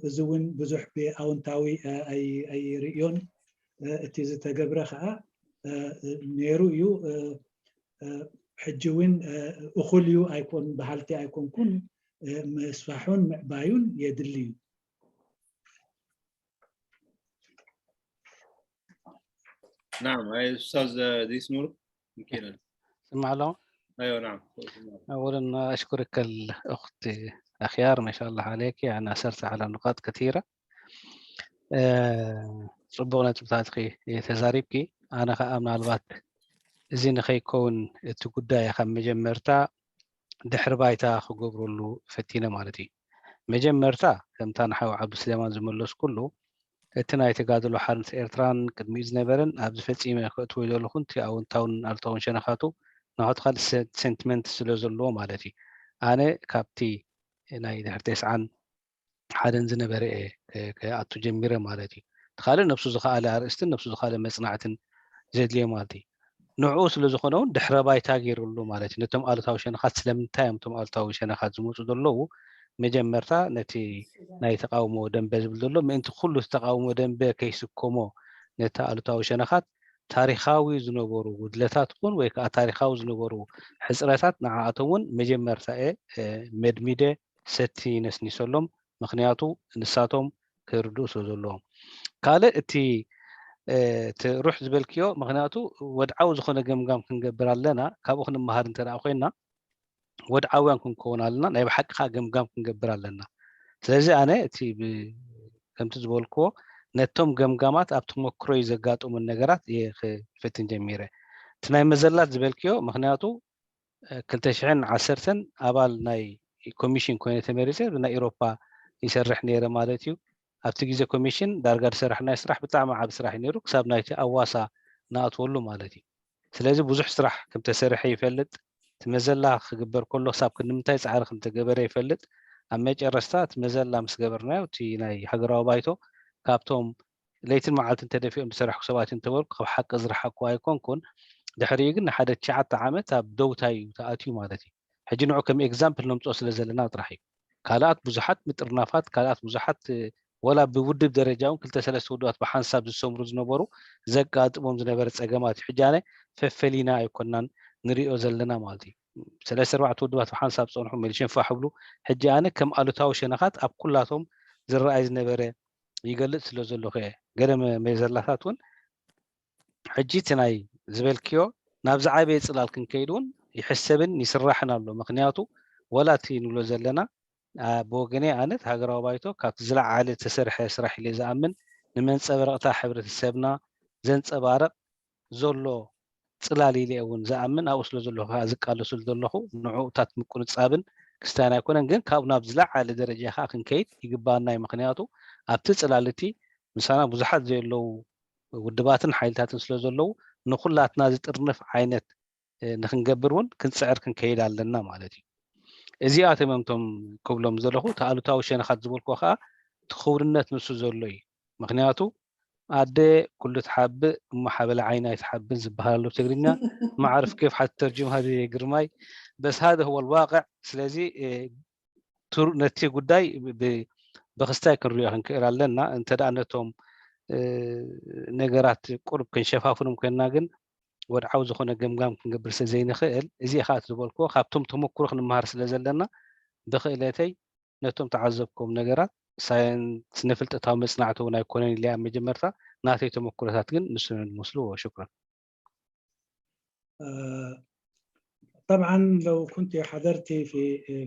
እዚ እውን ብዙሕ ብኣውንታዊ ኣይርዮን። እቲ ዝተገብረ ከዓ ነይሩ እዩ ሕጂ እውን እኹል እዩ ኣይኮን ባህልቲ ኣይኮንኩን ምስፋሑን ምዕባዩን የድሊ እዩ። نعم أي أستاذ ديس نور يمكن سمع له؟ أيوة نعم. أولا أشكرك الأخت أخيار ما شاء الله عليك، يعني أسرت على نقاط كثيرة. صبغنا تبتاتقي تزاريبكي أنا خأمنا البات زين خيكون تقدا يا خم مجمرتا دحر بايتا خقبرلو فتينا مالتي مجمرتا كم تنحو عبد السليمان زملوس كله اتنا يتقادلو حرنت إيرتران قدمي زنبرن أبز فتيمة كتو يدولو خنتي أو انتاون ألتاون شنخاتو نهات خال سنتمنت سلوزلو مالتي أنا كابتي ناي دحر تسعان حدن زنبري كأتو جميرة مالتي تخالي نفسو زخالة أرستن نفسو زخالة مصنعة زيدلي مالتي نوعو سلوزخونون دحر بايتا غيرلو مالتي نتم ألتاو شنخات سلمنتايم تم ألتاو شنخات زموتو دلو مجمرتا نتي ናይ ተቃውሞ ደንበ ዝብል ዘሎ ምእንቲ ኩሉ ተቃውሞ ደንበ ከይስከሞ ነታ ኣሉታዊ ሸነኻት ታሪኻዊ ዝነበሩ ጉድለታት ኩን ወይ ከዓ ታሪኻዊ ዝነበሩ ሕፅረታት ንዓኣቶም እውን መጀመርታ መድሚደ ሰቲ ነስኒሰሎም ምክንያቱ ንሳቶም ክርድኡ ስለ ዘለዎም። ካልእ እቲ ሩሕ ዝበልክዮ ምክንያቱ ወድዓዊ ዝኾነ ገምጋም ክንገብር ኣለና ካብኡ ክንመሃር እንተደኣ ኮይና ወድዓውያን ክንከውን ኣለና ናይ ብሓቂኻ ገምጋም ክንገብር ኣለና። ስለዚ ኣነ እቲ ከምቲ ዝበልክዎ ነቶም ገምጋማት ኣብ ተመክሮይ ዘጋጥሙ ነገራት ክፍትን ጀሚረ እቲ ናይ መዘላት ዝበልክዮ ምክንያቱ 2010 ኣባል ናይ ኮሚሽን ኮይነ ተመሪፀ ናይ ኤውሮፓ ይሰርሕ ነይረ ማለት እዩ። ኣብቲ ግዜ ኮሚሽን ዳርጋ ዝሰርሕ ናይ ስራሕ ብጣዕሚ ዓብ ስራሕ ነይሩ ክሳብ ናይቲ ኣዋሳ ናኣትወሉ ማለት እዩ። ስለዚ ብዙሕ ስራሕ ከም ተሰርሐ ይፈልጥ ትመዘላ ክግበር ከሎ ክሳብ ክንምንታይ ፃዕሪ ከም ተገበረ ይፈልጥ። ኣብ መጨረስታ እቲ መዘላ ምስ ገበርናዮ እቲ ናይ ሃገራዊ ባይቶ ካብቶም ለይትን መዓልትን ተደፊኦም ዝሰርሑ ሰባት እንተበልኩ ካብ ሓቂ ዝረሓኩ ኣይኮንኩን። ድሕሪኡ ግን ሓደ 9 ዓመት ኣብ ደውታይ ተኣትዩ ማለት እዩ። ሕጂ ንዑ ከም ኤግዛምፕል ነምፅኦ ስለ ዘለና ጥራሕ እዩ። ካልኣት ብዙሓት ምጥርናፋት ካልኣት ብዙሓት ወላ ብውድብ ደረጃ እውን 2-3 ውድባት ብሓንሳብ ዝሰምሩ ዝነበሩ ዘጋጥሞም ዝነበረ ፀገማት ሕጂ ኣነ ፈፈሊና ኣይኮናን ንሪኦ ዘለና ማለት እዩ። 3-4 ውድባት ብሓንሳብ ፀንሑ ሜልሽን ፋሕብሉ ሕጂ ኣነ ከም ኣሉታዊ ሸነኻት ኣብ ኩላቶም ዝረኣይ ዝነበረ ይገልጽ ስለ ዘለኹ እየ። ገለ መዘላታት እውን ሕጂ እቲ ናይ ዝበልክዮ ናብዚ ዓበየ ፅላል ክንከይድ እውን ይሕሰብን ይስራሕን ኣሎ። ምክንያቱ ወላ እቲ ንብሎ ዘለና ብወገነ ኣነ ሃገራዊ ባይቶ ካብቲ ዝለዓለ ተሰርሐ ስራሕ ኢለ ዝኣምን ንመንፀባረቕታ ሕብረተሰብና ዘንፀባርቕ ዘሎ ፅላል ኢለ እውን ዝኣምን ኣብኡ ስለ ዘለኹ ዝቃለሱሉ ዘለኹ ንዑታት ምቁንፃብን ክስታን ኣይኮነን። ግን ካብኡ ናብ ዝለዓለ ደረጃ ከዓ ክንከይድ ይግባአና እዩ። ምክንያቱ ኣብቲ ፅላል እቲ ምሳና ብዙሓት ዘለው ውድባትን ሓይልታትን ስለ ዘለው ንኩላትና ዝጥርንፍ ዓይነት ንክንገብር እውን ክንፅዕር ክንከይድ ኣለና ማለት እዩ። እዚኣት እምቶም ክብሎም ዘለኹ ተኣሉታዊ ሸነኻት ዝበልክዎ ከዓ ትኽብርነት ንሱ ዘሎ እዩ ምክንያቱ ኣደ ኩሉ ትሓብእ እሞ ሓበለ ዓይና ይትሓብን ዝበሃል ኣሎ ብትግርኛ ما أعرف كيف حتترجم هذه جرماي بس هذا هو الواقع سلازي نتي قداي بخستاي كنريو هنكير لنا انت دانتهم ነገራት ቁርብ ክንሸፋፍኖም ኮይና ግን ወድዓው ዝኾነ ገምጋም ክንገብር ስለዘይንኽእል እዚ ኻት ዝበልክዎ ካብቶም ተመክሮ ክንመሃር ስለዘለና ብኽእለተይ ነቶም ተዓዘብኩም ነገራት ሳይንስ ንፍልጠታዊ መጽናዕቲ እውን ኣይኮነን ኢልያ መጀመርታ ናተይ ተመክሮታት ግን ንሱ ንመስሉ شكرا طبعا لو كنت حضرتي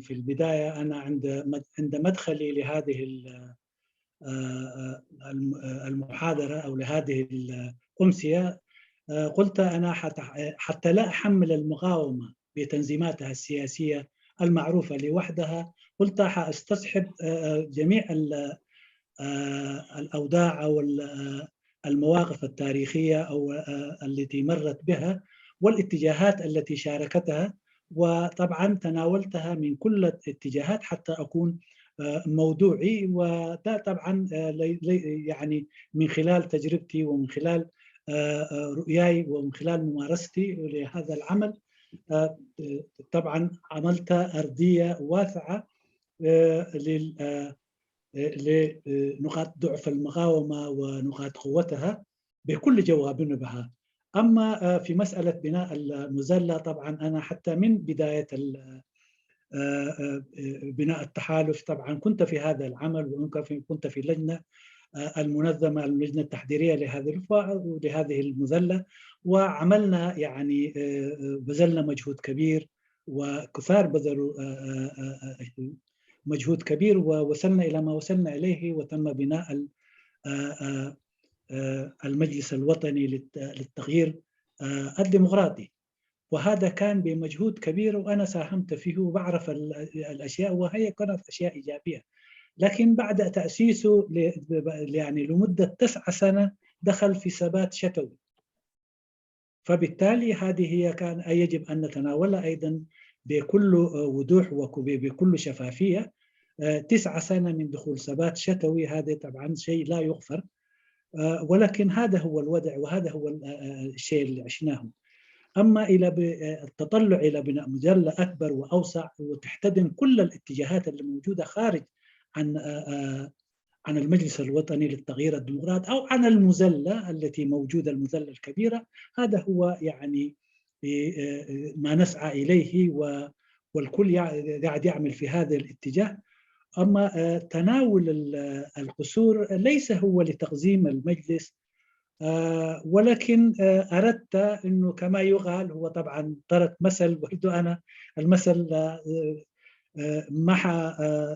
في البداية أنا عند مدخلي لهذه المحاضرة أو لهذه الأمسية قلت أنا حتى لا أحمل المقاومة بتنظيماتها السياسية المعروفة لوحدها قلت حاستصحب جميع الأوضاع أو المواقف التاريخية أو التي مرت بها والاتجاهات التي شاركتها وطبعا تناولتها من كل الاتجاهات حتى أكون موضوعي وده طبعا يعني من خلال تجربتي ومن خلال رؤياي ومن خلال ممارستي لهذا العمل طبعا عملت أرضية واسعة لنقاط ضعف المقاومة ونقاط قوتها بكل جوانبها. أما في مسألة بناء المظلة طبعا أنا حتى من بداية بناء التحالف طبعا كنت في هذا العمل وكنت في اللجنة المنظمة اللجنة التحضيرية لهذه المظلة وعملنا يعني بذلنا مجهود كبير وكثار بذلوا مجهود كبير ووصلنا إلى ما وصلنا إليه وتم بناء المجلس الوطني للتغيير الديمقراطي وهذا كان بمجهود كبير وأنا ساهمت فيه وبعرف الأشياء وهي كانت أشياء إيجابية لكن بعد تأسيسه يعني لمدة 9 سنة دخل في ثبات شتوي فبالتالي هذه هي كان يجب أن نتناولها أيضا بكل وضوح وبكل شفافية 9 سنة من دخول ثبات شتوي هذا طبعا شيء لا يغفر ولكن هذا هو الوضع وهذا هو الشيء اللي عشناه أما إلى التطلع إلى بناء مجلة أكبر وأوسع وتحتضن كل الاتجاهات اللي موجودة خارج عن المجلس الوطني للتغيير الديمقراطي أو عن المظلة التي موجودة المظلة الكبيرة هذا هو يعني ما نسعى إليه والكل قاعد يعمل في هذا الاتجاه أما تناول القصور ليس هو لتقزيم المجلس ولكن أردت أنه كما يقال هو طبعا ترك مثل برضو أنا المثل ما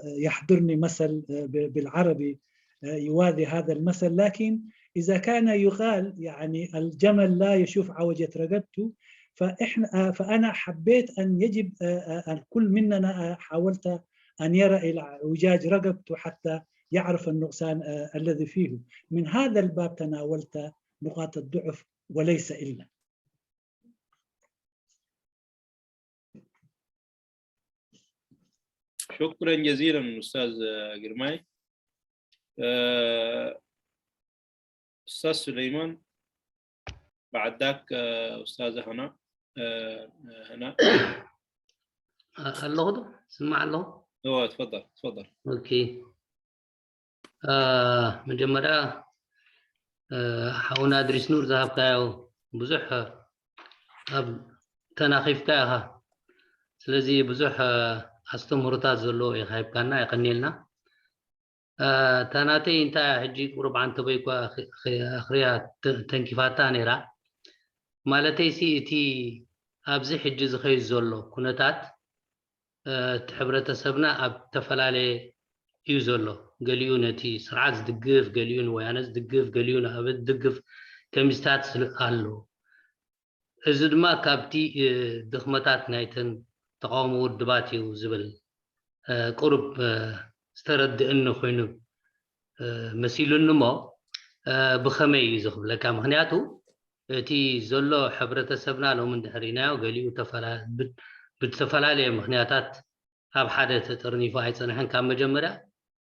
يحضرني مثل بالعربي يوازي هذا المثل لكن إذا كان يقال يعني الجمل لا يشوف عوجة رقبته فأنا حبيت أن يجب الكل مننا حاولت أن يرى إلى اعوجاج رقبته حتى يعرف النقصان الذي فيه من هذا الباب تناولت نقاط الضعف وليس إلا شكرا جزيلا أستاذ جرماي أستاذ سليمان بعد ذاك أستاذة هنا الله سمع الله تفضل اوكي مجمرة حاونا أدرس نور ذهب كايو بزح تناخيف كايها سلازي بزح أستمرتات زلو يخايب كانا يقنيلنا تناتي انت حجي قرب عن تبيكوا أخريها تنكيفاتا نيرا مالتي سيتي أبزي حجي زخي زلو كونتات تحبرتسبنا أب تفلالي يوزلو قليونتي سرعات دقف قليون ويانس دقف قليون أبد دقف كمستات سلقالو إذا ما كابتي دخمتات نايتن تقاوموا الدباتي وزبل قرب استرد إنه خينو مسيل النمو بخمي يزخب لك مخنياتو تي زلو حبرتسبنا لو من دحرينا وقليو بتفلالي مخنياتات ኣብ ሓደ ተጠርኒፉ ኣይፀንሐን ካብ መጀመርያ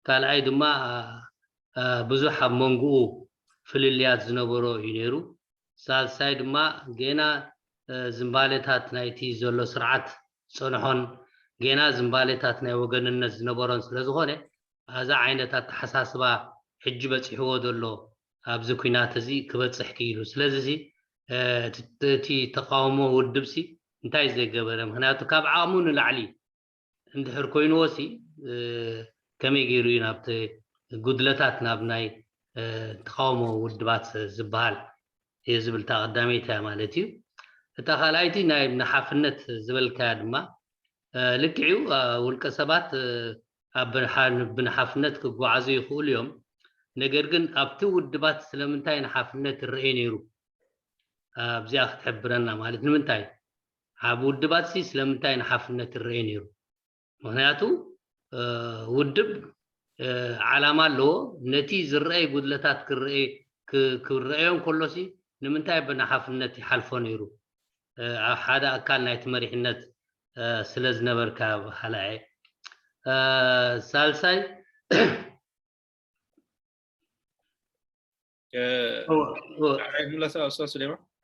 ካልኣይ ድማ ብዙሕ ኣብ መንጉኡ ፍልልያት ዝነበሮ እዩ ነይሩ ሳልሳይ ድማ ገና ዝምባሌታት ናይቲ ዘሎ ስርዓት ፀንሖን ገና ዝምባሌታት ናይ ወገንነት ዝነበሮን ስለዝኾነ ኣዛ ዓይነታት ተሓሳስባ ሕጂ በፂሕዎ ዘሎ ኣብዚ ኩናት እዚ ክበፅሕ ክኢሉ ስለዚ እቲ ተቃውሞ ውድብሲ እንታይ ዘይገበረ ምክንያቱ ካብ ዓቕሙ ንላዕሊ እንድሕር ኮይኑዎሲ ከመይ ገይሩ እዩ ናብቲ ጉድለታት ናብ ናይ ተቃውሞ ውድባት ዝበሃል እየ ዝብል ተቐዳሚት እያ ማለት እዩ እታ ካልኣይቲ ናይ ንሓፍነት ዝበልካያ ድማ ልክዕዩ ውልቀ ሰባት ብንሓፍነት ክጓዓዙ ይኽእሉ እዮም ነገር ግን ኣብቲ ውድባት ስለምንታይ ንሓፍነት ይርአ ነይሩ ኣብዚኣ ክትሕብረና ማለት ንምንታይ ኣብ ውድባት ስለምንታይ ንሓፍነት ይርአ ነይሩ ምክንያቱ ውድብ ዓላማ ኣለዎ ነቲ ዝርአይ ጉድለታት ክርአዮም ከሎሲ ንምንታይ ብናሓፍነት ይሓልፎ ነይሩ ኣብ ሓደ ኣካል ናይቲ መሪሕነት ስለ ዝነበርካ ሓላየ ሳልሳይ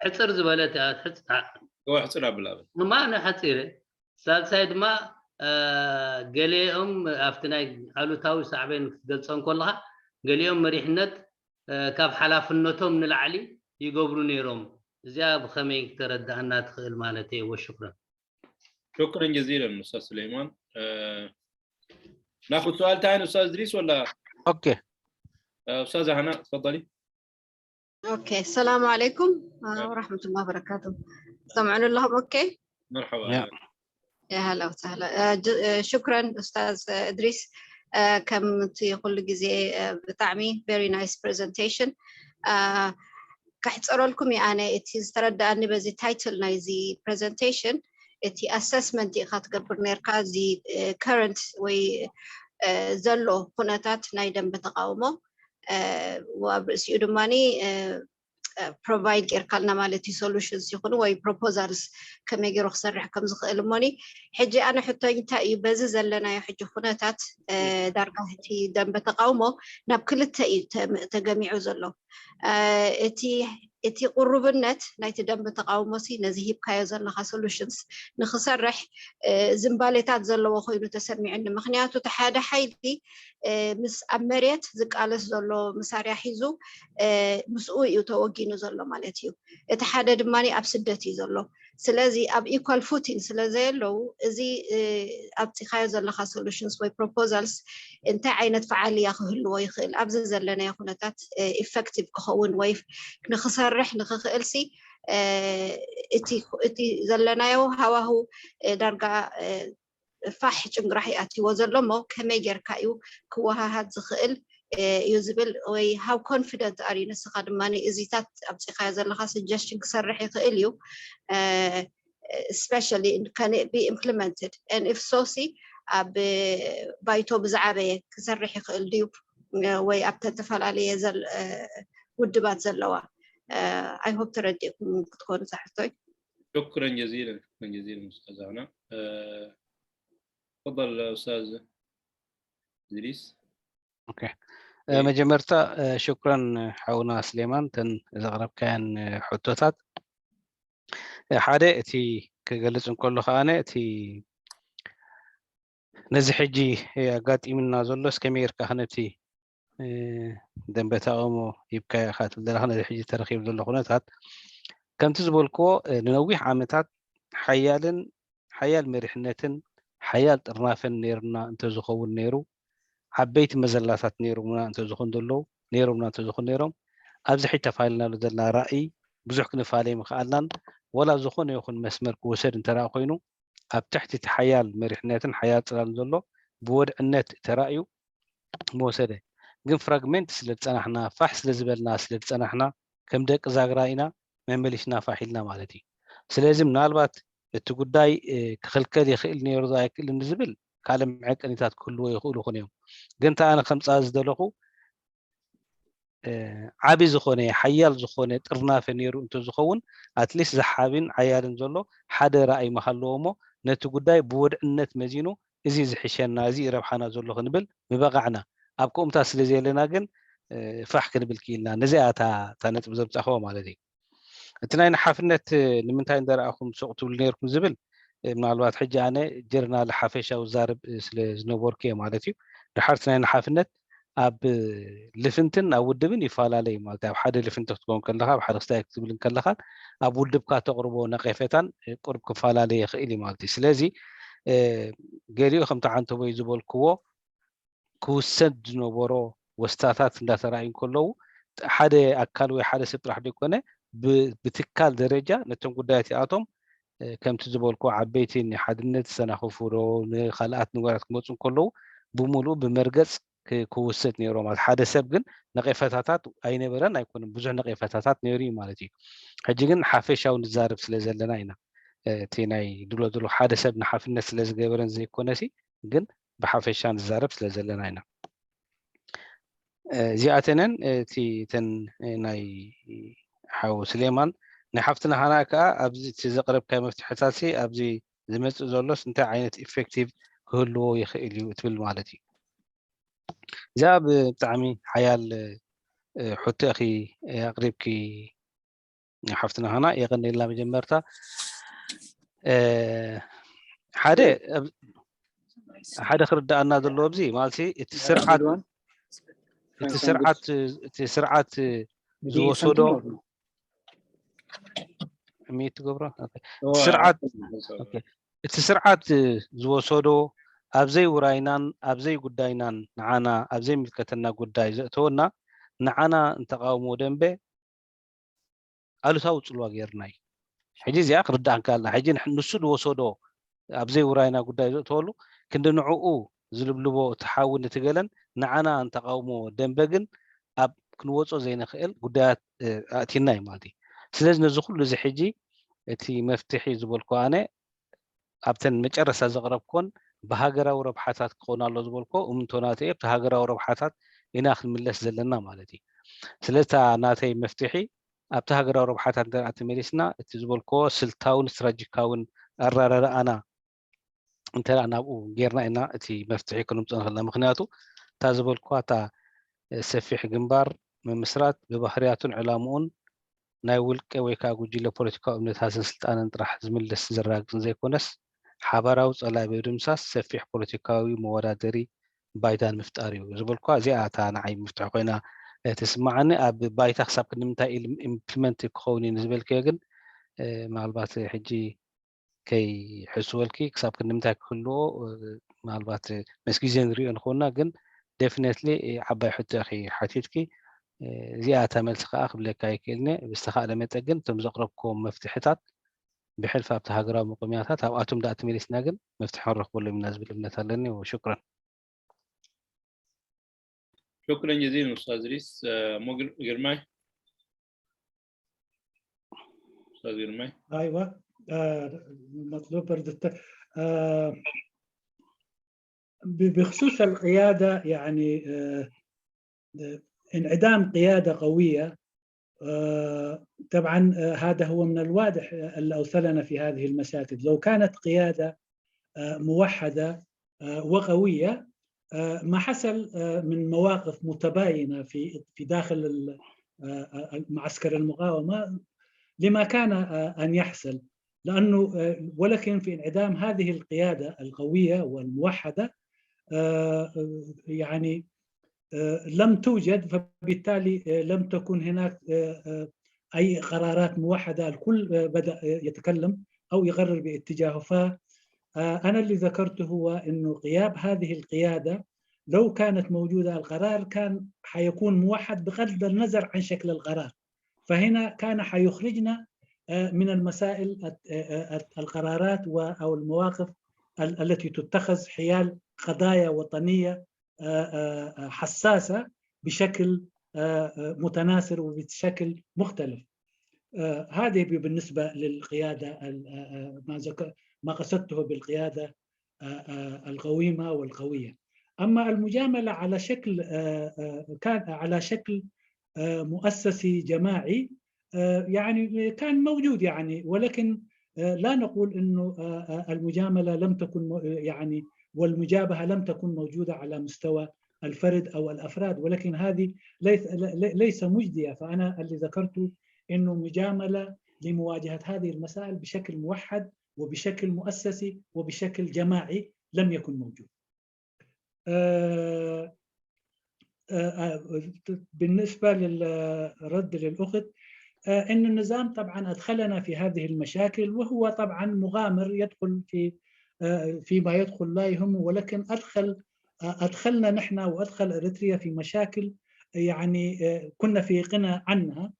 ሕፅር ዝበለት ሕፅር ኣብላ ما أنا حصير سالساي دما قاليهم أفتناي قالوا تاوي صعبين قلصون كلها قاليهم مريحنت كاب حلافنتهم من العلي يقبروا نيرهم زياب خمي ترد أنها تخيل مالتي وشكرا شكرا جزيلا أستاذ سليمان ناخذ سؤال ثاني أستاذ إدريس ولا اوكي أستاذة هنا تفضلي اوكي السلام عليكم ورحمة الله وبركاته سمعون لهم اوكي مرحبا يا هلا وسهلا شكرا استاذ ادريس كم تقول جزء بتعمي very nice presentation كحتصروا لكم يعني ترد أني بزي title نايزي presentation اتي assessment دي خاتقبر نيركا زي current وي زلو قناتات نايدن بتقاومه وبرسيو دماني provide كيركالنا مالتي solutions يكونوا وي proposals كما يجرو خسرح كم زخيل موني حجي أنا حتى ينتا يبزز لنا يحجي خناتات درجتي دم بتقاومه ناب كل تجميع زلو اتي قرب النت نايت دم بتقاومه سي نزهيب كايا زلنا solutions نخسرح زنباليتات زلو وخينو تسمي عندنا مخنياتو تحادى حيدي مس أمريت زك على زلو مساري حيزو مسؤول يتوجينو زلو مالتيو اتحادى دماني أبسدتي زلو سلازي أب equal footing سلازي لو زي أبتخايا زلنا solutions و proposals انت عينت فعالية خهلو ويخيل أبزز لنا يخونتات effective كخون ويف نخسرح نخيلسي اتي زلنايو هواهو درجة فاح جنراحي أتي وزلمو كما يركايو كوها هاد زخيل يوزبل وي how confident are you نسخد ماني إزيتات أبتخايا زلنا suggestion كسرح يخيليو especially can it be implemented and if so see بايتو بزعابي كسرح يخيل ديو وي أبتتفل عليه زل ودبات زلوا I hope ترديكم تكونوا صحتوي شكرا جزيلا أستاذ هنا تفضل أستاذ إدريس اوكي مجمرتا شكرا حونا سليمان تن زغرب كان حتوتات حدا اتي كجلس كله خانه اتي نزحجي قات إمنا زلوس كمير كهنتي دم بتاعهم يبقى خاطر درهنا الحجي ترخيب دول خناتات كم تزبولكو ننوي عامتات حيال مرحنتن حيال طرنافن نيرنا انت زخون نيرو حبيت مزلاتات نيرو منا انت زخون دلو نيرو منا انت زخون نيروم ابز حتى فايلنا لدلنا رأي بزح كنفالي مخالنا ولا زخون يخون مسمر كوسر انت رأى خوينو اب تحت حيال مرحنتن حيال طران دلو بود النت ترأيو موسده ግን ፍራግመንት ስለተጸናሕና ፋሕ ስለዝበልና ስለተጸናሕና ከም ደቂ ዛግራኢና መመሊሽና ፋሒልና ማለት እዩ ስለዚ ምናልባት እቲ ጉዳይ ክኽልከል ይኽእል ነይሩ ዘይክእል ንዝብል ካልእ መዐቀኒታት ክህልዎ ይኽእሉ ኮይኖም ግን ኣነ ከምፃ ዝደለኹ ዓቢ ዝኾነ ሓያል ዝኾነ ጥርናፈ ነይሩ እንተዝኸውን ኣትሊስት ዝሓብን ሓያልን ዘሎ ሓደ ራእይ መሃለዎ እሞ ነቲ ጉዳይ ብወድዕነት መዚኑ እዚ ዝሕሸና እዚ ረብሓና ዘሎ ክንብል ምበቃዕና ኣብ ቆምታ ስለ ዘለና ግን ፋሕ ክንብል ክኢልና ነዚኣ እታ ነጥብ ዘምፃኸዎ ማለት እዩ እቲ ናይ ንሓፍነት ንምንታይ እንደረኣኹም ሱቕ ትብሉ ነርኩም ዝብል ምናልባት ሕጂ ኣነ ጀርናል ሓፈሻዊ ዛርብ ስለ ዝነበርኩ እየ ማለት እዩ ድሓርቲ ናይ ንሓፍነት ኣብ ልፍንትን ኣብ ውድብን ይፈላለዩ ማለት ኣብ ሓደ ልፍንቲ ክትኮን ከለካ ኣብ ሓደ ክስታይ ክትብል ከለካ ኣብ ውድብካ ተቕርቦ ነቐፈታን ቁርብ ክፈላለየ ይኽእል እዩ ማለት እዩ ስለዚ ገሊኡ ከምቲ ዓንተበይ ዝበልክዎ ክውሰድ ዝነበሮ ወስታታት እንዳተረኣዩ ከለዉ ሓደ ኣካል ወይ ሓደ ሰብ ጥራሕ ዘይኮነ ብትካል ደረጃ ነቶም ጉዳያት እኣቶም ከምቲ ዝበልክዎ ዓበይቲ ንሓድነት ዝሰናኽፉ ዶ ንካልኣት ነገራት ክመፁ ከለዉ ብምሉእ ብመርገፅ ክውሰድ ነይሮ ማለት ሓደ ሰብ ግን ነቐፈታታት ኣይነበረን ኣይኮነን ብዙሕ ነቐፈታታት ነይሩ እዩ ማለት እዩ ሕጂ ግን ሓፈሻዊ ንዛረብ ስለ ዘለና ኢና እቲ ናይ ድሎ ሓደ ሰብ ንሓፍነት ስለ ዝገበረን ዘይኮነሲ ግን ብሓፈሻ ንዛረብ ስለ ዘለና ኢና እዚኣተነን እቲ ተን ናይ ሓው ስሌማን ናይ ሓፍትና ሃና ከዓ ኣብዚ ዘቕረብካዮ መፍትሕታት ኣብዚ ዝመፅእ ዘሎስ እንታይ ዓይነት ኢፌክቲቭ ክህልዎ ይኽእል እዩ ትብል ማለት እዩ እዛ ብጣዕሚ ሓያል ሕቶ እኺ ኣቕሪብኪ ሓፍትና ሃና የቐኒልና መጀመርታ ሓደ ክርዳእና ዘሎ ኣብዚ ማለት እቲ ስርዓት ዝወሰዶ ሚት ገብሮ እቲ ስርዓት ዝወሰዶ ኣብዘይ ውራይናን ኣብዘይ ጉዳይናን ንዓና ኣብዘይ ምልከተና ጉዳይ ዘእተወና ንዓና እንተቃውሞ ደንበ ኣሉታዊ ፅልዋ ጌርና እዩ ሕጂ እዚኣ ክርዳእን ካልና ሕጂ ንሱ ዝወሰዶ ኣብዘይ ውራይና ጉዳይ ዘእተወሉ ክንዲ ንዕኡ ዝልብልቦ ተሓውን እትገለን ንዓና እንተቃውሞ ደንበ ግን ኣብ ክንወፆ ዘይንኽእል ጉዳያት ኣእቲና እዩ ማለት እዩ ስለዚ ነዚ ኩሉ እዚ ሕጂ እቲ መፍትሒ ዝበልኮ ኣነ ኣብተን መጨረሻ ዘቕረብኮን ብሃገራዊ ረብሓታት ክኾን ኣሎ ዝበልኮ እምንቶናት እየ ብሃገራዊ ረብሓታት ኢና ክንምለስ ዘለና ማለት እዩ ስለዚ ናተይ መፍትሒ ኣብቲ ሃገራዊ ረብሓታት ተመሊስና እቲ ዝበልኮ ስልታውን ስትራቴጂካውን ኣራርኣና እንተላ ናብኡ ጌርና ኢና እቲ መፍትሒ ክንምፅእ ንኽእልና ምክንያቱ እታ ዝበልኮ እታ ሰፊሕ ግንባር ምምስራት ብባህርያቱን ዕላምኡን ናይ ውልቀ ወይ ከዓ ጉጅለ ፖለቲካዊ እምነታትን ስልጣንን ጥራሕ ዝምልስ ዝራግፅን ዘይኮነስ ሓበራዊ ፀላኢ ብምድምሳስ ሰፊሕ ፖለቲካዊ መወዳደሪ ባይታን ምፍጣር እዩ ዝበልኳ እዚኣ እታ ንዓይ ምፍትሒ ኮይና ትስማዓኒ ኣብ ባይታ ክሳብ ክንምንታይ ኢምፕሊመንት ክኸውን እዩ ንዝበልክዮ ግን ምናልባት ሕጂ ከይ ሕስወልኪ ክሳብ ክንምንታይ ክህልዎ ምናልባት መስ ግዜ ንሪኦ ንኽውና ግን ዴፊኒትሊ ዓባይ ሕቶ እኺ ሓቲትኪ እዚኣ እታ መልሲ ከዓ ክብለካ ይክእልኒ ብዝተኻእለ መጠን ግን እቶም ዘቕረብክዎም መፍትሕታት ብሕልፊ ኣብቲ ሃገራዊ መቆሚያታት ኣብኣቶም ዳኣ ተመሊስና ግን መፍትሒ ክንረክበሎም ኢና ዝብል እምነት ኣለኒ ወሽክረን شكرا جزيلا استاذ ريس جرماي استاذ جرماي ايوه مطلوب برد بخصوص القياده يعني انعدام قياده قويه طبعا هذا هو من الواضح اللي اوصلنا في هذه المشاكل لو كانت قياده موحده وقويه ما حصل من مواقف متباينه في داخل معسكر المقاومه لما كان ان يحصل لانه ولكن في انعدام هذه القياده القويه والموحده يعني لم توجد فبالتالي لم تكن هناك اي قرارات موحده الكل بدا يتكلم او يقرر باتجاهه أنا اللي ذكرته هو أنه غياب هذه القيادة لو كانت موجودة القرار كان حيكون موحد بغض النظر عن شكل القرار فهنا كان حيخرجنا من المسائل القرارات أو المواقف التي تتخذ حيال قضايا وطنية حساسة بشكل متناثر وبشكل مختلف هذه بالنسبة للقيادة ما قصدته بالقيادة القويمة والقوية أما المجاملة على شكل كان على شكل مؤسسي جماعي يعني كان موجود يعني ولكن لا نقول إنه المجاملة لم تكن يعني والمجابهة لم تكن موجودة على مستوى الفرد أو الأفراد، ولكن هذه ليس مجدية. فأنا اللي ذكرته إنه مجاملة لمواجهة هذه المسائل بشكل موحد وبشكل مؤسسي وبشكل جماعي لم يكن موجود. بالنسبة للرد للأخت، إن النظام طبعا أدخلنا في هذه المشاكل، وهو طبعا مغامر يدخل فيما يدخل لا يهمه، ولكن أدخلنا نحن وأدخل إريتريا في مشاكل يعني كنا في غنى عنها.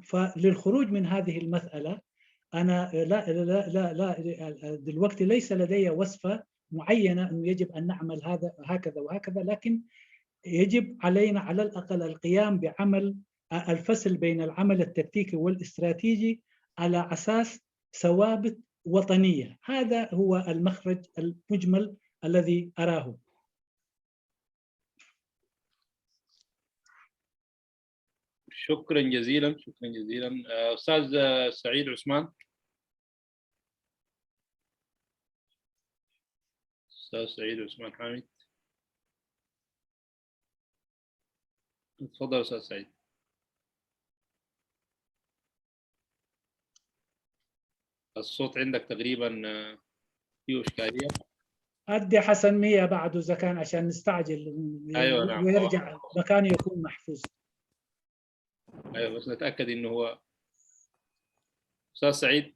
فللخروج من هذه المسألة أنا لا دلوقتي ليس لدي وصفة معينة أنه يجب أن نعمل هذا هكذا وهكذا، لكن يجب علينا على الأقل القيام بعمل الفصل بين العمل التكتيكي والاستراتيجي على أساس ثوابت وطنية. هذا هو المخرج المجمل الذي أراه. شكرا جزيلا، شكرا جزيلا. أستاذ سعيد عثمان. أستاذ سعيد عثمان حامد، تفضل أستاذ سعيد. الصوت عندك تقريبا فيه إشكالية. أدي حسن 100 بعده إذا كان عشان نستعجل. أيوة نعم. ويرجع مكانه يكون محفوظ. أيوة بس نتأكد إنه هو أستاذ سعيد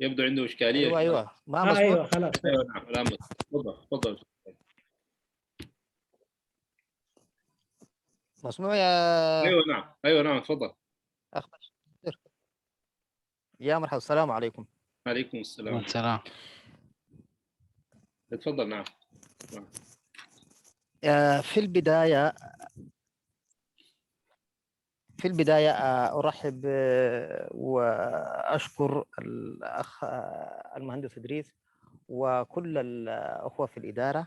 يبدو عنده إشكالية. أيوة ما مسموع. أيوة خلاص. أيوة نعم الآن تفضل. مسموع يا أيوة نعم تفضل. أخ يا مرحبا، السلام عليكم. عليكم السلام. السلام. تفضل. نعم. في البداية أرحب وأشكر الأخ المهندس إدريس وكل الأخوة في الإدارة.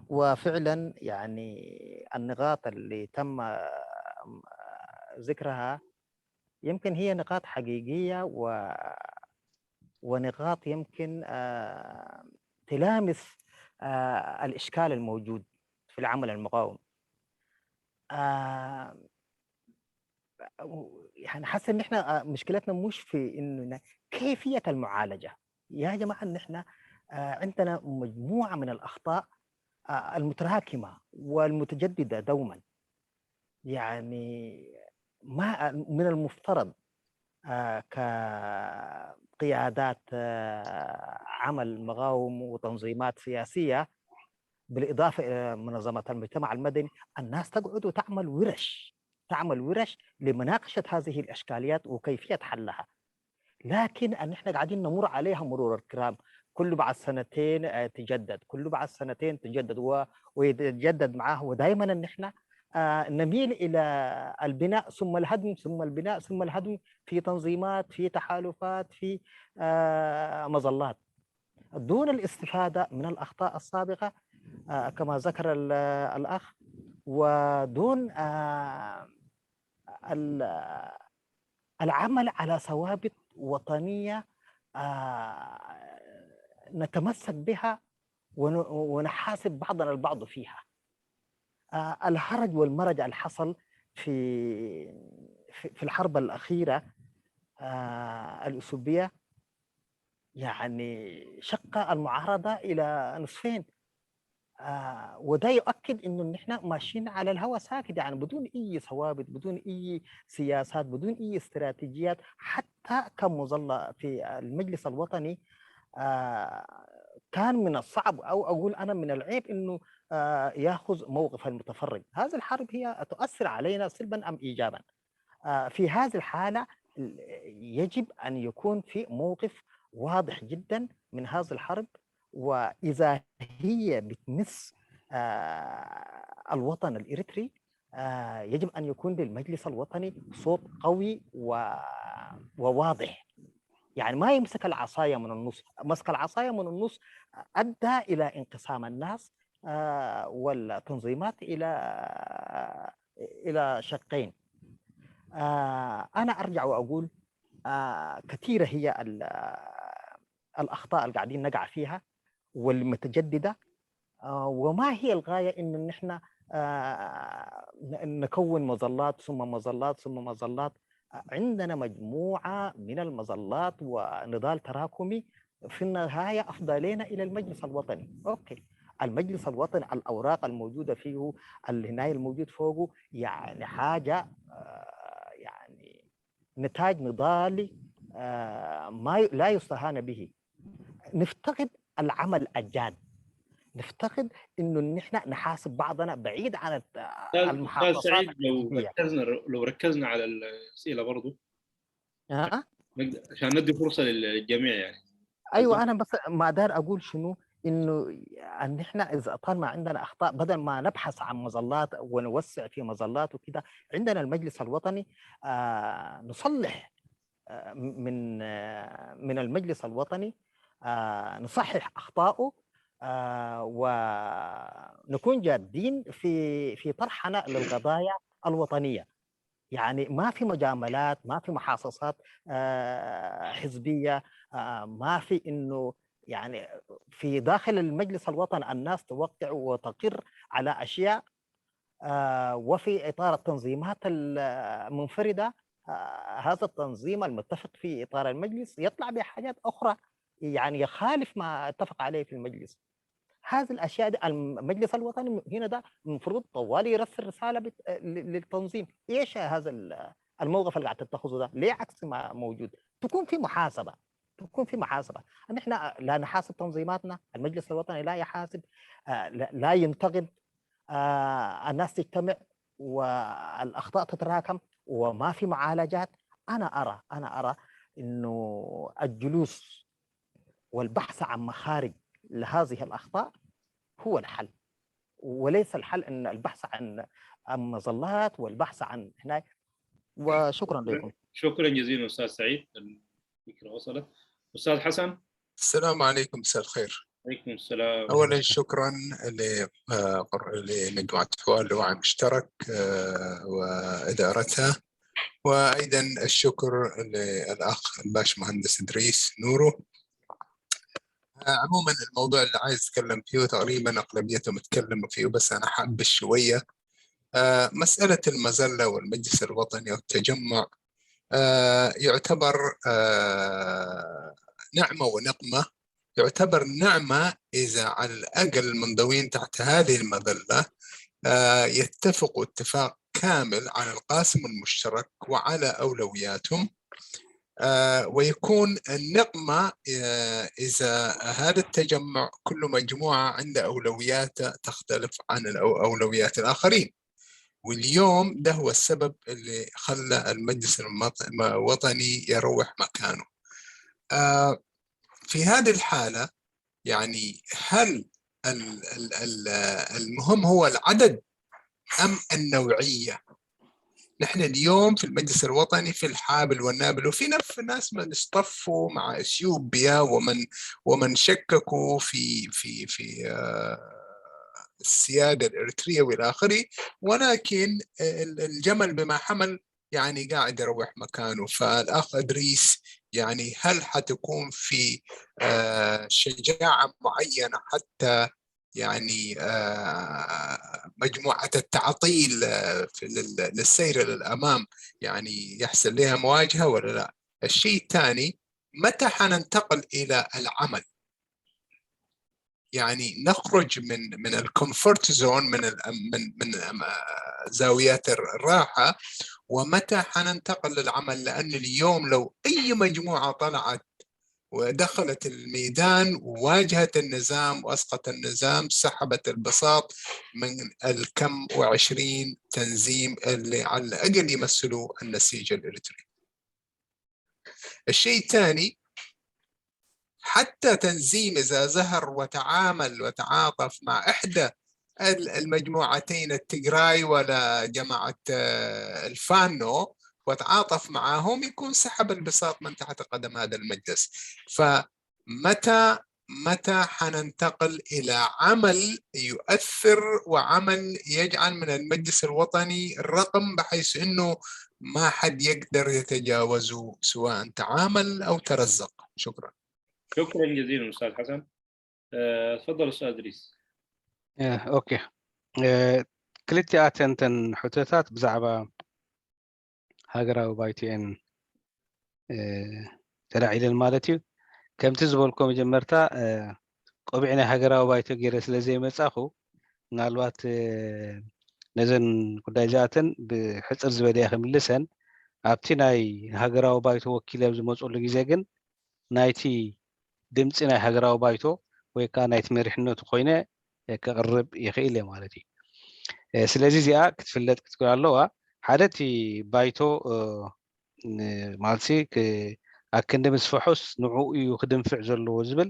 وفعلا يعني النقاط اللي تم ذكرها يمكن هي نقاط حقيقية ونقاط يمكن تلامس الإشكال الموجود في العمل المقاوم. يعني حاسس ان احنا مشكلتنا مش في انه كيفيه المعالجه. يا جماعه ان احنا عندنا مجموعه من الاخطاء المتراكمه والمتجدده دوما. يعني ما من المفترض كقيادات عمل مقاوم وتنظيمات سياسيه بالاضافه الى منظمات المجتمع المدني الناس تقعد وتعمل ورش لمناقشة هذه الإشكاليات وكيفية حلها. لكن أن إحنا قاعدين نمر عليها مرور الكرام، كل بعد سنتين تجدد، كل بعد سنتين تجدد ويتجدد معاه، ودائما أن إحنا نميل إلى البناء ثم الهدم ثم البناء ثم الهدم في تنظيمات، في تحالفات، في مظلات، دون الاستفادة من الأخطاء السابقة كما ذكر الأخ، ودون العمل على ثوابت وطنية نتمسك بها ونحاسب بعضنا البعض فيها. الهرج والمرج اللي حصل في الحرب الأخيرة الأثيوبية يعني شق المعارضة إلى نصفين، وده يؤكد انه نحن ماشيين على الهواء ساكت، يعني بدون اي ثوابت، بدون اي سياسات، بدون اي استراتيجيات. حتى كمظله في المجلس الوطني كان من الصعب او اقول انا من العيب انه ياخذ موقف المتفرج. هذه الحرب هي تؤثر علينا سلبا ام ايجابا. في هذه الحاله يجب ان يكون في موقف واضح جدا من هذه الحرب، وإذا هي بتمس الوطن الإريتري يجب أن يكون للمجلس الوطني صوت قوي وواضح. يعني ما يمسك العصاية من النص. مسك العصاية من النص أدى إلى انقسام الناس والتنظيمات إلى شقين. أنا أرجع وأقول كثيرة هي الأخطاء اللي قاعدين نقع فيها والمتجددة، وما هي الغاية إنه نحن نكون مظلات ثم مظلات ثم مظلات. عندنا مجموعة من المظلات ونضال تراكمي، في النهاية أفضى لنا إلى المجلس الوطني. أوكي، المجلس الوطني الأوراق الموجودة فيه، الهناية الموجود فوقه، يعني حاجة يعني نتاج نضالي ما لا يستهان به. نفتقد العمل الجاد، نفتقد انه نحن نحاسب بعضنا بعيد عن المحافظات سعيد، الحزبيه. لو ركزنا على الاسئله برضه أه؟ عشان ندي فرصه للجميع يعني. ايوه، انا بس ما دار اقول شنو، انه ان احنا اذا طالما عندنا اخطاء بدل ما نبحث عن مظلات ونوسع في مظلات وكده، عندنا المجلس الوطني نصلح من المجلس الوطني، نصحح اخطائه، ونكون جادين في طرحنا للقضايا الوطنيه. يعني ما في مجاملات، ما في محاصصات حزبيه، ما في انه يعني في داخل المجلس الوطني الناس توقع وتقر على اشياء، وفي اطار التنظيمات المنفرده هذا التنظيم المتفق في اطار المجلس يطلع بحاجات اخرى يعني يخالف ما اتفق عليه في المجلس. هذه الاشياء دي المجلس الوطني هنا ده المفروض طوالي يرسل رساله للتنظيم، ايش هذا الموقف اللي قاعد تتخذه ده؟ ليه عكس ما موجود؟ تكون في محاسبه، تكون في محاسبه. نحن لا نحاسب تنظيماتنا، المجلس الوطني لا يحاسب، لا ينتقد، الناس تجتمع والاخطاء تتراكم وما في معالجات. انا ارى انه الجلوس والبحث عن مخارج لهذه الأخطاء هو الحل، وليس الحل أن البحث عن مظلات والبحث عن هناك. وشكرا لكم. شكرا جزيلا أستاذ سعيد، الفكرة وصلت. أستاذ حسن. السلام عليكم، مساء الخير. عليكم السلام. أولا شكرا لمجموعة حوار لوعي مشترك وإدارتها، وأيضا الشكر للأخ الباشمهندس إدريس نورو. عموما الموضوع اللي عايز اتكلم فيه تقريبا اغلبيتهم اتكلموا فيه، بس انا حابب شويه مساله المظله والمجلس الوطني والتجمع يعتبر نعمه ونقمه. يعتبر نعمه اذا على الاقل المنضوين تحت هذه المظله يتفقوا اتفاق كامل على القاسم المشترك وعلى اولوياتهم، ويكون النقمة إذا هذا التجمع كل مجموعة عندها أولويات تختلف عن أولويات الآخرين. واليوم ده هو السبب اللي خلى المجلس الوطني يروح مكانه. في هذه الحالة يعني هل المهم هو العدد أم النوعية؟ نحن اليوم في المجلس الوطني في الحابل والنابل، وفي ناس من اصطفوا مع اثيوبيا ومن شككوا في السياده الاريتريه والى اخره، ولكن الجمل بما حمل يعني قاعد يروح مكانه. فالاخ ادريس يعني هل حتكون في شجاعه معينه حتى يعني مجموعة التعطيل للسير للأمام يعني يحصل لها مواجهة ولا لا؟ الشيء الثاني، متى حننتقل إلى العمل؟ يعني نخرج من الكومفورت زون، من زاويات الراحة، ومتى حننتقل للعمل؟ لأن اليوم لو أي مجموعة طلعت ودخلت الميدان وواجهت النظام وأسقط النظام، سحبت البساط من الكم و20 تنظيم اللي على الأقل يمثلوا النسيج الإريتري. الشيء الثاني، حتى تنظيم إذا ظهر وتعامل وتعاطف مع إحدى المجموعتين التجراي ولا جماعة الفانو وتعاطف معهم، يكون سحب البساط من تحت قدم هذا المجلس. فمتى حننتقل إلى عمل يؤثر وعمل يجعل من المجلس الوطني الرقم بحيث أنه ما حد يقدر يتجاوزه سواء تعامل أو ترزق؟ شكرا. شكرا جزيلا أستاذ حسن. تفضل أستاذ إدريس. أوكي. كليتياتن حتتات بزعبة هاجرا وبايتين تراعي المالتي كم تزبولكم جمرتا قبعنا هاجرا وبايتو جيرس لزي مساخو نالوات نزن قدايزاتن بحصر زبدي خملسن ኣብቲ ናይ ሃገራዊ ባይቶ ወኪል ኣብ ዝመፅሉ ግዜ ግን ናይቲ ድምፂ ናይ ሃገራዊ ባይቶ ወይ ከዓ ናይቲ መሪሕነቱ ኮይነ ከቅርብ ይኽእል እየ ማለት እዩ። ስለዚ እዚኣ ክትፍለጥ ክትኮን ኣለዋ። ሓደ እቲ ባይቶ ማለት ኣብ ክንዲ ምስ ፈሑስ ንዕኡ እዩ ክድንፍዕ ዘለዎ ዝብል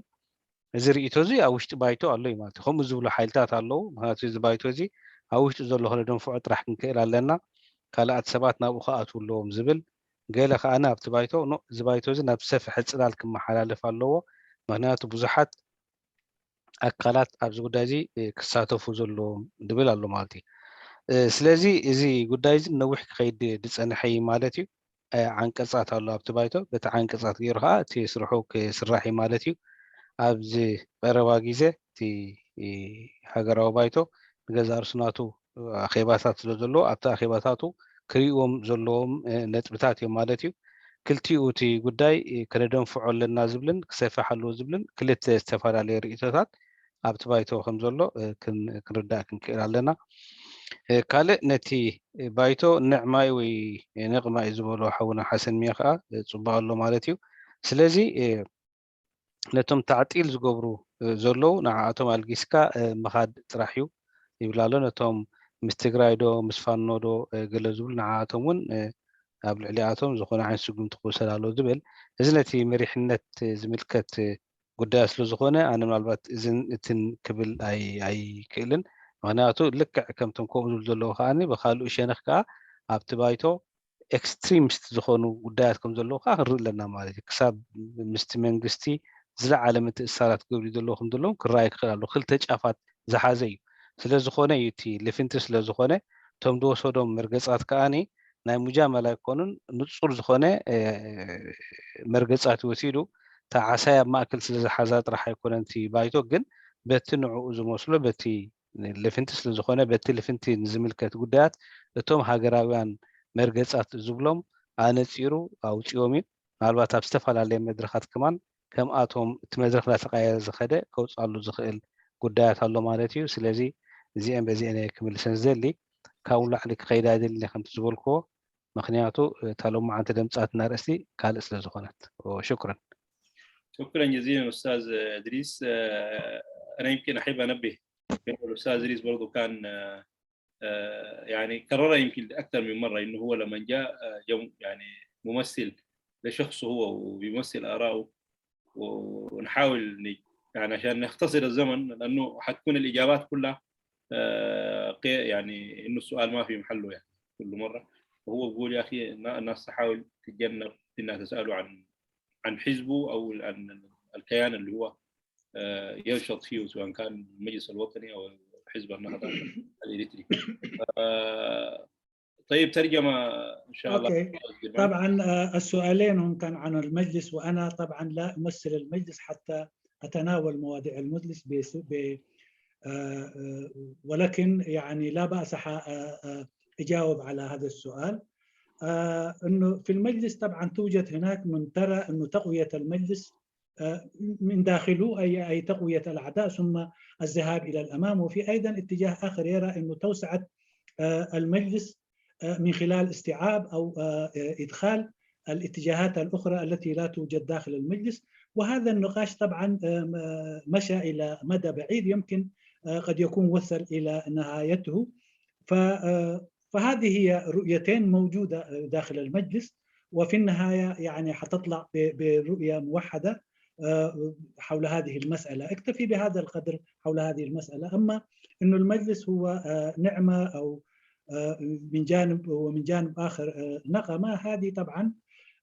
እዚ ርእቶ እዚ ኣብ ውሽጢ ባይቶ ኣሎ እዩ ማለት እዩ። ከምኡ ዝብሉ ሓይልታት ኣለዉ። ምክንያቱ እዚ ባይቶ እዚ ኣብ ውሽጢ ዘሎ ክነደንፍዖ ጥራሕ ክንክእል ኣለና ካልኦት ሰባት ናብኡ ከኣትው ኣለዎም ዝብል ገለ ከዓ ናብቲ ባይቶ እዚ ባይቶ እዚ ናብ ሰፍሐ ፅላል ክመሓላለፍ ኣለዎ። ምክንያቱ ብዙሓት ኣካላት ኣብዚ ጉዳይ እዚ ክሳተፉ ዘለዎም ድብል ኣሎ ማለት እዩ። ስለዚ እዚ ጉዳይ እዚ ነዊሕ ክኸይድ ዝፀንሐ ማለት እዩ። ዓንቀፃት ኣሎ ኣብቲ ባይቶ በቲ ዓንቀፃት ገይሩ ከዓ እቲ ስርሑ ክስራሕ ማለት እዩ። ኣብዚ ቀረባ ግዜ እቲ ሃገራዊ ባይቶ ንገዛ ርስናቱ ኣኼባታት ስለ ዘለዎ ኣብቲ ኣኼባታቱ ክሪእዎም ዘለዎም ነጥብታት እዮም ማለት እዩ። ክልቲኡ እቲ ጉዳይ ከነደንፍዖ ኣለና ዝብልን ክሰፍሕ ኣለዎ ዝብልን ክልተ ዝተፈላለዩ ርእቶታት ኣብቲ ባይቶ ከም ዘሎ ክንርዳእ ክንክእል ኣለና። ካልእ ነቲ ባይቶ ንዕማይ ወይ ንቕማይ ዝበሎ ሓውና ሓሰን ሚያ ከዓ ፅቡቅ ኣሎ ማለት እዩ። ስለዚ ነቶም ተዕጢል ዝገብሩ ዘለዉ ንዓኣቶም ኣልጊስካ ምኻድ ጥራሕ እዩ ይብላ ኣሎ። ነቶም ምስ ትግራይ ዶ ምስ ፋኖ ዶ ገለ ዝብሉ ንዓኣቶም እውን ኣብ ልዕሊኣቶም ዝኾነ ዓይነት ስጉምቲ ክውሰድ ኣሎ ዝብል እዚ ነቲ መሪሕነት ዝምልከት ጉዳይ ስለ ዝኾነ ኣነ ምናልባት እትን ክብል ኣይክእልን። ምክንያቱ ልክዕ ከምቶም ከምኡ ዝብሉ ዘለዉ ከዓኒ ብካልኡ ሸነኽ ከዓ ኣብቲ ባይቶ ኤክስትሪሚስት ዝኾኑ ጉዳያት ከም ዘለዉ ከዓ ክንርኢ ኣለና ማለት እዩ። ክሳብ ምስቲ መንግስቲ ዝለዓለ ምትእስሳራት ክገብሩ ዘለዉ ከም ዘለዎም ክረኣይ ክኽእል ኣሎ። ክልተ ጫፋት ዝሓዘ እዩ። ስለዝኾነ እዩ እቲ ልፍንቲ ስለዝኾነ እቶም ዝወሰዶም መርገፃት ከዓኒ ናይ ሙጃመላ ኣይኮኑን ንፁር ዝኾነ መርገፃት ይወሲዱ እታ ዓሳይ ኣብ ማእከል ስለዝሓዛ ጥራሕ ኣይኮነን እቲ ባይቶ ግን በቲ ንዕኡ ዝመስሎ በቲ ልፍንቲ ስለዝኾነ በቲ ልፍንቲ ንዝምልከት ጉዳያት እቶም ሃገራውያን መርገፃት ዝብሎም ኣነፂሩ ኣውፂኦም እዩ። ምናልባት ኣብ ዝተፈላለየ መድረኻት ከማን ከምኣቶም እቲ መድረክ እናተቀያየረ ዝኸደ ከውፃሉ ዝኽእል ጉዳያት ኣሎ ማለት እዩ። ስለዚ እዚአን በዚአን ክምልሰን ዝደሊ ካብኡ ላዕሊ ክኸይድ ኣይደልን ከምቲ ዝበልክዎ ምክንያቱ እታ ሎማዓንቲ ደምፃት እናርእስቲ ካልእ ስለ ዝኾነት። ሽኩረን شكرا جزيلا أستاذ إدريس. أنا يمكن أحب أنبه إنه الأستاذ إدريس برضو كان يعني كرر يمكن أكثر من مرة إنه هو لما جاء يعني ممثل لشخصه هو وبيمثل آراءه، ونحاول يعني عشان نختصر الزمن لأنه حتكون الإجابات كلها يعني إنه السؤال ما في محله يعني كل مرة. وهو بيقول يا أخي الناس تحاول تتجنب إنها تسأله عن حزبه أو عن الكيان اللي هو ينشط فيه سواء كان المجلس الوطني أو حزب النهضة الإريتري. طيب ترجمة إن شاء الله. طبعا السؤالين هم كان عن المجلس، وأنا طبعا لا أمثل المجلس حتى أتناول مواضيع المجلس ولكن يعني لا بأس أجاوب على هذا السؤال. أنه في المجلس طبعا توجد هناك من ترى أنه تقوية المجلس من داخله أي تقوية الأعداء ثم الذهاب إلى الأمام، وفي أيضا اتجاه آخر يرى أنه توسعة المجلس من خلال استيعاب أو إدخال الاتجاهات الأخرى التي لا توجد داخل المجلس. وهذا النقاش طبعا مشى إلى مدى بعيد، يمكن قد يكون وصل إلى نهايته. فهذه هي رؤيتين موجودة داخل المجلس، وفي النهاية يعني حتطلع برؤية موحدة حول هذه المسألة. اكتفي بهذا القدر حول هذه المسألة. أما أنه المجلس هو نعمة أو من جانب ومن جانب آخر نقمة، هذه طبعا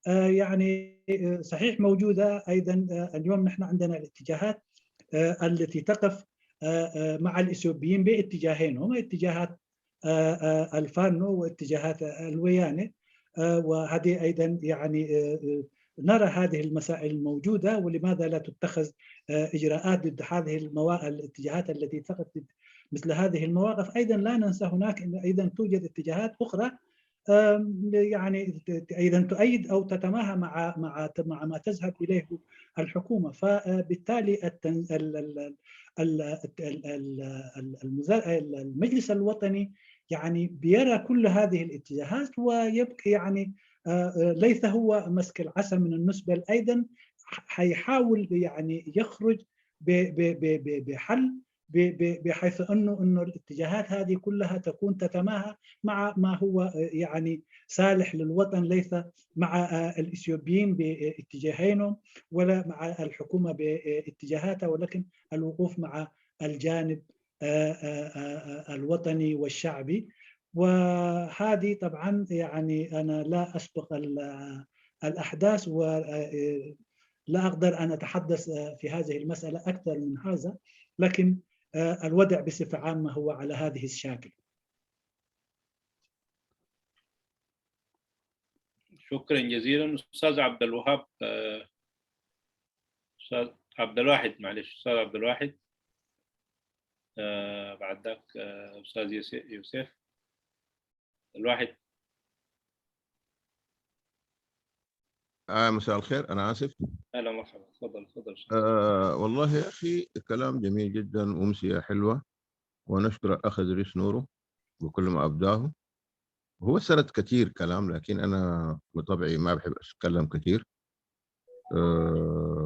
يعني صحيح موجودة. أيضا اليوم نحن عندنا الاتجاهات التي تقف مع الإثيوبيين باتجاهين، هما اتجاهات الفانو واتجاهات الويانة، وهذه أيضا يعني نرى هذه المسائل الموجودة، ولماذا لا تتخذ إجراءات ضد هذه الاتجاهات التي اتخذت مثل هذه المواقف. أيضا لا ننسى هناك أن أيضا توجد اتجاهات أخرى يعني أيضا تؤيد أو تتماهى مع ما تذهب إليه الحكومة. فبالتالي المجلس الوطني يعني بيرى كل هذه الاتجاهات ويبقى يعني ليس هو مسك العصا من النسبة، أيضا حيحاول يعني يخرج بحل بحيث انه الاتجاهات هذه كلها تكون تتماهى مع ما هو يعني صالح للوطن، ليس مع الاثيوبيين باتجاهينهم ولا مع الحكومه باتجاهاتها، ولكن الوقوف مع الجانب الوطني والشعبي. وهذه طبعا يعني انا لا اسبق الاحداث ولا اقدر ان اتحدث في هذه المساله اكثر من هذا، لكن الوضع بصفة عامة هو على هذه الشاكل. شكرا جزيلا. أستاذ عبد الوهاب، أستاذ عبد الواحد، معلش أستاذ عبد الواحد، بعد ذاك أستاذ يوسف الواحد. مساء الخير، أنا آسف. أهلا مرحبا، تفضل تفضل. والله يا أخي كلام جميل جدا وأمسية حلوة، ونشكر الأخ إدريس نورو بكل ما أبداه. هو سرد كثير كلام، لكن أنا بطبعي ما بحب أتكلم كثير.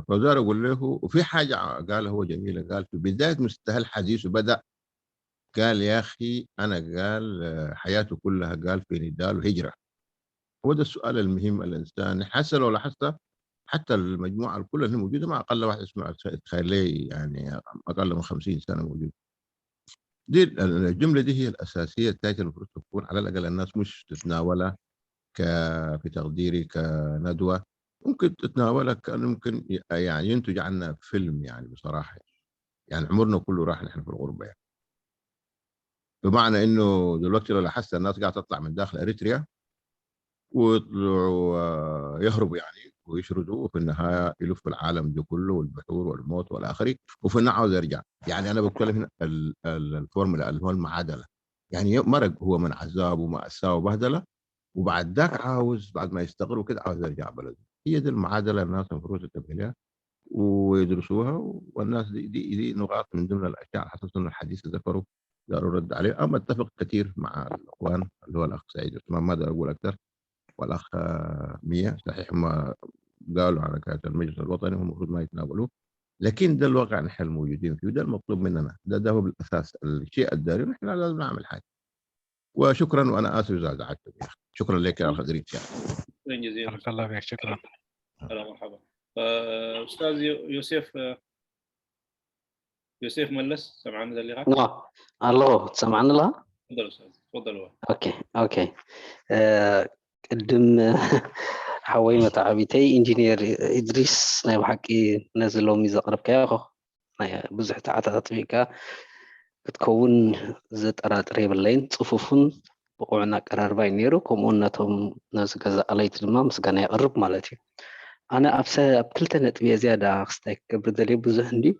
فزار أقول له، وفي حاجة قالها هو جميلة، قال في بداية مستهل حديثه بدأ قال يا أخي أنا قال حياته كلها قال في نضال وهجرة. هو ده السؤال المهم. الإنسان حتى لو لاحظت حتى المجموعة الكل اللي موجودة ما أقل واحد اسمه خيلي، يعني أقل من 50 سنة موجود. دي الجملة دي هي الأساسية التي المفروض تكون على الأقل الناس مش تتناولها في تقديري كندوة، ممكن تتناولها كأنه ممكن يعني ينتج عنا فيلم، يعني بصراحة يعني عمرنا كله راح نحن في الغربة يعني. بمعنى إنه دلوقتي لو لاحظت الناس قاعدة تطلع من داخل أريتريا ويطلعوا يهربوا يعني ويشردوا، وفي النهايه يلفوا العالم ده كله والبحور والموت والاخره، وفي النهايه عاوز يرجع. يعني انا بتكلم هنا الفورمولا اللي هو المعادله، يعني مرق هو من عذاب ومأساة وبهدله، وبعد ذاك عاوز بعد ما يستقر وكده عاوز يرجع بلده. هي دي المعادله الناس المفروض تنتبه لها ويدرسوها. والناس دي نقاط من ضمن الاشياء حسب ان الحديث ذكروا داروا رد عليه. اما اتفق كثير مع الاخوان اللي هو الاخ سعيد عثمان، ما اقدر اقول اكثر، والاخ مية صحيح هم قالوا على كانت المجلس الوطني هم المفروض ما يتناولوه، لكن ده الواقع نحن الموجودين فيه، ده المطلوب مننا، ده هو بالاساس الشيء الداري، ونحن لازم نعمل حاجه. وشكرا، وانا اسف اذا ازعجتك يا اخي. شكرا لك يا اخ ادريس. شكرا جزيلا. بارك الله فيك. شكرا. هلا مرحبا. استاذ يوسف ملس، سمعنا ذا اللي نعم. الو، تسمعنا لا؟ تفضل استاذ، تفضل. اوكي. قدم حوي متعبيتي انجينير ادريس ناي بحقي نزلهم يزقربك يا اخو ناي بزح تعاتات فيك كتكون زت أراتري باللين صفوفن بقوعنا قرارباي نيرو كوموناتهم ناس غزا عليت دما مسغنا يقرب مالتي. انا ابكلته نطبي زياده خستك بدلي بزح اندي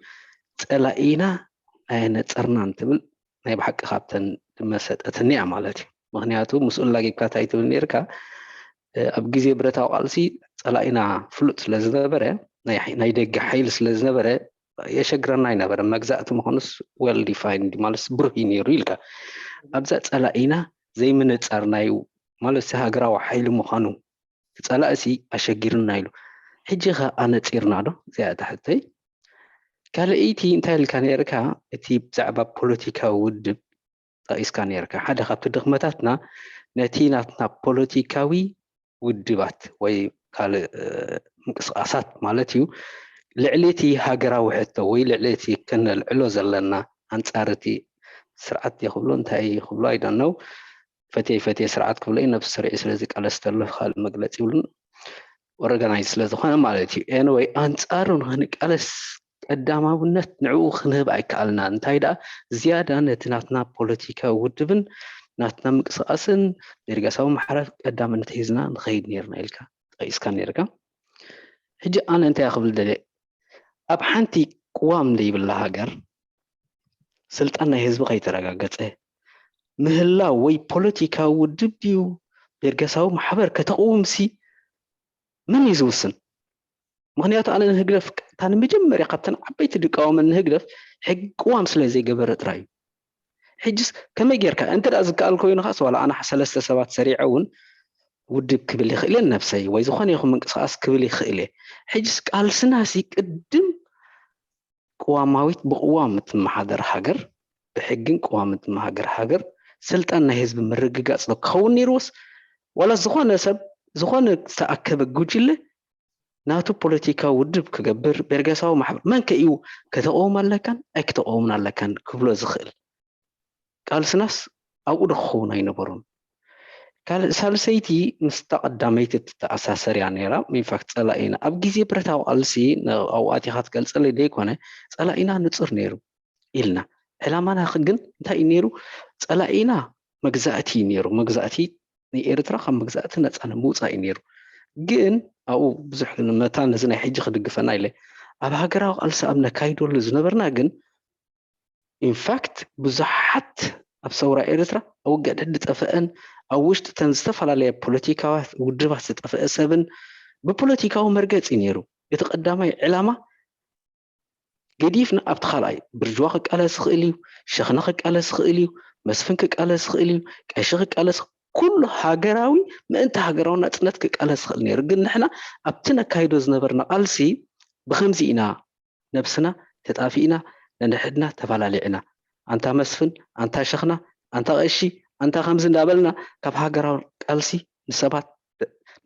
صلاينا اين صرنا تبل ناي بحق خابتن مسطتني مالتي. مغنياتو مسؤول لاغي كاتايتو نيركا اب غزي برتاو قالسي صلاينا فلوت ስለዝነበረ ናይ ደገ ሓይል ስለዝነበረ የሸግረና ይነበረ መግዛእቲ መኾንስ ዌል ዲፋይንድ ማለት ብሩህ ነይሩ ኢልካ ኣብዛ ፀላኢና ዘይምንፃርናዩ ማለት ሃገራዊ ሓይሊ ምዃኑ ፀላእሲ ኣሸጊርና ኢሉ ሕጂ ኸ ኣነፂርና ዶ እዚኣ ታሕተይ ካልእይቲ እንታይ ኢልካ ነርካ እቲ ብዛዕባ ፖለቲካዊ ውድብ ጠቂስካ ነርካ ሓደ ካብቲ ድኽመታትና ነቲ ናትና ፖለቲካዊ ውድባት ወይ ካልእ ምንቅስቃሳት ማለት እዩ ልዕሊቲ ሃገራዊ ሕቶ ወይ ልዕሊቲ ከነልዕሎ ዘለና ኣንፃርቲ ስርዓት ይኽብሎ እንታይ ይኽብሎ ኣይደነው ፈቴ ስርዓት ክብሎ ነፍሲ ስርዒ ስለዚ ቃለስተሎ ካልእ መግለፂ ይብሉን ኦርጋናይዝ ስለዝኾነ ማለት እዩ ኤንወይ ኣንፃሩ ንኽንቃለስ ቀዳማውነት ንዕኡ ክንህብ ኣይከኣልና እንታይ ደኣ ዝያዳ ነቲ ናትና ፖለቲካዊ ውድብን ናትና ምንቅስቃስን ደርጋሳዊ ማሕራት ቀዳምነት ሒዝና ንኸይድ ነርና ኢልካ ጠቂስካ ነርካ ሕጂ ኣነ እንታይ ኣኽብል ደለ ኣብ ሓንቲ ቅዋም ዘይብላ ሃገር ስልጣን ናይ ህዝቢ ከይተረጋገፀ ምህላው ወይ ፖለቲካዊ ውድብ ድዩ ቤርገሳዊ ማሕበር ከተቕውምሲ መን እዩ ዝውስን? ምክንያቱ ኣነ ንህግደፍ እታ ንመጀመርያ ካብተን ዓበይቲ ድቃወመ ንህግደፍ ሕጊ ቅዋም ስለ ዘይገበረ ጥራይ እዩ። ሕጂስ ከመይ ጌርካ እንተ ደኣ ዝከኣል ኮይኑ ኻስ ዋላ ኣነ 3 ሰባት ሰሪዐ እውን ውድብ ክብል ይኽእል እየ ነፍሰይ ወይ ዝኾነ ይኹን ምንቅስቓስ ክብል ይኽእል እየ። ሕጂስ ቃልስናሲ ቅድም ቅዋማዊት ብቅዋም እትመሓደር ሃገር ብሕግን ቅዋም እትመሓደር ሃገር ስልጣን ናይ ህዝቢ ምርግጋፅ ክኸውን ነይሩስ ዋላ ዝኾነ ሰብ ዝኾነ ዝተኣከበ ጉጅለ ናቱ ፖለቲካዊ ውድብ ክገብር ቤርገሳዊ ማሕበር መን ከ እዩ ከተቕውም ኣለካን ኣይ ከተቕውምን ኣለካን ክብሎ ዝኽእል? ቃልስናስ ኣብኡ ዶ ክኸውን ኣይነበሩን። ካልእ ሳልሰይቲ ምስ ተቐዳመይቲ ተኣሳሰርያ ነይራ ኢንፋክት ፀላኢና ኣብ ግዜ ብረታዊ ቃልሲ ኣብኡ ኣቲኻ ትገልፀለይ ደይኮነ ፀላኢና ንፁር ነይሩ ኢልና ዕላማና ግን እንታይ ነይሩ? ፀላኢና መግዛእቲ ነይሩ መግዛእቲ ንኤርትራ ካብ መግዛእቲ ነፃ ምውፃእ እዩ ነይሩ። ግን ኣብኡ ብዙሕ መታ ነዚ ናይ ሕጂ ክድግፈና ኢለ ኣብ ሃገራዊ ቃልሲ ኣብ ነካይደሉ ዝነበርና ግን ኢንፋክት ብዙሓት ኣብ ሰውራ ኤርትራ ኣብ ገድሕዲ ጠፍአን ኣብ ውሽጢ ተን ዝተፈላለየ ፖለቲካዊ ውድባት ዝጠፍአ ሰብን ብፖለቲካዊ መርገፂ ነይሩ። እቲ ቀዳማይ ዕላማ ገዲፍና ኣብቲ ካልኣይ ብርጅዋ ክቃለስ ይኽእል እዩ፣ ሸኽና ክቃለስ ይኽእል እዩ፣ መስፍን ክቃለስ ይኽእል እዩ፣ ቀሺ ክቃለስ ኩሉ ሃገራዊ ምእንቲ ሃገራዊ ናፅነት ክቃለስ ይኽእል ነይሩ። ግን ንሕና ኣብቲ ነካይዶ ዝነበርና ቃልሲ ብከምዚ ኢና ነብስና ተጣፊእና ነንሕድና ተፈላለዕና ኣንታ መስፍን ኣንታ ሸኽና ኣንታ ቀሺ ኣንታ ከምዚ እንዳበልና ካብ ሃገራዊ ቃልሲ ንሰባት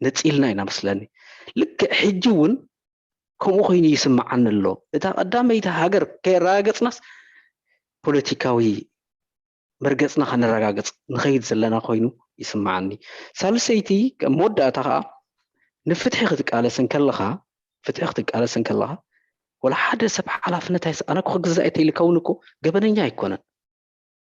ነፂልና ኢና መስለኒ። ልክዕ ሕጂ እውን ከምኡ ኮይኑ ይስምዓኒ ኣሎ። እታ ቀዳመይቲ ሃገር ከይረጋገፅናስ ፖለቲካዊ መርገፅና ከነረጋገፅ ንኸይድ ዘለና ኮይኑ ይስምዓኒ። ሳልሰይቲ መወዳእታ ከዓ ንፍትሒ ክትቃለስን ከለኻ ፍትሒ ክትቃለስን ከለኻ ወላ ሓደ ሰብ ሓላፍነት ኣነ ክግዛእ እንተይልከውን እኮ ገበነኛ ኣይኮነን።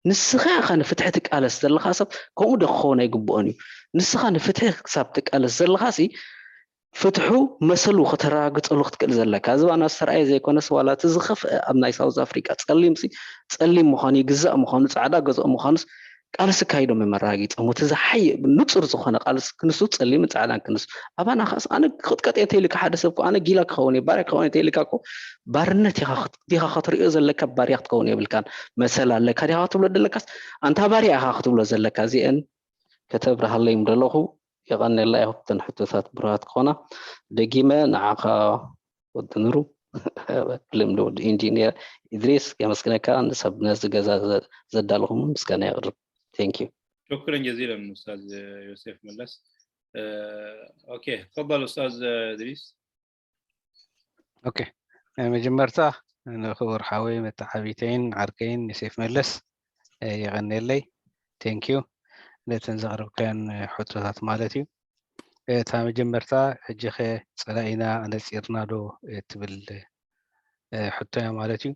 ንስኻ ኢኻ ንፍትሒ ትቃለስ ዘለኻ ሰብ ከምኡ ዶ ክኸውን ኣይግብኦን እዩ። ንስኻ ንፍትሒ ክሳብ ትቃለስ ዘለኻሲ ፍትሑ መሰሉ ከተረጋግፀሉ ክትክእል ዘለካ ዝባና ዝተረኣየ ዘይኮነስ ዋላ እቲ ዝኸፍአ ኣብ ናይ ሳውዝ ኣፍሪካ ፀሊም ምዃኑ ይግዛእ ምዃኑ ፃዕዳ ገዝኦ ምዃኑስ ቃልሲ ካይዶም የመራጊፆም እቲ ዝሓየ ንፁር ዝኾነ ቃልሲ ክንሱ ፀሊምን ፃዕዳን ክንሱ ኣባና ኻስ ኣነ ክትቀጥ እንተይልካ ሓደ ሰብ ኣነ ጊላ ክኸውን ባርያ ክኸውን እንተይልካ እኮ ባርነት ዲኻ ክትሪኦ ዘለካ ባርያ ክትከውን የብልካን መሰል ኣለካ ዲኻ ክትብሎ ዘለካስ ኣንታ ባርያ ኢኻ ክትብሎ ዘለካ እዚአን ከተብርሃለይም ዘለኹ يغني يهبطن حتوثات برات كونا دقيمة نعاقا ودنرو لمدو إنجينير إدريس كمسكنا كان سب ناس جزا زدالهم مسكنا يقرب. Thank you. شكرا جزيلا أستاذ يوسف ملس. أوكي تفضل أستاذ إدريس. أوكي مجمرتا أنا خبر حاوي متحابيتين عركين يوسف ملس يغني لي. Thank you. لتنزغرب كان حتوثات مالتي تا مجمرتا حجخ صلاينا انصيرنا دو تبل حتويا مالتي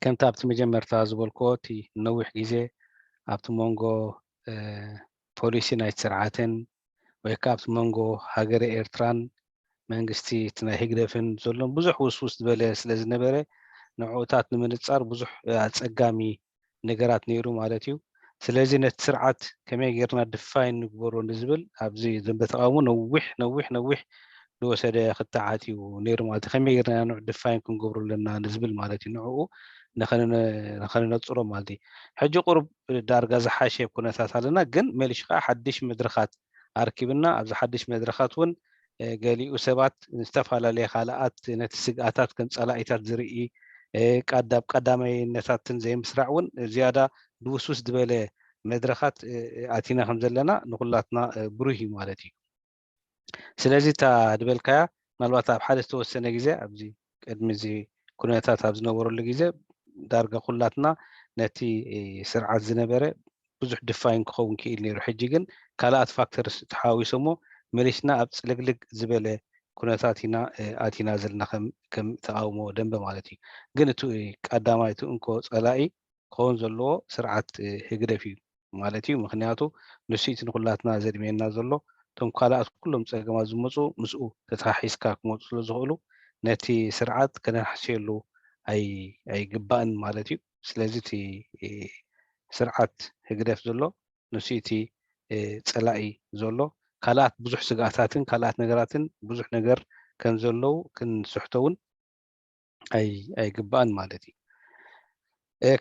كم تابت مجمرتا زبولكوتي نوح غيزه ابت مونغو بوليسي نايت سرعاتن ويكابت مونغو هاجر ايرتران منغستي تنا هيغدفن زلون بزح وسوس دبل سلازنبره نعوتات نمنصار بزح اصقامي ነገራት ነይሩ ማለት እዩ። ስለዚህ ነቲ ስርዓት ከመይ ጌርና ድፋይን ንግበሮ ንዝብል ኣብዚ ዘንበተቃውሞ ነዊሕ ዝወሰደ ክትዓትዩ ነይሩ ማለት እዩ። ከመይ ጌርና ንዑ ድፋይን ክንገብሮ ኣለና ንዝብል ማለት እዩ። ንዕኡ ንኸነነፅሮ ማለት እዩ። ሕጂ ቁርብ ዳርጋ ዝሓሸ ኩነታት ኣለና፣ ግን መሊሽ ከዓ ሓድሽ መድረኻት ኣርኪብና ኣብዚ ሓድሽ መድረኻት እውን ገሊኡ ሰባት ዝተፈላለዩ ካልኣት ነቲ ስግኣታት ከም ፀላኢታት ዝርኢ ቀዳማይነታትን ዘይምስራዕ እውን ዝያዳ ብውስውስ ዝበለ መድረኻት ኣቲና ከም ዘለና ንኩላትና ብሩህ እዩ ማለት እዩ። ስለዚ እታ ድበልካያ ምናልባት ኣብ ሓደ ዝተወሰነ ግዜ ኣብዚ ቅድሚ እዚ ኩነታት ኣብ ዝነበረሉ ግዜ ዳርጋ ኩላትና ነቲ ስርዓት ዝነበረ ብዙሕ ድፋይን ክኸውን ክኢል ነይሩ። ሕጂ ግን ካልኣት ፋክተርስ ተሓዋዊሶሞ መሊስና ኣብ ፅልግልግ ዝበለ ኩነታት ኢና ኣቲና ዘለና ከም ተቃውሞ ደንበ ማለት እዩ። ግን እቲ ቀዳማይ እቲ እንኮ ፀላኢ ክኸውን ዘለዎ ስርዓት ህግደፍ እዩ ማለት እዩ። ምክንያቱ ንሱ እቲ ንኩላትና ዘድሜና ዘሎ ቶም ካልኣት ኩሎም ፀገማት ዝመፁ ምስኡ ተተሓሒዝካ ክመፁ ስለ ዝኽእሉ ነቲ ስርዓት ከነሓስየሉ ኣይግባእን ማለት እዩ። ስለዚ እቲ ስርዓት ህግደፍ ዘሎ ንሱ እቲ ፀላኢ ዘሎ ካልኣት ብዙሕ ስጋኣታትን ካልኣት ነገራትን ብዙሕ ነገር ከም ዘለው ክንስሕቶ እውን ኣይግባእን ማለት እዩ።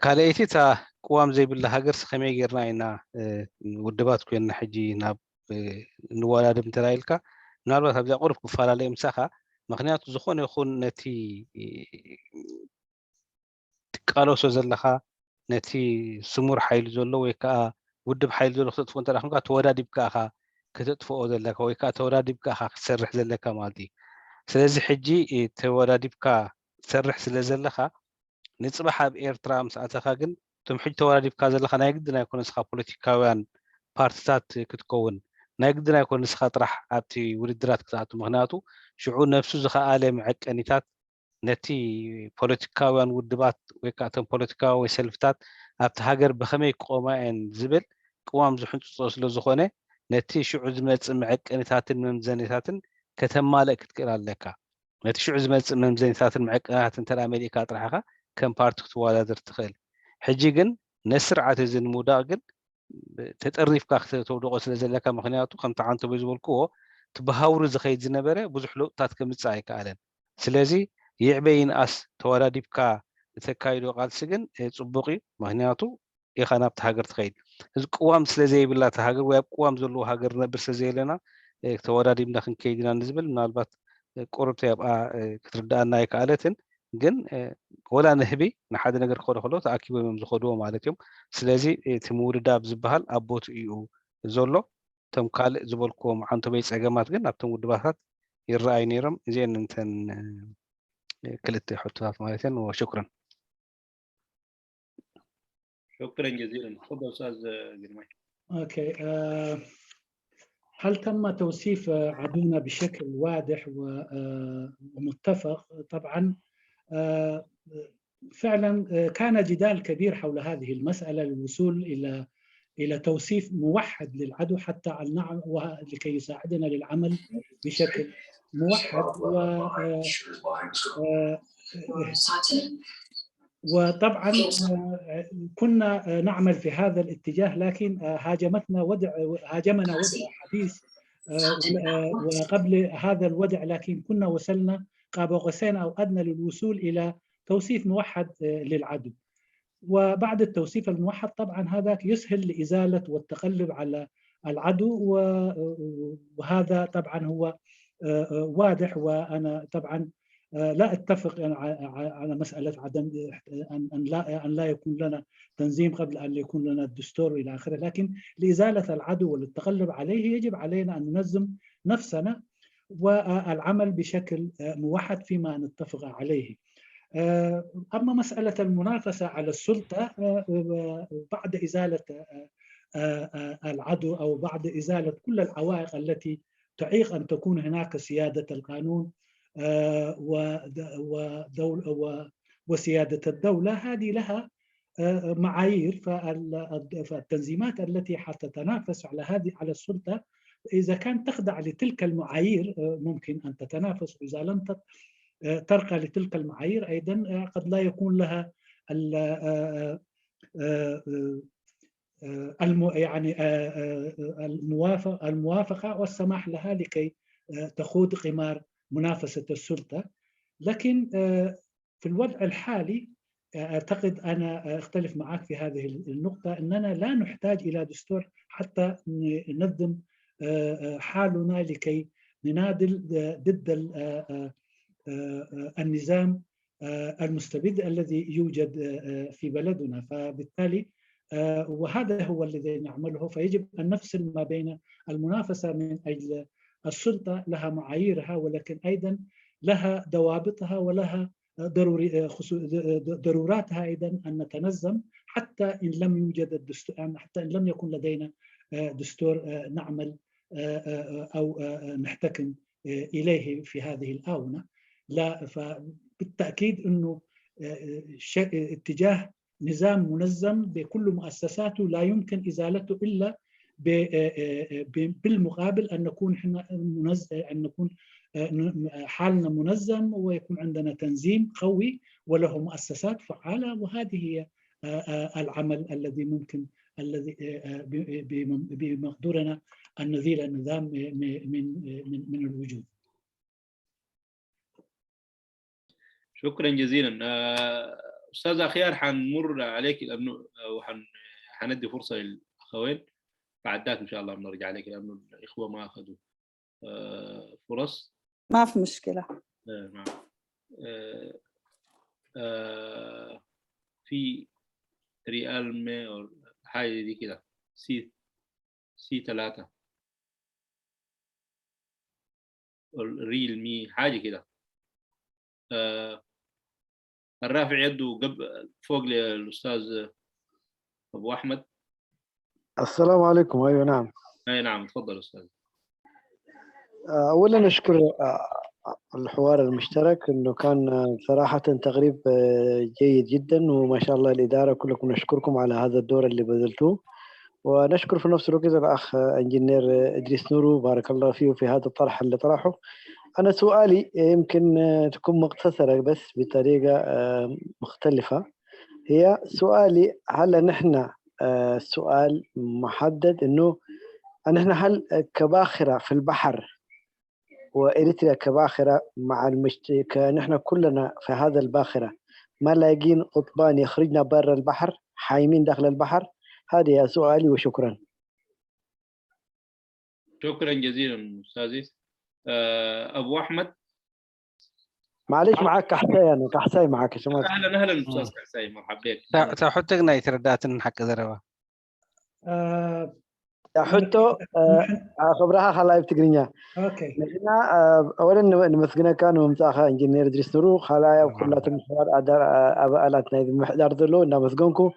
ካልአይቲ እታ ቅዋም ዘይብላ ሃገር ከመይ ጌርና ኢና ውድባት ኮይንና ሕጂ ናብ ንወላድም እንተላኢልካ ምናልባት ኣብዚኣ ቁርብ ክፈላለየ ምሳኻ ምክንያቱ ዝኾነ ይኹን ነቲ ትቃለሶ ዘለካ ነቲ ስሙር ሓይሊ ዘሎ ወይ ከዓ ውድብ ሓይሊ ዘሎ ክትጥፍኦ እንተዳ ኮንካ ተወዳዲብካ ኢኻ ክትጥፍኦ ዘለካ ወይ ከዓ ተወዳዲብካ ኢኻ ክትሰርሕ ዘለካ ማለት እዩ። ስለዚ ሕጂ ተወዳዲብካ ትሰርሕ ስለ ዘለካ ንፅባሕ ኣብ ኤርትራ ምስ ኣተኻ ግን እቶም ሕጂ ተወዳዲብካ ዘለካ ናይ ግድን ኣይኮነ ንስኻ ፖለቲካውያን ፓርቲታት ክትከውን ናይ ግድን ኣይኮነ ንስኻ ጥራሕ ኣብቲ ውድድራት ክትኣቱ ምክንያቱ ሽዑ ነፍሱ ዝኸኣለ መዐቀኒታት ነቲ ፖለቲካውያን ውድባት ወይ ከዓ እቶም ፖለቲካዊ ወይ ሰልፍታት ኣብቲ ሃገር ብኸመይ ክቆማ እየን ዝብል ቅዋም ዝሕንፅፆ ስለ ዝኾነ ነቲ ሽዑ ዝመፅእ መዐቀኒታትን መምዘኔታትን ከተማልእ ክትክእል ኣለካ። ነቲ ሽዑ ዝመፅእ መምዘኔታትን መዐቀኒታትን እንተደኣ መሊእካ ጥራሕ ኢኻ ከም ፓርቲ ክትወዳደር ትኽእል። ሕጂ ግን ነስርዓት እዚ ንምውዳቕ ግን ተጠሪፍካ ከተውድቆ ስለ ዘለካ ምክንያቱ ከምቲ ዓንቶ ዝበልክዎ ትበሃውሩ ዝኸይድ ዝነበረ ብዙሕ ለውጥታት ከምፅእ ኣይከኣለን። ስለዚ ይዕበይ ይንኣስ ተወዳዲብካ እተካይዶ ቃልሲ ግን ፅቡቅ እዩ ምክንያቱ ኢኻ ናብቲ ሃገር ትኸይድ። እዚ ቅዋም ስለዘይብላ እቲ ሃገር ወይ ኣብ ቅዋም ዘለዎ ሃገር ነብር ስለዘየለና ተወዳዲብና ክንከይድ ኢና ንዝብል ምናልባት ቁርብቲ ኣብኣ ክትርዳእና ኣይከኣለትን ግን ወላ ንህቢ ንሓደ ነገር ክኸዶ ከሎ ተኣኪቦም እዮም ዝኸድዎ ማለት እዮም። ስለዚ እቲ ምውድዳብ ዝበሃል ኣብ ቦትኡ እዩ ዘሎ። እቶም ካልእ ዝበልክዎም ዓንቶበይ ፀገማት ግን ኣብቶም ውድባታት ይረኣዩ ነይሮም። እዚአን እንተን ክልተ ሕቶታት ማለት እየን። ወሽክረን شكرا جزيلا. تفضل استاذ جرماي. اوكي هل تم توصيف عدونا بشكل واضح ومتفق؟ طبعا فعلا كان جدال كبير حول هذه المسألة للوصول إلى توصيف موحد للعدو حتى لكي يساعدنا للعمل بشكل موحد. وطبعا كنا نعمل في هذا الاتجاه لكن هاجمنا وضع حديث وقبل هذا الوضع، لكن كنا وصلنا قاب قوسين أو أدنى للوصول إلى توصيف موحد للعدو. وبعد التوصيف الموحد طبعا هذا يسهل لإزالة والتغلب على العدو، وهذا طبعا هو واضح. وأنا طبعا لا أتفق على مسألة عدم أن لا يكون لنا تنظيم قبل أن يكون لنا الدستور إلى آخره، لكن لإزالة العدو وللتغلب عليه يجب علينا أن ننظم نفسنا والعمل بشكل موحد فيما نتفق عليه. أما مسألة المنافسة على السلطة بعد إزالة العدو أو بعد إزالة كل العوائق التي تعيق أن تكون هناك سيادة القانون وسيادة الدولة، هذه لها معايير. فالتنظيمات التي حتتنافس على السلطة إذا كانت تخضع لتلك المعايير ممكن أن تتنافس، وإذا لم ترقى لتلك المعايير أيضا قد لا يكون لها يعني الموافقة والسماح لها لكي تخوض قمار منافسة السلطة. لكن في الوضع الحالي أعتقد أنا أختلف معك في هذه النقطة، أننا لا نحتاج إلى دستور حتى ننظم حالنا لكي نناضل ضد النظام المستبد الذي يوجد في بلدنا. فبالتالي وهذا هو الذي نعمله. فيجب أن نفصل ما بين المنافسة من أجل السلطة لها معاييرها، ولكن أيضا لها ضوابطها ولها ضروراتها أيضا أن نتنظم حتى إن لم يوجد الدستور، حتى إن لم يكن لدينا دستور نعمل أو نحتكم إليه في هذه الآونة. لا، فبالتأكيد أنه اتجاه نظام منظم بكل مؤسساته لا يمكن إزالته إلا بالمقابل ان نكون احنا ان نكون حالنا منظم ويكون عندنا تنظيم قوي وله مؤسسات فعالة. وهذه هي العمل الذي ممكن بمقدورنا أن نزيل النظام من الوجود. شكرا جزيلا. أستاذ أخيار حنمر عليك لأنه حندي فرصة للأخوين، بعد ذاك إن شاء الله بنرجع عليك لأنه الإخوة ما أخذوا فرص. ما في مشكلة. نعم. في ريال أو حاجة دي كده سي 3 ريل مي حاجة كده. الرافع يده فوق للأستاذ أبو أحمد. السلام عليكم. أيوة نعم. أي نعم تفضل أستاذ. أولا أشكر الحوار المشترك انه كان صراحة تقريب جيد جدا، وما شاء الله الإدارة كلكم نشكركم على هذا الدور اللي بذلتوه، ونشكر في نفس الوقت الأخ انجينير إدريس نورو بارك الله فيه في هذا الطرح اللي طرحه. أنا سؤالي يمكن تكون مقتصرة بس بطريقة مختلفة. هي سؤالي هل نحن سؤال محدد انه نحن هل كباخرة في البحر وإريتريا كباخرة مع نحن كلنا في هذا الباخرة ما لاقين قطبان يخرجنا برا البحر حايمين داخل البحر؟ هذا سؤالي وشكرا. شكرا جزيلا أستاذي. أبو أحمد. معلش معك كحساي، أنا كحساي معك. أهلا أهلا أستاذ كحساي، مرحبا بك. تحطنا يتردات نحك ذروا. حتى خبرها خلاص بتقرينيا. اوكي. نحن اولا نمسكنا كانوا متاخا انجينير دريس نورو خلايا وكلها تنفر ادار ابالاتنا محدار ذلو نمسكنكم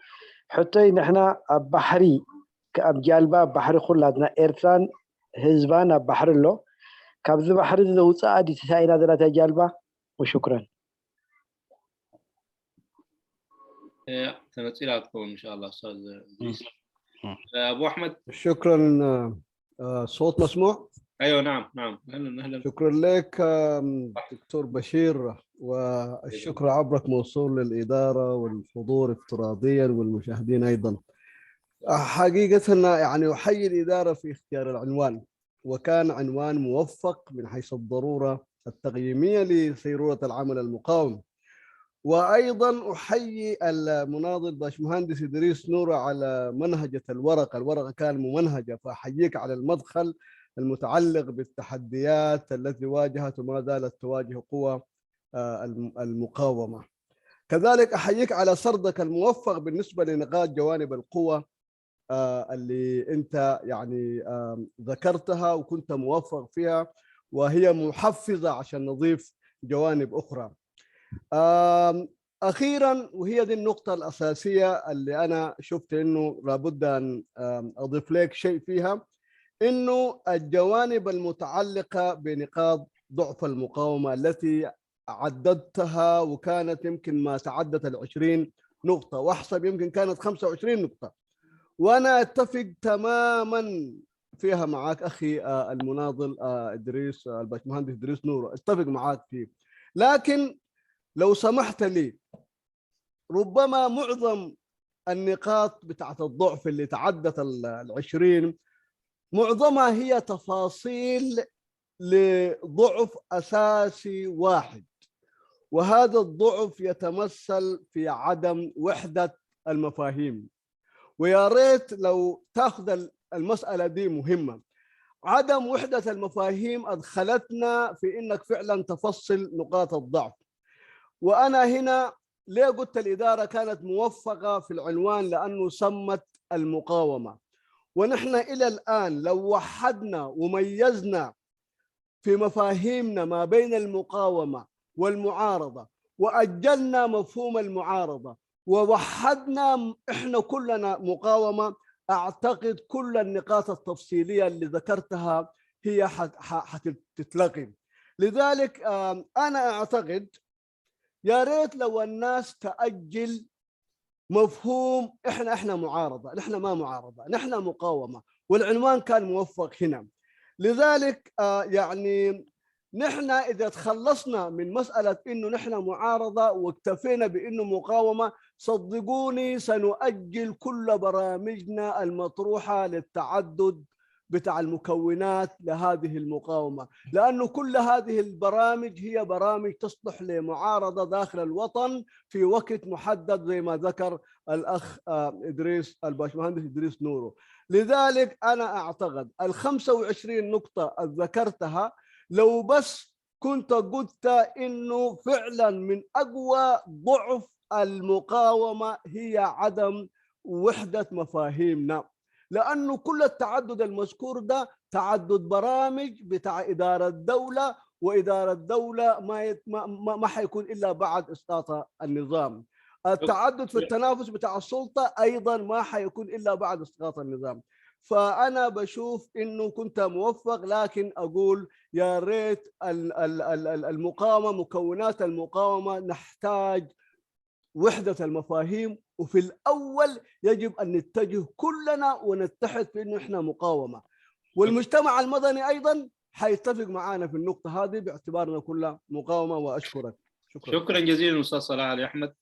حتى نحن بحري كابجالبا بحري خلاتنا ايرتران حزبان بحر له كابز بحر ذو صادي تساينا ذلات جالبا. وشكرا. تنسيلاتكم ان شاء الله استاذ دريس. ابو احمد. شكرا. صوت مسموع؟ ايوه نعم نعم اهلا اهلا. شكرا لك دكتور بشير، والشكر عبرك موصول للاداره والحضور افتراضيا والمشاهدين ايضا. حقيقه يعني احيي الاداره في اختيار العنوان، وكان عنوان موفق من حيث الضروره التقييميه لسيروره العمل المقاوم. وايضا احيي المناضل باشمهندس ادريس نورو على منهجه الورقه كان ممنهجه، فاحييك على المدخل المتعلق بالتحديات التي واجهت وما زالت تواجه قوى المقاومه. كذلك احييك على سردك الموفق بالنسبه لنقاط جوانب القوى اللي انت يعني ذكرتها وكنت موفق فيها، وهي محفزه عشان نضيف جوانب اخرى. أخيراً، وهي دي النقطة الأساسية اللي أنا شفت إنه لابد أن أضيف لك شيء فيها، إنه الجوانب المتعلقة بنقاط ضعف المقاومة التي عددتها وكانت يمكن ما تعدت 20 نقطة، واحسب يمكن كانت 25 نقطة، وأنا أتفق تماماً فيها معك أخي المناضل إدريس الباشمهندس إدريس نورو، أتفق معك فيه. لكن لو سمحت لي، ربما معظم النقاط بتاعت الضعف اللي تعدت 20 معظمها هي تفاصيل لضعف أساسي واحد، وهذا الضعف يتمثل في عدم وحدة المفاهيم. ويا ريت لو تاخذ المسألة دي مهمة. عدم وحدة المفاهيم أدخلتنا في إنك فعلا تفصل نقاط الضعف. وأنا هنا ليه قلت الإدارة كانت موفقة في العنوان؟ لأنه سمت المقاومة، ونحن إلى الآن لو وحدنا وميزنا في مفاهيمنا ما بين المقاومة والمعارضة، وأجلنا مفهوم المعارضة، ووحدنا إحنا كلنا مقاومة، أعتقد كل النقاط التفصيلية اللي ذكرتها هي حتتلغي. لذلك أنا أعتقد يا ريت لو الناس تأجل مفهوم إحنا معارضة، نحن ما معارضة، نحن مقاومة، والعنوان كان موفق هنا. لذلك يعني نحن إذا تخلصنا من مسألة إنه نحن معارضة واكتفينا بإنه مقاومة، صدقوني سنؤجل كل برامجنا المطروحة للتعدد بتاع المكونات لهذه المقاومة، لأنه كل هذه البرامج هي برامج تصلح لمعارضة داخل الوطن في وقت محدد زي ما ذكر الأخ إدريس الباشمهندس إدريس نورو. لذلك أنا أعتقد 25 نقطة ذكرتها لو بس كنت قلت إنه فعلا من أقوى ضعف المقاومة هي عدم وحدة مفاهيمنا، لأنه كل التعدد المذكور ده تعدد برامج بتاع إدارة الدولة، وإدارة الدولة ما حيكون إلا بعد إسقاط النظام. التعدد في التنافس بتاع السلطة أيضا ما حيكون إلا بعد إسقاط النظام. فأنا بشوف إنه كنت موفق، لكن أقول يا ريت المقاومة، مكونات المقاومة نحتاج وحدة المفاهيم، وفي الأول يجب أن نتجه كلنا ونتحد في إنه إحنا مقاومة، والمجتمع المدني أيضا حيتفق معنا في النقطة هذه باعتبارنا كلها مقاومة. وأشكرك. شكرا جزيلا أستاذ صلاح علي أحمد،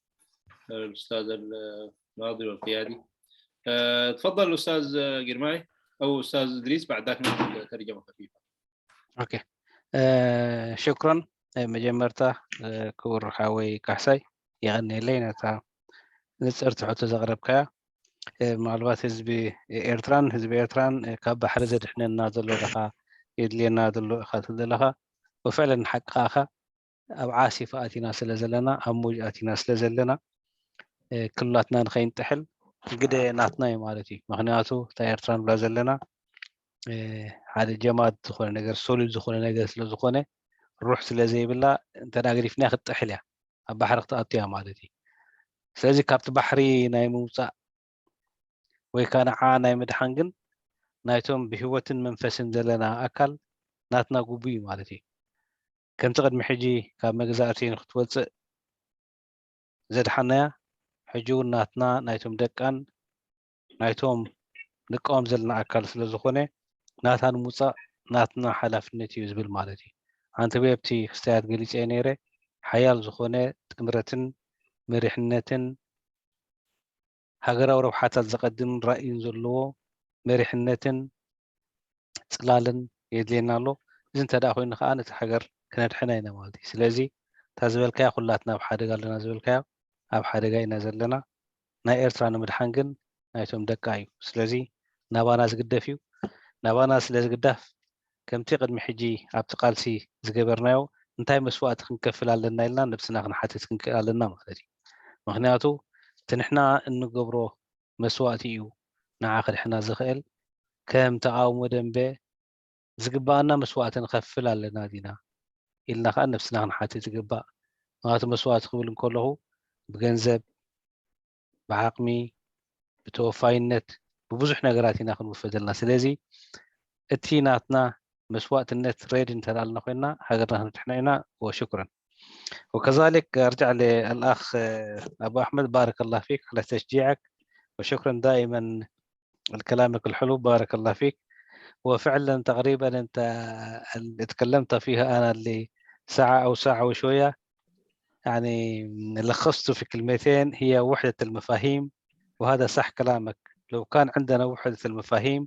الأستاذ الناظر والقيادي. تفضل الأستاذ جرماي أو أستاذ إدريس، بعد ذاك نعمل ترجمة خفيفة. أوكي. شكرا. مجمرتا كور حاوي كحسي يعني لينا تا نسأرت حتى زغربكا معلومات حزبي إيرتران كاب بحر زد إحنا نازل لها يدلي نازل له أخذ لها وفعلا حققها أو عاصفة آتينا سلزلنا أموج آتينا سلزلنا كلاتنا نخين تحل قد ناتنا مالتي مغنياتو تا إيرتران بلا زلنا هذا جماد زخونة نجار سوليد زخونة نجار سلو زخونة روح سلزي بالله أنت ناقري في ناخد تحلها بحر قطعتها مالتي سلزي كابت بحري ناي موسى ويكان عاناي مدحنجن نايتهم بهوة منفس زلنا أكل ناتنا قبي مالتي كم تقد محجي كاب مجزاتين خطوة زد حنايا حجون ناتنا نايتهم دكان نايتهم نقوم زلنا أكل سلزخونة ناتان موسى ناتنا حلفنتي يزبل مالتي أنت بيبتي خستيات قليش نيرة حيال زخونة تمرتن مريحنتن هاجر أو روحات زقدم رأي زلوا مريحنتن صلالن يدلينا له إذن تداخل إنك أنا تحجر كانت حنينة مالتي سلازي تزبل كيا خلاتنا بحادة قال لنا زبل كيا أو حادة جاي نزل لنا نا إيرترانا مدحنجن نايتهم دكايو سلازي نبانا زقدفيو نبانا سلاز قداف كم تقد محجي أبتقالسي زقبرناو انتهي مسوات خنكفل على لنا إلنا نفسنا خنحاتي خنكفل على لنا مالتي مغنياتو تنحنا إنه قبره مسواتيو نعاقد حنا زخيل كم تعاوم دنبه زقبانا مسوات نخفل على نادينا إلنا خان نفسنا خنحاتي زقبا مغاتو مسوات قبل كله بجنزب بعقمي بتوفاينت ببزح نقراتي ناخذ مفدلنا سلازي اتيناتنا مسوات النت ريد انتلالنا خوينا حقرنا نتحنينا وشكرا. وكذلك ارجع للاخ ابو احمد بارك الله فيك على تشجيعك وشكرا دائما لكلامك الحلو بارك الله فيك. وفعلا تقريبا انت اللي تكلمت فيها انا اللي ساعه او ساعه وشويه يعني لخصته في كلمتين هي وحده المفاهيم. وهذا صح كلامك، لو كان عندنا وحده المفاهيم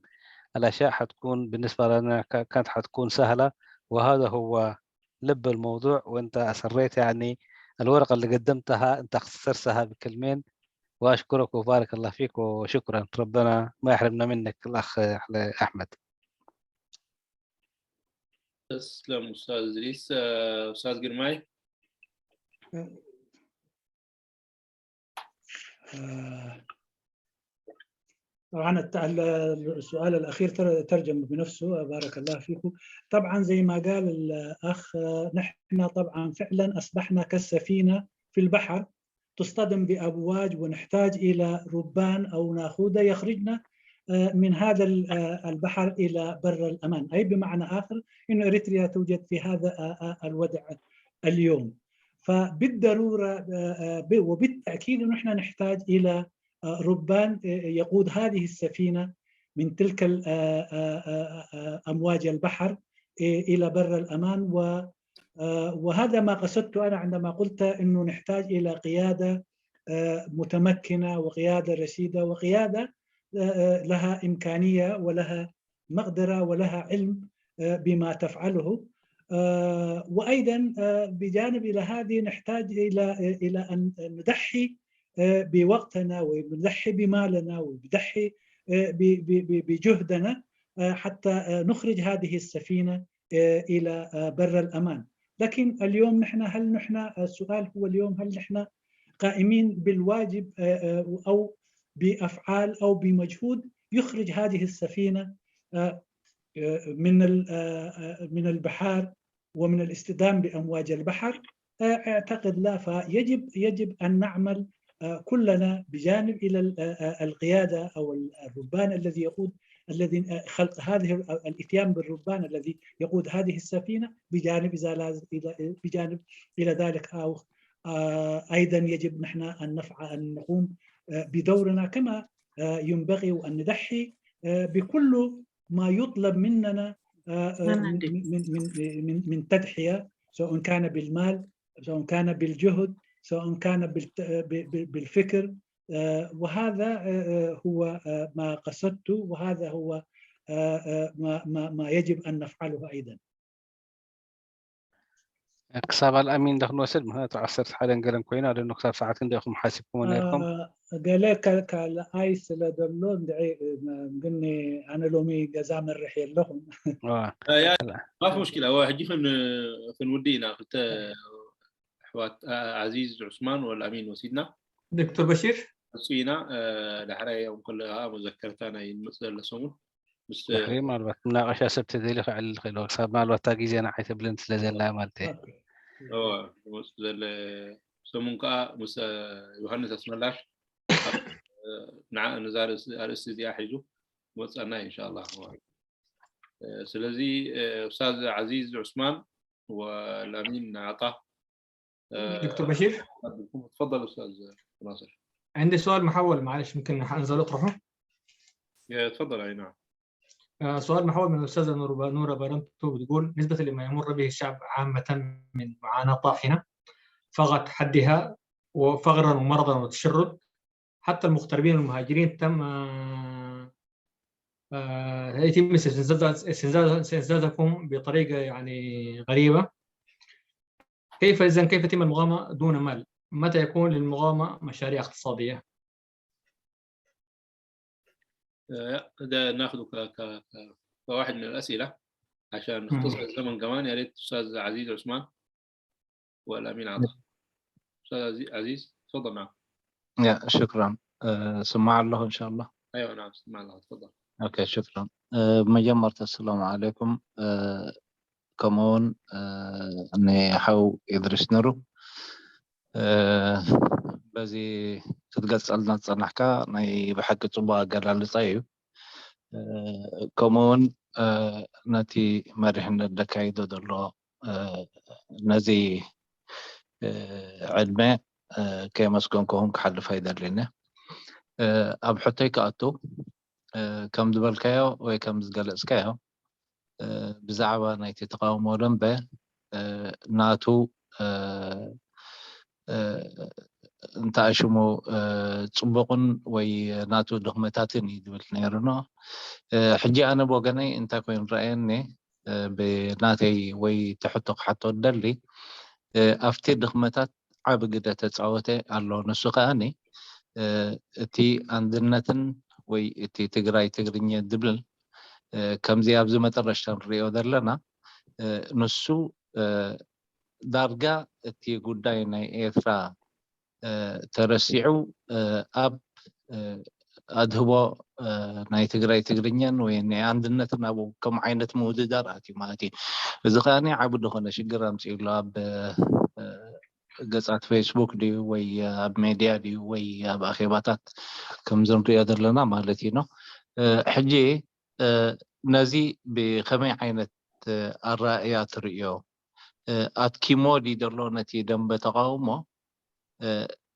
الاشياء حتكون بالنسبه لنا كانت حتكون سهله، وهذا هو لب الموضوع. وانت اصريت يعني الورقه اللي قدمتها انت اختصرتها بكلمين، واشكرك وبارك الله فيك وشكرا. ربنا ما يحرمنا منك الاخ احمد. تسلم استاذ ادريس. استاذ جرماي. طبعا السؤال الأخير ترجم بنفسه بارك الله فيكم. طبعا زي ما قال الأخ نحن طبعا فعلا أصبحنا كالسفينة في البحر تصطدم بأمواج ونحتاج إلى ربان أو ناخودة يخرجنا من هذا البحر إلى بر الأمان، أي بمعنى آخر إنه إريتريا توجد في هذا الوضع اليوم. فبالضرورة وبالتأكيد نحن نحتاج إلى ربان يقود هذه السفينة من تلك أمواج البحر إلى بر الأمان. وهذا ما قصدته أنا عندما قلت أنه نحتاج إلى قيادة متمكنة وقيادة رشيدة وقيادة لها إمكانية ولها مقدرة ولها علم بما تفعله. وأيضا بجانب إلى هذه نحتاج إلى أن نضحي بوقتنا ونضحي بمالنا ونضحي بجهدنا حتى نخرج هذه السفينة إلى بر الأمان. لكن اليوم السؤال هو اليوم هل نحن قائمين بالواجب أو بأفعال أو بمجهود يخرج هذه السفينة من البحار ومن الاصطدام بأمواج البحر؟ أعتقد لا. فيجب أن نعمل كلنا بجانب إلى القيادة أو الربان الذي خلق هذه الاتيان بالربان الذي يقود هذه السفينة، بجانب إلى ذلك أو أيضا يجب نحن أن نقوم بدورنا كما ينبغي، وأن نضحي بكل ما يطلب مننا من تضحية، سواء كان بالمال، سواء كان بالجهد، سواء كان بالفكر. وهذا هو ما قصدته، وهذا هو ما يجب أن نفعله أيضا. كساب الأمين دخل وسلم هذا تعصرت حالا قلم كوينا لأنه كساب ساعات عندكم حاسبكم ونيركم قالك كالآيس لدرلون دعي قلني أنا لومي جزام الرحيل لهم. ما في مشكلة. هو هجيكم في الودينا قلت حوات عزيز عثمان والأمين وسيدنا دكتور بشير وسينا لحرية وكلها مذكرتنا المسألة لسمون بس معلومات مناقشة سبت ذي لك على الخيل صار معلومات تاجي أنا حيث بلنت لازلنا مالتي مسألة سمون كا مس يوحنا اسم الله نعم نزار الاستدياء حيزو مسألنا إن شاء الله. سلزي أستاذ عزيز عثمان والأمين عطا. دكتور بشير تفضل أستاذ ناصر. عندي سؤال محول، معلش ممكن أنزل أطرحه؟ تفضل. أي نعم. سؤال محول من الأستاذة نورة بارنتو، بتقول نسبة لما يمر به الشعب عامة من معاناة طاحنة فقط حدها وفقرا ومرضا وتشرد، حتى المغتربين والمهاجرين يتم استنزازكم بطريقة يعني غريبة. كيف يتم المغامرة دون مال؟ متى يكون للمغامرة مشاريع اقتصادية؟ ده ناخذه كواحد من الأسئلة عشان نختصر الزمن كمان. يا ريت أستاذ عزيز عثمان والأمين عطا. أستاذ عزيز تفضل. معك. شكرا. سمع الله إن شاء الله. أيوة نعم سمع الله. تفضل. أوكي شكرا. مجمرة السلام عليكم. كمون أني حاو يدرس نرو بزي تتقص ألنا تصنحكا ناي بحق صبا قال لطيب كمون ناتي مرحنا الدكايدو دلو نزي علماء كما سكونكم كحل فايدة لنا أب حتيك أتو كم دبل كايو وكم زقلس كايو بزعوة نايتي تقاومو لنبه ناتو انت اشمو تصبقن وي ناتو دخمتاتن يدبل نيرنا حجي انا بوغني انت كوين رأيني بناتي وي تحطق حتى الدلي افتي دخمتات عابقدة تتصاوتي اللو نسوقاني اتي اندنتن وي اتي تقراي تقريني الدبل كم زي ابزو مترشتن ريو درلنا نسو دارجا اتي قداي ناي ايثرا ترسيعو اب ادهبو ناي تقراي تقرينيان ويني عندنتنا ابو كم عينة مودداراتي ماتي بزخاني عبدو خنا شقرام سيلو اب قصات فيسبوك دي وي اب ميديا دي وي اب اخيباتات كم زن ريو درلنا مالتي نو حجي نزي بخمي عينة الرائيات ريو أتكيمو دي درلونتي دم بتقاومه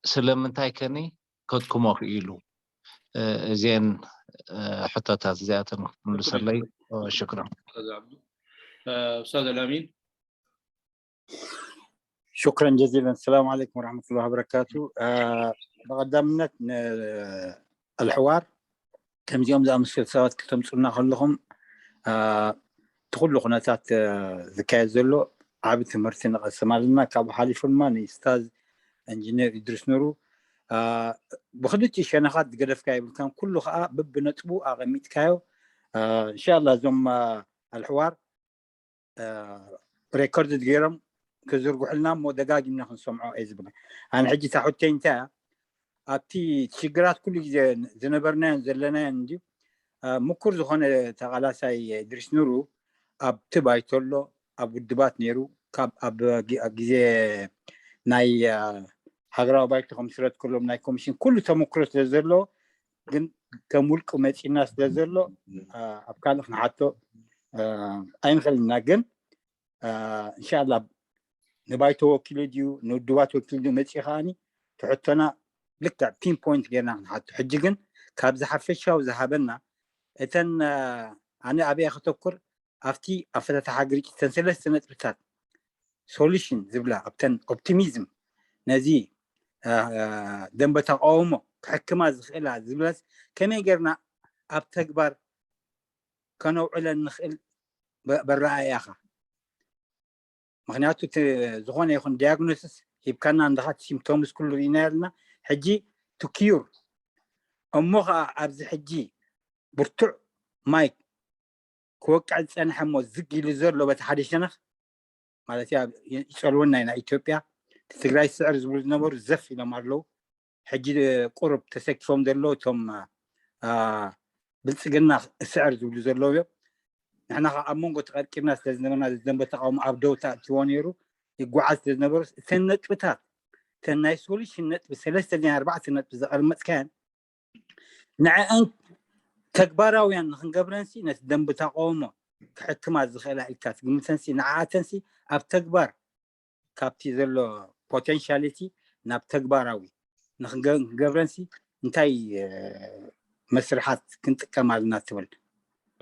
سلمنتاي كني كدكمو إيلو زين حطتها زيادة نسلي شكرا. أستاذ الأمين. شكرا جزيلا. السلام عليكم ورحمة الله وبركاته. بقدمنا الحوار كم يوم ذا مسلسلات كتم صرنا كلهم تقول قناتات ذكاء زلو عابد مرتين قسمالنا كابو حالي فلماني استاذ انجينير إدريس نورو بخدتي شنخات قدف كايب كان كله ببنتبو اغميت كايو ان شاء الله زم الحوار ريكورد دقيرم كزرقو حلنا مو دقاق منهم سمعوا ازبنا انا حجي تحطين تا ابتي تشجرات كل زنبرنان زلنان دي مكر زخونه تغلاساي إدريس نورو اب تبايتولو اب دبات نيرو كاب اب جزي ناي هاغرا بايتكم سرت كلهم ناي كوميشن كل تمكرت لزلو جن كمولك ومتينا لزلو اب كان حتى اين خلينا جن ان شاء الله نبايتو وكيلو ندوات وكيلو متي خاني تحطنا لك بين بوينت جينا حتى حججن كاب زحفشا وذهبنا اتن انا ابي اختكر افتي افتت حاجري تنسلس سنه بتاعت سوليوشن زبلا ابتن اوبتيميزم نزي دنب تقاومه كحكمه زخيلها زبلس كما يقرنا اب تكبر كانوا على النخل بالرأي اخا مغنياتو زغون يكون دياغنوسس يبقى عندها سيمتومز كله ينالنا حجي تكيور امها ابز حجي برتع مايك كوقع أنا حمو زقي لزر لو بتحدثنا مالتي يسألونا هنا إثيوبيا تتقرأي سعر زبول نمر زف إلى مارلو حجي قرب تسكفهم دلو ثم بلسقنا سعر زبول زر لو نحنا أمونغو تقرأ ناس لازمنا الذنب تقوم عبدو تأتيونيرو يقعد لزنبر سنة بتاعت سنة يسوليش النت بثلاثة دين 4 سنة بزقرمت كان نعم تكبراويان خنقبرنسي ناس دنب تقومه كحكمة زخيلة إلتات قمتنسي نعاتنسي أب تكبر كابتي ذلو potentiality ناب تكبراوي نخنقبرنسي انتاي مسرحات كنت كمالنا تول.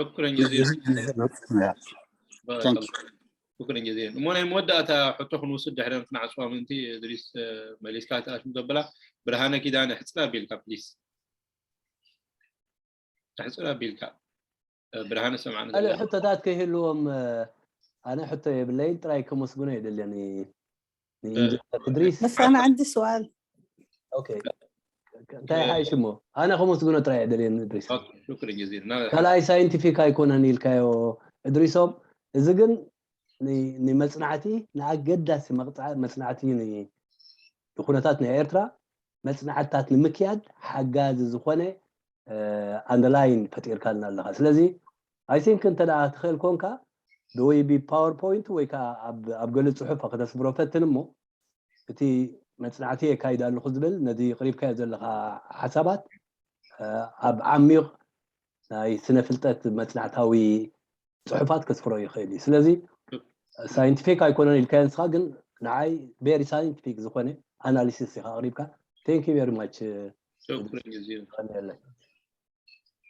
شكرا جزيلا. شكرا جزيلا. مونا مودة حطوخن وسد حنا نقنع سوا من انتي إدريس ماليسكات اش مدبلة برهانة كده انا حسنا بيلكا بليس تحسنا بيلكا برهانة سمعنا انا حتى ذات كيهلوم انا حتى بالليل تراي كمسجون يدل يعني إدريس بس انا عندي سؤال. اوكي تاي هاي شمو انا خمسجون تراي يدل يعني إدريس. شكرا جزيلا. كلاي ساينتيفيك هيكون هنيل كايو إدريسوم إذن ني مصنعتي نعقداس مقطع مصنعتي ني دخونتاتنا إيرترا مصنعتات نمكياد حجاز زخونه أندلاين فتير كلنا الله. سلزي I think أنت لا تخيل كونكا دوي بي باوربوينت ويكا أبقول الصحف قد أسبروفت نمو تي مصنعتي كايدا الخزبل ندي قريب كايدا لها حسابات أب عميق هاي سنة فلتت مصنعتاوي صحفات كسفرو يخيلي. سلزي ساينتيفيك هيكون الكائن صاغن نعاي بيري ساينتيفيك زخونه أناليسيس قريبكا. Thank you very much. شكرا جزيلا.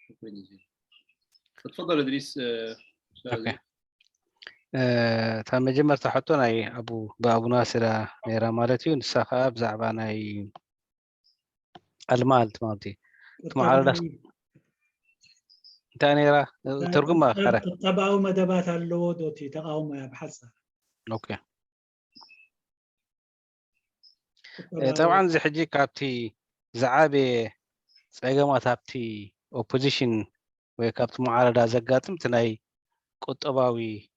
شكرا جزيلا. تفضل إدريس. اوكي تم جمر تحطون اي ابو ناصر نيرا مالتي نسخه بزعبا ناي المال تمالتي معارضه تاني را ترجم اخره تبعوا مدبات اللود وتي تقاوم يبحث. اوكي طبعا زي حجي كابتي زعابي صيغه تابتي اوبوزيشن وكابت معارضه زقاتم تناي قطباوي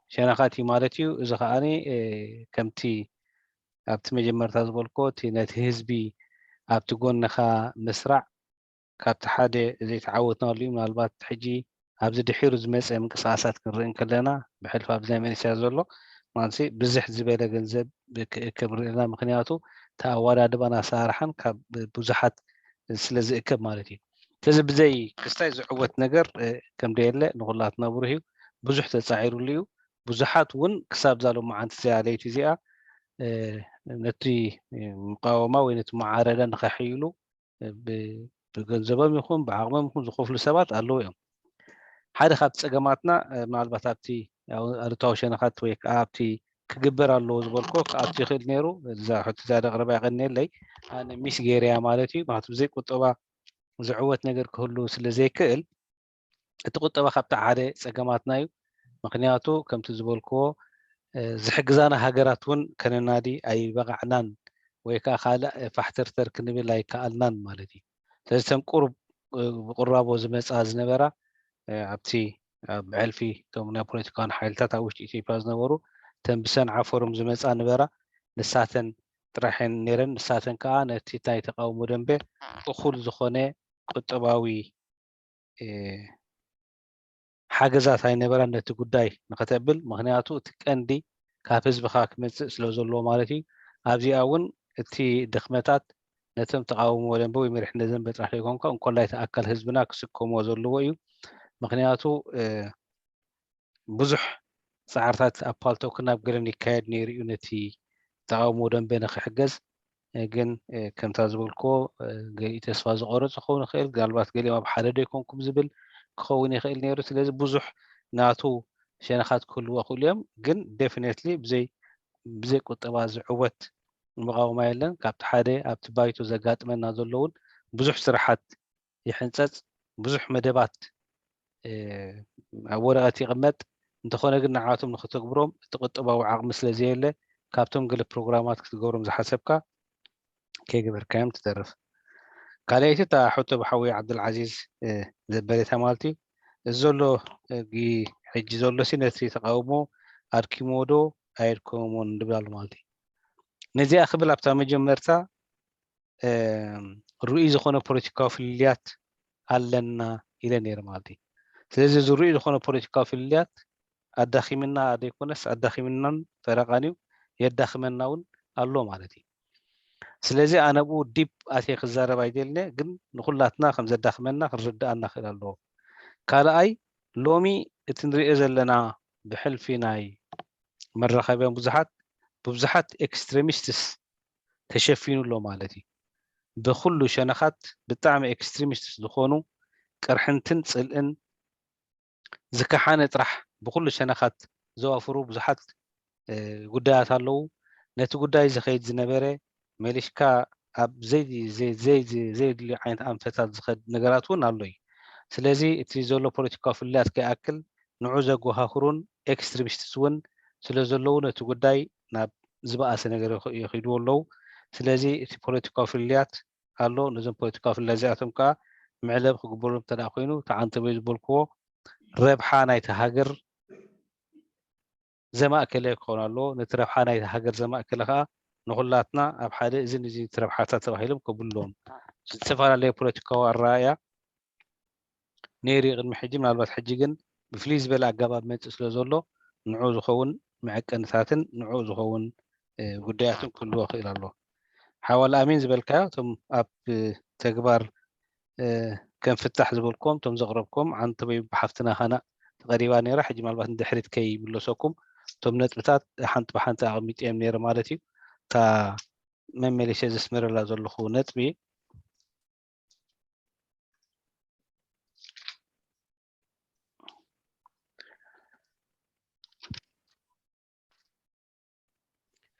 شنخاتي مالتيو اذا خاني كمتي ابت مجمرتا زبلكو تي نت حزبي ابت غونخا مسرع كابت حاده زي تعودنا لي مالبات حجي ابز دحيرو زمص منقصاصات كنرين كلنا بحلف اب زي ما يسازلو مانسي بزح زباله ገንዘብ كبرنا مخنياتو تاوادادبنا سارحن كاب بزحات سلازي اكب مالتي تزب زي كستاي زعوت ነገር كم ديله نغلاتنا برهيو ብዙሕ ተጻዒሩልዩ ብዙሓት እውን ክሳብ ዛሎ መዓንቲ ዝያለይቲ እዚኣ ነቲ ሙቃወማ ወይ ነቲ ሙዓረዳ ንኸሕይሉ ብገንዘቦም ይኹን ብዓቕሞም ይኹን ዝኸፍሉ ሰባት ኣለዉ እዮም ሓደ ካብቲ ፀገማትና ምናልባት ኣብቲ ኣሉታዊ ሸነኻት ወይ ከዓ ኣብቲ ክግበር ኣለዎ ዝበልኮ ክኣቱ ይኽእል ነይሩ እዛ ሕቶ ዘቕረባ ይቐኒየለይ ኣነ ሚስ ጌርያ ማለት እዩ ማለት ብዘይ ቁጠባ ዝዕወት ነገር ክህሉ ስለ ዘይክእል እቲ ቁጠባ ካብቲ ሓደ ፀገማትና እዩ ምክንያቱ ከምቲ ዝበልክዎ ዝሕግዛና ሃገራት እውን ከነናዲ ኣይበቃዕናን ወይ ከዓ ካልእ ፋሕተርተር ክንብል ኣይከኣልናን ማለት እዩ ስለዚ ተን ቁርብ ብቁራቦ ዝመፃ ዝነበራ ኣብቲ ብዕልፊ እቶም ናይ ፖለቲካውን ሓይልታት ኣብ ውሽጢ ኢትዮጵያ ዝነበሩ ተን ብሰን ዓፈሮም ዝመፃ ነበራ ንሳተን ጥራሕን ነይረን ንሳተን ከዓ ነቲ ናይ ተቃውሞ ደንበ እኹል ዝኾነ ቁጠባዊ ሓገዛት ኣይነበራን ነቲ ጉዳይ ንኸተብል ምክንያቱ እቲ ቀንዲ ካብ ህዝብኻ ክመፅእ ስለ ዘለዎ ማለት እዩ ኣብዚኣ እውን እቲ ድኽመታት ነቶም ተቃውሞ ደንበ ወይ መሪሕነት ደንበ ጥራሕ ዘይኮንካ እንኮላይ ተኣካል ህዝብና ክስከምዎ ዘለዎ እዩ ምክንያቱ ብዙሕ ፃዕርታት ኣፓልቶ ክናብ ገለን ይካየድ ነይሩ እዩ ነቲ ተቃውሞ ደንበ ንክሕገዝ ግን ከምታ ዝበልክዎ ገሊኡ ተስፋ ዝቆረፁ ክኸውን ይኽእል ምናልባት ገሊኦም ኣብ ሓደ ዶ ይኮንኩም ዝብል ክኸውን ይኽእል ነይሩ ስለዚ ብዙሕ ናቱ ሸነኻት ክህልዎ ክእሉ እዮም ግን ዴፊኒትሊ ብዘይ ቁጠባ ዝዕወት መቃወማ የለን ካብቲ ሓደ ኣብቲ ባይቶ ዘጋጥመና ዘለውን ብዙሕ ስራሓት ይሕንፀፅ ብዙሕ መደባት ኣብ ወረቐት ይቕመጥ እንተኾነ ግን ንዓቶም ንክተግብሮም እቲ ቁጠባዊ ዓቕሚ ስለዘየለ ካብቶም ገለ ፕሮግራማት ክትገብሮም ዝሓሰብካ ከይገበርካዮም ትተርፍ ካልኣይቲ እታ ሕቶ ብሓዊ ዓብዱልዓዚዝ ዘበለታ ማለት እዩ እዚ ዘሎ ሕጂ ዘሎ ሲ ነቲ ተቃውሞ ኣድኪሞ ዶ ኣይድከሞን ንብል ማለት እዩ ነዚኣ ክብል ኣብታ መጀመርታ ርኡይ ዝኾነ ፖለቲካዊ ፍልልያት ኣለና ኢለ ነይረ ማለት እዩ ስለዚ እዚ ርኡይ ዝኾነ ፖለቲካዊ ፍልልያት ኣዳኺምና ዘይኮነስ ኣዳኺምናን ፈረቓን እዩ የዳኽመና እውን ኣሎ ማለት እዩ ስለዚ ኣነ ብኡ ዲፕ ኣትየ ክዛረብ ኣይደልነ ግን ንኩላትና ከም ዘዳኽመና ክንርዳእና ክእል ኣለዎ ካልኣይ ሎሚ እቲ ንሪኦ ዘለና ብሕልፊ ናይ መራኸቢያን ብብዙሓት ኤክስትሪሚስትስ ተሸፊኑ ኣሎ ማለት እዩ ብኩሉ ሸነኻት ብጣዕሚ ኤክስትሪሚስትስ ዝኾኑ ቅርሕንትን ፅልእን ዝከሓነ ጥራሕ ብኩሉ ሸነኻት ዘዋፍሩ ብዙሓት ጉዳያት ኣለዉ ነቲ ጉዳይ ዝኸይድ ዝነበረ መሊሽካ ኣብ ዘይድልዩ ዓይነት ኣንፈታት ዝኸድ ነገራት እውን ኣሎ እዩ ስለዚ እቲ ዘሎ ፖለቲካዊ ፍልያት ከይኣክል ንዑ ዘጓሃኽሩን ኤክስትሪሚስትስ እውን ስለ ዘለዉ ነቲ ጉዳይ ናብ ዝበኣሰ ነገር ይኸይድዎ ኣለዉ ስለዚ እቲ ፖለቲካዊ ፍልያት ኣሎ ነዞም ፖለቲካዊ ፍልያት እዚኣቶም ከዓ ምዕለብ ክግበሮም እንተዳ ኮይኑ ተዓንተበይ ዝበልክዎ ረብሓ ናይቲ ሃገር ዘማእከለ ክኸውን ኣለዎ ነቲ ረብሓ ናይቲ ሃገር ዘማእከለ ከዓ ንኩላትና ኣብ ሓደ እዝን እዚ ረብሓታት ተባሂሎም ከብሎም ዝተፈላለዩ ፖለቲካዊ ኣረኣእያ ነይሩ ቅድሚ ሕጂ ምናልባት ሕጂ ግን ብፍሉይ ዝበለ ኣገባብ መፅእ ስለ ዘሎ ንዑ ዝኸውን መዐቀንታትን ንዑ ዝኸውን ጉዳያትን ክህልዎ ክእል ኣሎ ሓዋል ኣሚን ዝበልካዮ እቶም ኣብ ተግባር ከም ፍታሕ ዝበልኩም እቶም ዘቕረብኩም ዓንተበይ ብሓፍትና ኸና ተቐሪባ ነይራ ሕጂ ምናልባት ንድሕሪት ከይምለሰኩም እቶም ነጥብታት ሓንቲ ብሓንቲ ኣቐሚጥዮም ነይረ ማለት እዩ እታ መመለሸ ዘስምረላ ዘለኹ ነጥቢ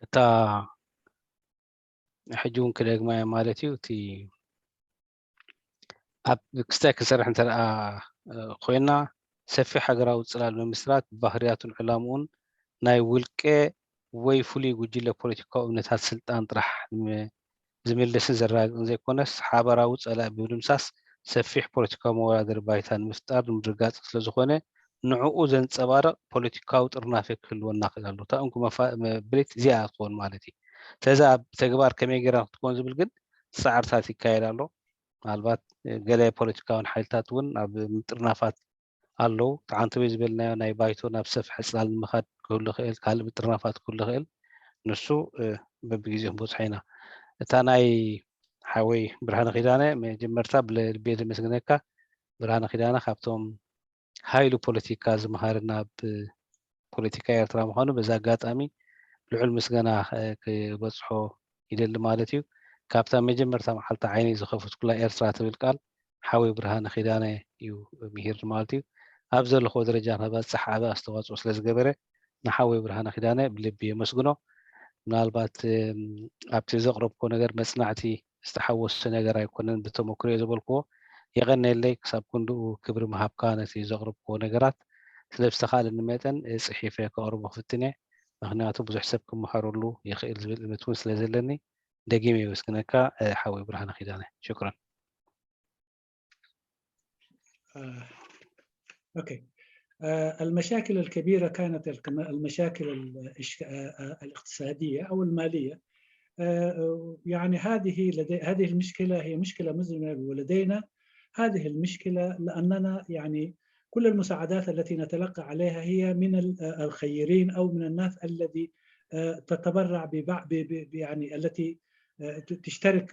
እታ ሕጂ እውን ክደግማያ ማለት እዩ እቲ ኣብ ክስታይ ክሰርሕ እንተደኣ ኮይና ሰፊሕ ሃገራዊ ፅላል ምምስራት ባህርያቱን ዕላምኡን ናይ ውልቀ ወይ ፍሉይ ጉጅለ ፖለቲካዊ እምነታት ስልጣን ጥራሕ ዝምልስን ዘረጋግፅን ዘይኮነስ ሓበራዊ ፀላእ ብምድምሳስ ሰፊሕ ፖለቲካዊ መወዳደሪ ባይታ ንምፍጣር ንምድርጋፅ ስለዝኾነ ንዕኡ ዘንፀባርቕ ፖለቲካዊ ጥርናፈ ክህልወና ክእል ኣሎ እታ እንኩ መብሬት እዚኣ ትኾን ማለት እዩ ስለዚ ኣብ ተግባር ከመይ ጌርና ክትኮን ዝብል ግን ፃዕርታት ይካየድ ኣሎ ምናልባት ገለ ፖለቲካውን ሓይልታት እውን ኣብ ምጥርናፋት ኣለዉ ተዓንተበይ ዝበልናዮ ናይ ባይቶ ናብ ሰፍሐ ፅላል ንምኻድ ክህሉ ክእል ካልእ ምጥርናፋት ክህሉ ክእል ንሱ በቢግዜ ክንበፅሖ ኢና እታ ናይ ሓወይ ብርሃነ ኪዳነ መጀመርታ ብልቤ ዘመስግነካ ብርሃነ ኪዳነ ካብቶም ሃይሉ ፖለቲካ ዝመሃርና ብፖለቲካ ኤርትራ ምዃኑ በዛ ኣጋጣሚ ልዑል ምስገና ክበፅሖ ይደሊ ማለት እዩ كابتا مجمرتا محلتا عيني زخفت كلها إيرترا تبل قال حاوي برهان خدانة يو مهير مالتي أبزر لخو درجان هذا السحابة استواز وصلز قبره نحاوي برهان خدانة بلبي مسجنه ምናልባት ኣብቲ ዘቕረብኮ ነገር መጽናዕቲ ዝተሓወሰ ነገር ኣይኮነን ብተመክሮ ዝበልክዎ የቐነየለይ ክሳብ ክንድኡ ክብሪ ምሃብካ ነቲ ዘቕረብክዎ ነገራት ስለ ዝተኻለኒ መጠን ጽሒፈ ከቕርቦ ክፍትነ ምክንያቱ ብዙሕ ሰብ ክመሃረሉ ይኽእል ዝብል እምነት እውን ስለ ዘለኒ ደጊመ ይመስግነካ ሓዊ ብርሃነ ኺዳነ ሽክራን اوكي المشاكل الكبيرة كانت المشاكل الاقتصادية أو المالية. يعني هذه المشكلة هي مشكلة مزمنة ولدينا هذه المشكلة لأننا يعني كل المساعدات التي نتلقى عليها هي من الخيرين أو من الناس الذي تتبرع يعني التي تشترك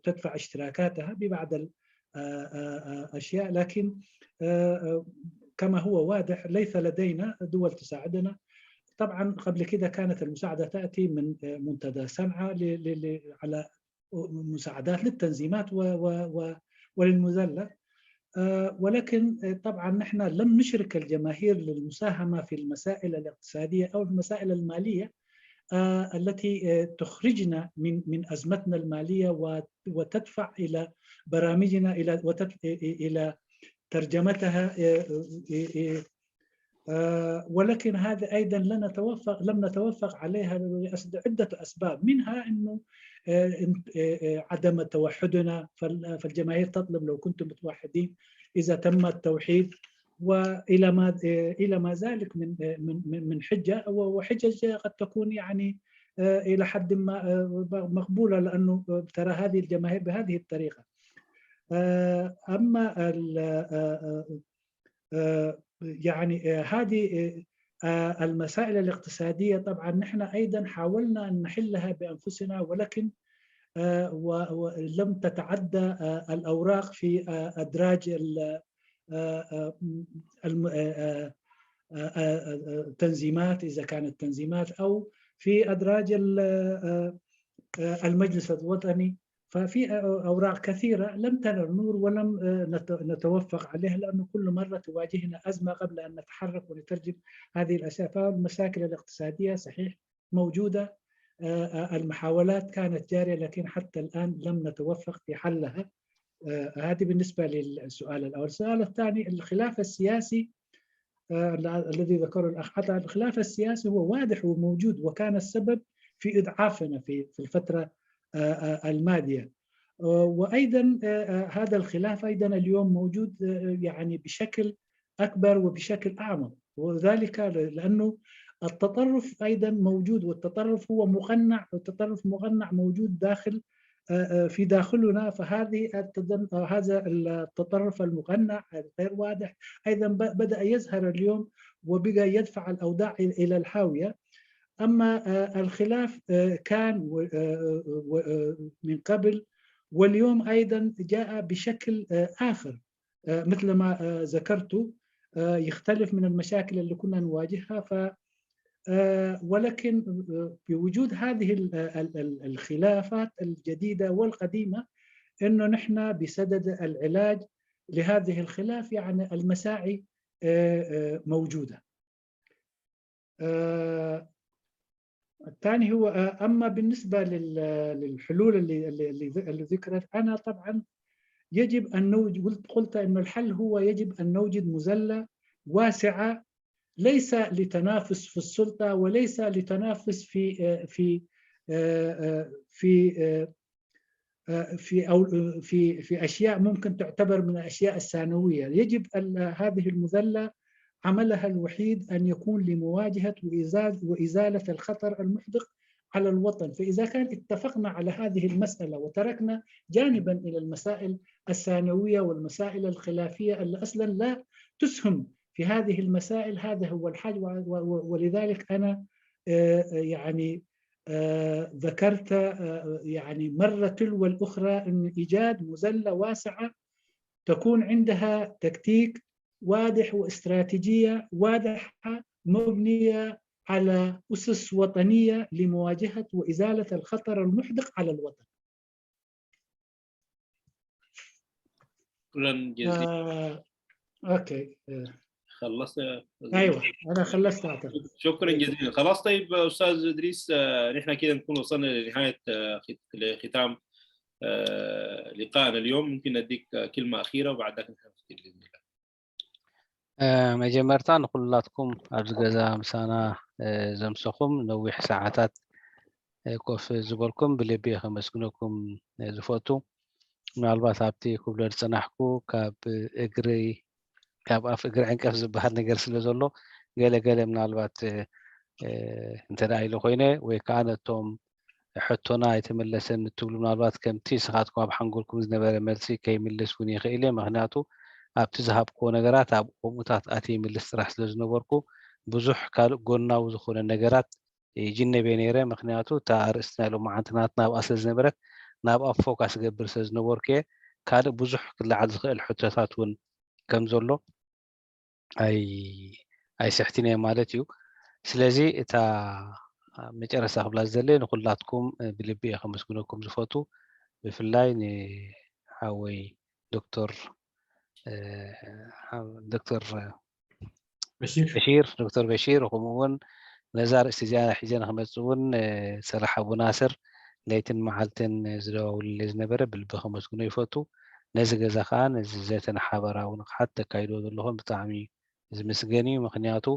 تدفع اشتراكاتها ببعض الأشياء، لكن كما هو واضح ليس لدينا دول تساعدنا. طبعا قبل كده كانت المساعدة تأتي من منتدى صنعاء على مساعدات للتنظيمات وللمذلة، ولكن طبعا نحن لم نشرك الجماهير للمساهمة في المسائل الاقتصادية أو المسائل المالية التي تخرجنا من أزمتنا المالية وتدفع إلى برامجنا إلى ترجمتها، ولكن هذا أيضا لم نتوفق عليها عدة أسباب، منها أنه عدم توحدنا، فالجماهير تطلب لو كنتم متوحدين إذا تم التوحيد، وإلى ما ذلك من حجة، وحجج قد تكون يعني إلى حد ما مقبولة لأنه ترى هذه الجماهير بهذه الطريقة. أما يعني هذه المسائل الاقتصادية طبعا نحن أيضا حاولنا أن نحلها بأنفسنا، ولكن ولم تتعدى الأوراق في أدراج التنظيمات إذا كانت تنظيمات أو في أدراج المجلس الوطني، ففي أوراق كثيرة لم تنر النور ولم نتوفق عليها، لأنه كل مرة تواجهنا أزمة قبل أن نتحرك ونترجم هذه الأشياء. فالمشاكل الاقتصادية صحيح موجودة، المحاولات كانت جارية، لكن حتى الآن لم نتوفق في حلها. هذه بالنسبة للسؤال الأول. السؤال الثاني الخلاف السياسي الذي ذكره الأخ حتى، الخلاف السياسي هو واضح وموجود وكان السبب في إضعافنا في الفترة الماضية، وأيضا هذا الخلاف أيضا اليوم موجود يعني بشكل أكبر وبشكل أعمق، وذلك لأنه التطرف أيضا موجود، والتطرف هو مقنع، والتطرف مقنع موجود في داخلنا. فهذا التطرف المقنع غير واضح أيضا بدأ يظهر اليوم وبقى يدفع الأوضاع إلى الحاوية. أما الخلاف كان من قبل واليوم أيضا جاء بشكل آخر مثل ما ذكرت، يختلف من المشاكل اللي كنا نواجهها. ولكن بوجود هذه الخلافات الجديدة والقديمة إنه نحن بصدد العلاج لهذه الخلاف، يعني المساعي موجودة. الثاني هو أما بالنسبة للحلول اللي ذكرت، أنا طبعا يجب أن نوجد، قلت أن الحل هو يجب أن نوجد مظلة واسعة ليس لتنافس في السلطة وليس لتنافس في أشياء ممكن تعتبر من الأشياء الثانوية. يجب هذه المظلة عملها الوحيد أن يكون لمواجهة وإزالة الخطر المحدق على الوطن. فإذا كان اتفقنا على هذه المسألة وتركنا جانبا إلى المسائل الثانوية والمسائل الخلافية اللي أصلا لا تسهم في هذه المسائل، هذا هو الحاج. ولذلك أنا يعني ذكرت يعني مرة تلو الأخرى أن إيجاد مظلة واسعة تكون عندها تكتيك واضح واستراتيجية واضحة مبنية على أسس وطنية لمواجهة وإزالة الخطر المحدق على الوطن. شكرا جزيلا. اوكي خلصت؟ ايوه انا خلصت اعتقد. شكرا جزيلا. خلاص طيب استاذ ادريس، نحن كده نكون وصلنا لنهايه ختام لقائنا اليوم. ممكن نديك كلمه اخيره وبعد ذلك نختم باذن الله. مجمرتا نقولاتكم أرجع مسانا زمسخم نوح ساعات كوف زبالكم بلبي خمسكنكم زفوتو ምናልባት ኣብቲ ክብሎ ዝፀናሕኩ ካብ እግሪ ካብ ኣፍ እግሪ ዕንቀፍ ዝበሃል ነገር ስለ ዘሎ ገለገለ ምናልባት እንተዳ ኢሉ ኮይነ ወይ ከዓ ነቶም ሕቶና የተመለሰን እትብሉ ምናልባት ከምቲ ስኻትኩም ኣብ ሓንጎልኩም ዝነበረ መልሲ ከይምልስ እውን ይኽእል እየ። ምክንያቱ ኣብቲ ዝሃብክዎ ነገራት ኣብ ቆሙታት ኣትየ ምልስ ጥራሕ ስለ ዝነበርኩ ብዙሕ ካልእ ጎናዊ ዝኾነ ነገራት ይጅነበ ነይረ። ምክንያቱ እታ ኣርእስቲ ናይ ሎማዓንቲ ናትና ኣብኣ ስለ ዝነበረት ናብኣ ፎካስ ገብር ስለ ዝነበርኩ እየ። ካልእ ብዙሕ ክለዓል ዝኽእል ሕቶታት እውን ከም ዘሎ ኣይስሕቲነ ማለት እዩ። ስለዚ እታ መጨረሻ ክብላ ዝደለየ ንኩላትኩም ብልቢ እየ ከመስግነኩም ዝፈቱ ብፍላይ ንሓወይ ዶክተር በሺር ከምኡ እውን ነዛ ርእስቲ እዚኣ ሒዘ ንክመፅእ እውን ስራሕ ኣቡ ናስር ለይትን መዓልትን ዝደዋውልለ ዝነበረ ብልቢ ከመስግኖ ይፈቱ። ነዚ ገዛ ከዓ ነዚ ዘተነ ሓበራዊ ንቕሓት ተካይዶ ዘለኹም ብጣዕሚ ዝምስገን እዩ። ምክንያቱ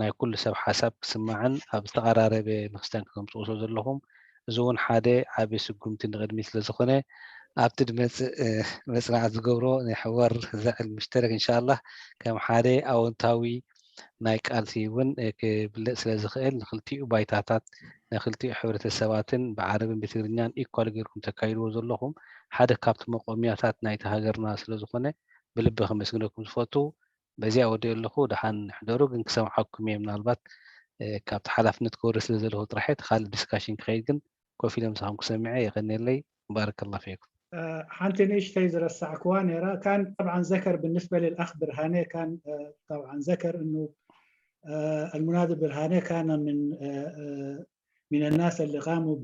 ናይ ኩሉ ሰብ ሓሳብ ክስማዕን ኣብ ዝተቀራረበ ንክስተን ከምፅኡ ስለ ዘለኹም እዚ እውን ሓደ ዓብዪ ስጉምቲ ንቅድሚት ስለ ዝኾነ ኣብቲ ድመፅእ መፅናዕቲ ዝገብሮ ናይ ሕዋር ዝዕል ምሽተረክ እንሻላ ከም ሓደ ኣወንታዊ ናይ ቃልሲ እውን ክብልፅ ስለ ዝኽእል ንክልቲኡ ባይታታት ንክልቲኡ ሕብረተሰባትን ብዓረብን ብትግርኛን ኢኳል ጌርኩም ተካይድዎ ዘለኹም ሓደ ካብቲ መቆምያታት ናይቲ ሃገርና ስለ ዝኾነ ብልቢ ከመስግነኩም ዝፈቱ በዚያ ወዲኡ ኣለኹ። ድሓን ሕደሩ ግን ክሰምዓኩም እየ ምናልባት ካብቲ ሓላፍነት ክወርድ ስለ ዘለኹ ጥራሕት ካልእ ዲስካሽን ክኸይድ ግን ኮፍ ኢለ ምሳኹም ክሰምዐ ይቀኒለይ። ባረك الله فيكم. حنتي نيشتي زرسع كوانيرا كان طبعا ذكر بالنسبة للأخ برهاني كان طبعا ذكر أنه المنادي برهاني كان من الناس اللي قاموا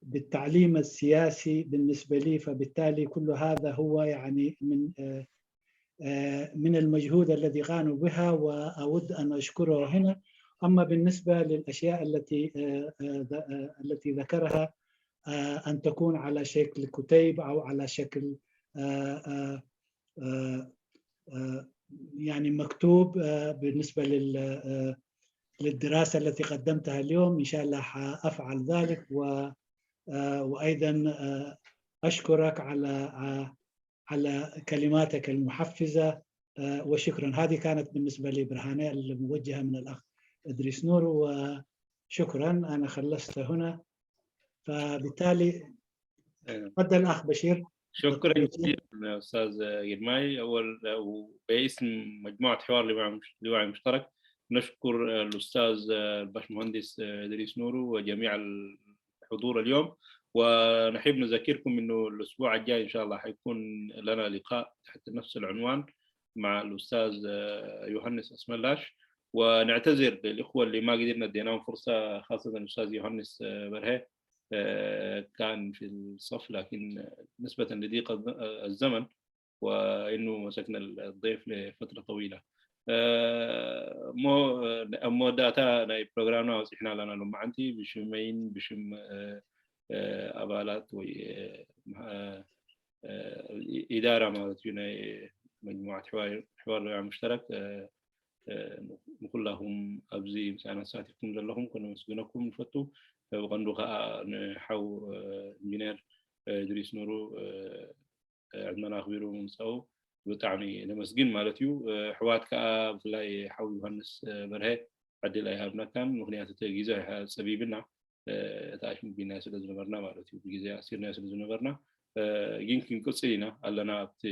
بالتعليم السياسي بالنسبة لي، فبالتالي كل هذا هو يعني من المجهود الذي قاموا بها وأود أن أشكره هنا. أما بالنسبة للأشياء التي ذكرها أن تكون على شكل كتيب أو على شكل يعني مكتوب بالنسبة للدراسة التي قدمتها اليوم، إن شاء الله أفعل ذلك. وأيضا أشكرك على كلماتك المحفزة وشكرا. هذه كانت بالنسبة لي برهانة الموجهة من الأخ إدريس نور، وشكرا أنا خلصت هنا. فبالتالي تفضل أخ بشير. شكرا جزيلا أستاذ جرماي. أول باسم مجموعة حوار لوعي مشترك نشكر الأستاذ الباشمهندس إدريس نورو وجميع الحضور اليوم، ونحب نذكركم إنه الأسبوع الجاي إن شاء الله حيكون لنا لقاء تحت نفس العنوان مع الأستاذ يوهنس أسملاش. ونعتذر للإخوة اللي ما قدرنا اديناهم فرصة، خاصة الأستاذ يوهنس برهي كان في الصف، لكن نسبة لضيق الزمن وإنه مسكنا الضيف لفترة طويلة. مو داتا ناي برنامجنا وسحنا لنا لما عنتي بشمين بشم أبالات و إدارة مالتنا مجموعة حوار مشترك نقول لهم أبزي مسانا ساتكم لهم كنا مسجونكم فتو وغندوها نحو إنجنير إدريس نورو عندنا أخبره منسو بتعني لمسجين مالتيو حوات كأب لاي حو يوهنس برهي عدل أيها ابنا كان مغنيات التجهيزة سبيبنا تعيش بين ناس اللي زنبرنا مالتيو بجزء أسير ناس اللي زنبرنا يمكن كسينا علنا بت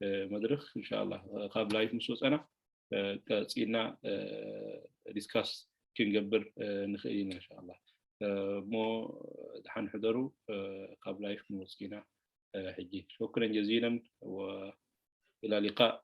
مدرخ إن شاء الله قبل لايف مسوس أنا كسينا ديسكاس كنجبر نخيلنا إن شاء الله مو دحين حضروا قبل لايف مسكينا حجي. شكرا جزيلا وإلى اللقاء.